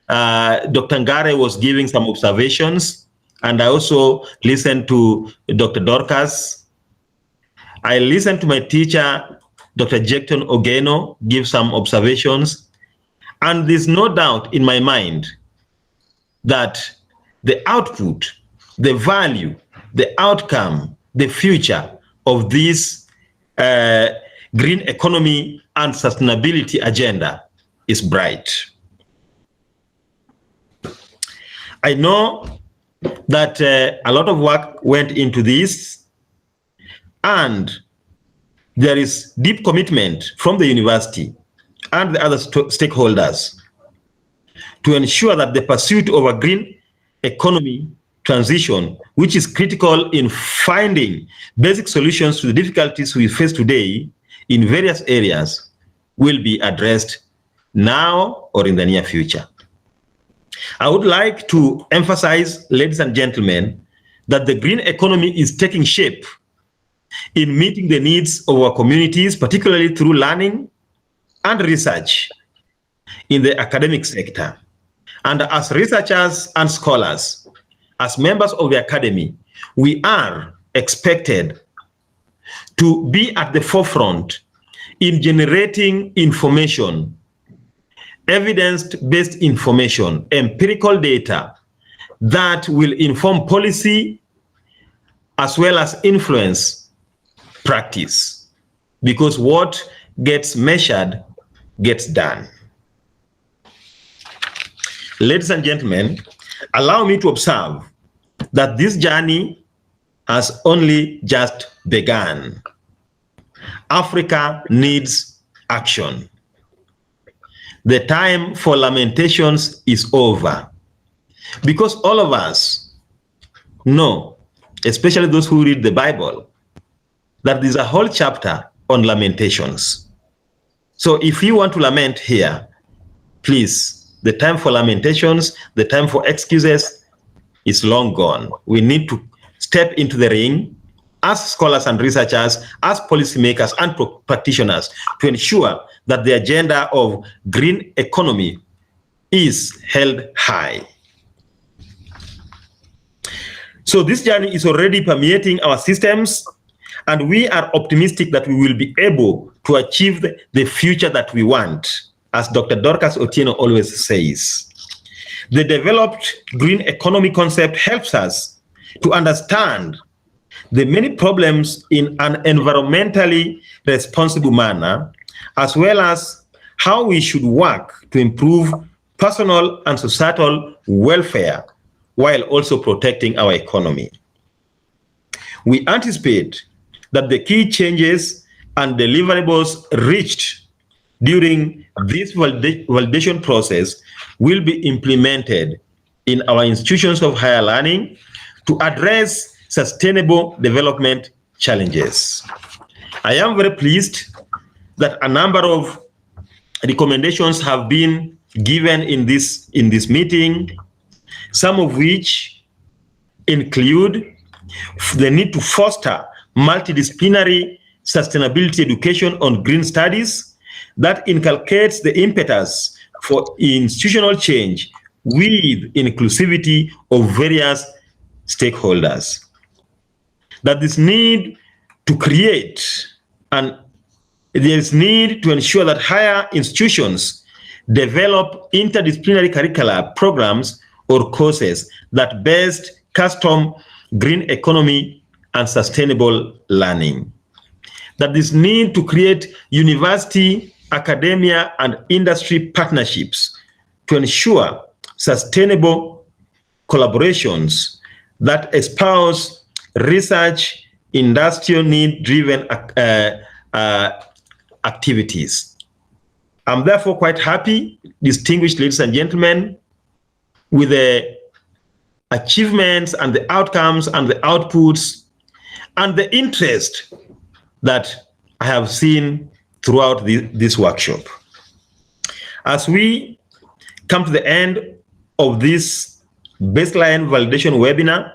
Dr. Ngare was giving some observations, and I also listened to Dr. Dorcas. I listened to my teacher, Dr. Jecton Ogeno, give some observations, and there's no doubt in my mind that the output, the value, the outcome, the future of this green economy and sustainability agenda is bright. I know that a lot of work went into this, and there is deep commitment from the university and the other stakeholders to ensure that the pursuit of a green economy transition, which is critical in finding basic solutions to the difficulties we face today in various areas, will be addressed now or in the near future. I would like to emphasize, ladies and gentlemen, that the green economy is taking shape in meeting the needs of our communities, particularly through learning and research in the academic sector. And as researchers and scholars, as members of the academy, we are expected to be at the forefront in generating information, evidence-based information, empirical data that will inform policy as well as influence practice, because what gets measured gets done. Ladies and gentlemen, allow me to observe that this journey has only just begun. Africa needs action. The time for lamentations is over. Because all of us know, especially those who read the Bible, that there's a whole chapter on lamentations. So if you want to lament here, please, the time for lamentations, the time for excuses is long gone. We need to step into the ring as scholars and researchers, as policymakers and practitioners to ensure that the agenda of green economy is held high. So this journey is already permeating our systems, and we are optimistic that we will be able to achieve the future that we want, as Dr. Dorcas Otieno always says. The developed green economy concept helps us to understand the many problems in an environmentally responsible manner, as well as how we should work to improve personal and societal welfare while also protecting our economy. We anticipate that the key changes and deliverables reached during this validation process will be implemented in our institutions of higher learning to address sustainable development challenges. I am very pleased that a number of recommendations have been given in this meeting, some of which include the need to foster multidisciplinary sustainability education on green studies that inculcates the impetus for institutional change with inclusivity of various stakeholders. That this need to create and there is need to ensure that higher institutions develop interdisciplinary curricula programs or courses that best custom green economy and sustainable learning. That this need to create university, academia, and industry partnerships to ensure sustainable collaborations that espouse research, industrial need-driven activities. I'm therefore quite happy, distinguished ladies and gentlemen, with the achievements and the outcomes and the outputs and the interest that I have seen throughout this workshop. As we come to the end of this baseline validation webinar,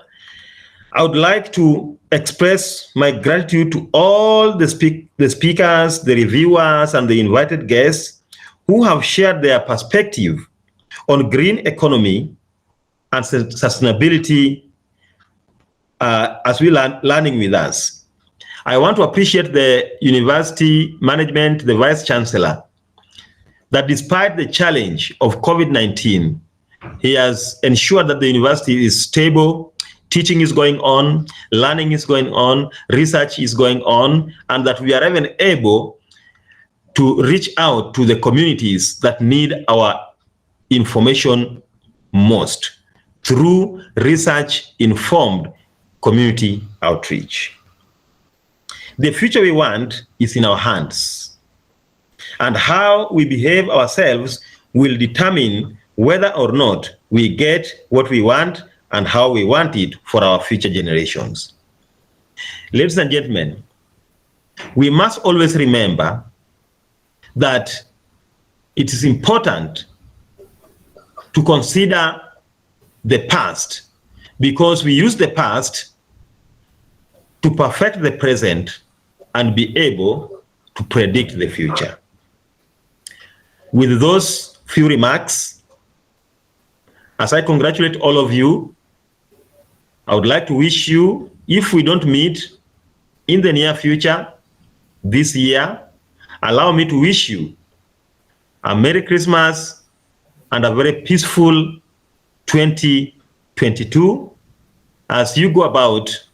I would like to express my gratitude to all the speakers, the reviewers, and the invited guests who have shared their perspective on green economy and sustainability as we learning with us. I want to appreciate the university management, the Vice Chancellor, that despite the challenge of COVID-19, he has ensured that the university is stable, teaching is going on, learning is going on, research is going on, and that we are even able to reach out to the communities that need our information most through research-informed community outreach. The future we want is in our hands, and how we behave ourselves will determine whether or not we get what we want and how we want it for our future generations. Ladies and gentlemen, we must always remember that it is important to consider the past, because we use the past to perfect the present and be able to predict the future. With those few remarks, as I congratulate all of you, I would like to wish you, if we don't meet in the near future this year, allow me to wish you a Merry Christmas and a very peaceful 2022 as you go about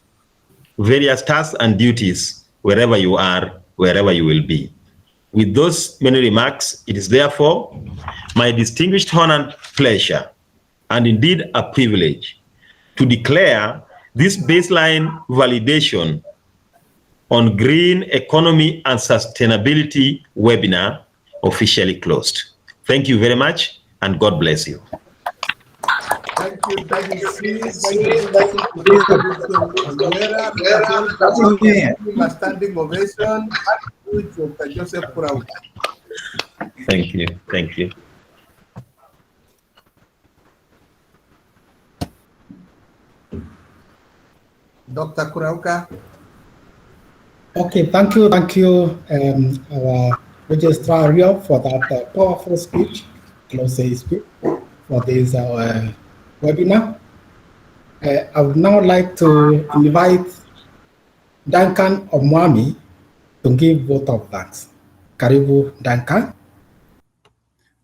various tasks and duties wherever you are, wherever you will be. With those many remarks, it is therefore my distinguished honor and pleasure, and indeed a privilege, to declare this baseline validation on green economy and sustainability webinar officially closed. Thank you very much, and God bless you. Thank you, DDC. Thank you, Dr. Onwera. Let us all give him a standing ovation to Dr. Joseph Kurauka. Thank you. Thank you. Dr. Kurauka. Okay, thank you, our Registrar Rio, for that powerful speech, closing speech for this webinar. I would now like to invite Duncan Omwami to give vote of thanks. Karibu, Duncan.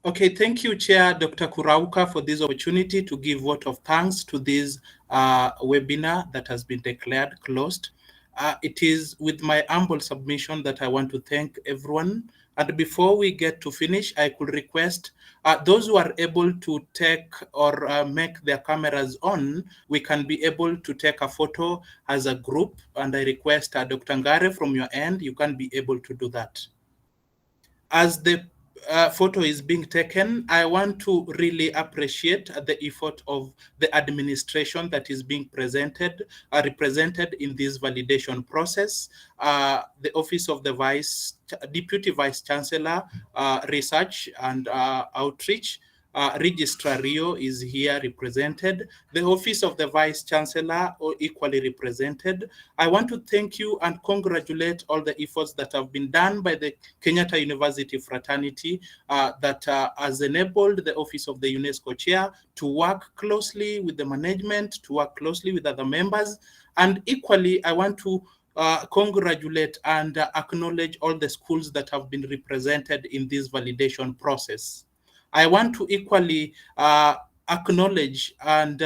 Okay, thank you, Chair Dr. Kurauka, for this opportunity to give vote of thanks to this webinar that has been declared closed. It is with my humble submission that I want to thank everyone. And before we get to finish, I could request those who are able to take or make their cameras on, we can be able to take a photo as a group. And I request Dr. Ngare from your end, you can be able to do that. As the photo is being taken, I want to really appreciate the effort of the administration that is being represented in this validation process. The Office of the Deputy Vice Chancellor, Research and Outreach, Registrar Rio is here represented. The Office of the Vice Chancellor equally represented. I want to thank you and congratulate all the efforts that have been done by the Kenyatta University fraternity that has enabled the Office of the UNESCO Chair to work closely with the management, to work closely with other members. And equally, I want to congratulate and acknowledge all the schools that have been represented in this validation process. I want to equally acknowledge and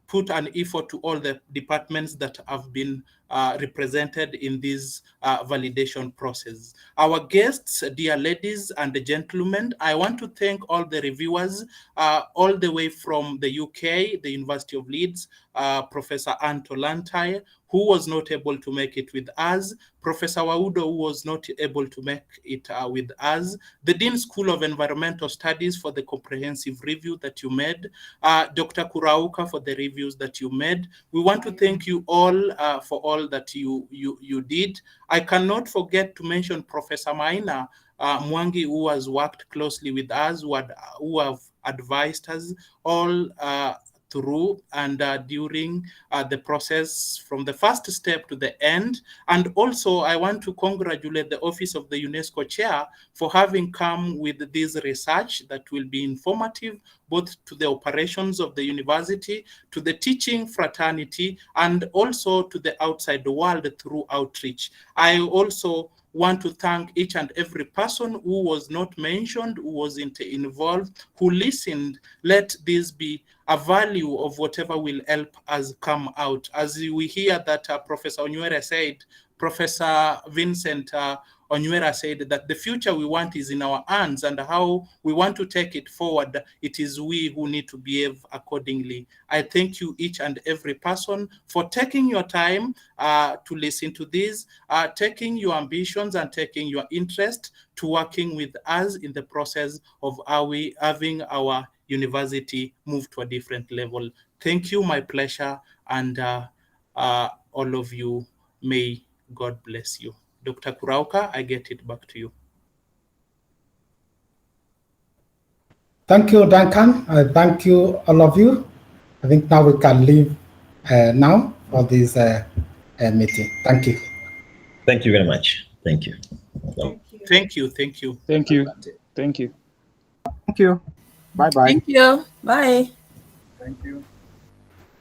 put an effort to all the departments that have been represented in this validation process. Our guests, dear ladies and gentlemen, I want to thank all the reviewers all the way from the UK, the University of Leeds, Professor Anto Lantai, who was not able to make it with us, Professor Waudo, who was not able to make it with us, the Dean School of Environmental Studies for the comprehensive review that you made, Dr. Kurauka for the reviews that you made. We want to thank you all for all that you did. I cannot forget to mention Professor Maina Mwangi, who has worked closely with us, who have advised us all through and during the process from the first step to the end. And also I want to congratulate the Office of the UNESCO Chair for having come with this research that will be informative both to the operations of the university, to the teaching fraternity, and also to the outside world through outreach. I also want to thank each and every person who was not mentioned, who wasn't involved, who listened. Let this be a value of whatever will help us come out. As we hear that Professor Onwera said, Professor Vincent Onwera said that the future we want is in our hands, and how we want to take it forward, it is we who need to behave accordingly. I thank you each and every person for taking your time to listen to this, taking your ambitions and taking your interest to working with us in the process of having our university move to a different level. Thank you, my pleasure, and all of you, may God bless you. Dr. Kurauka, I get it back to you. Thank you, Duncan. Thank you, all of you. I think now we can leave now for this meeting. Thank you. Thank you very much. Thank you. Thank you. Thank you. Thank you. Thank you. Thank you. Bye-bye. Thank you. Bye. Thank you.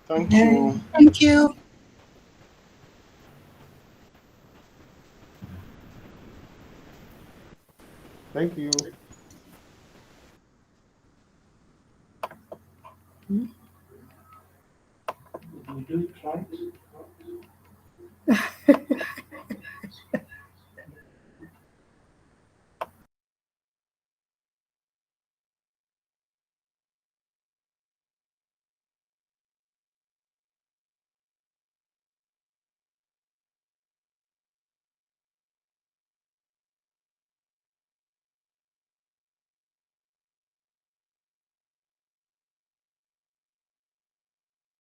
Thank you. Thank you. Thank you. We do try.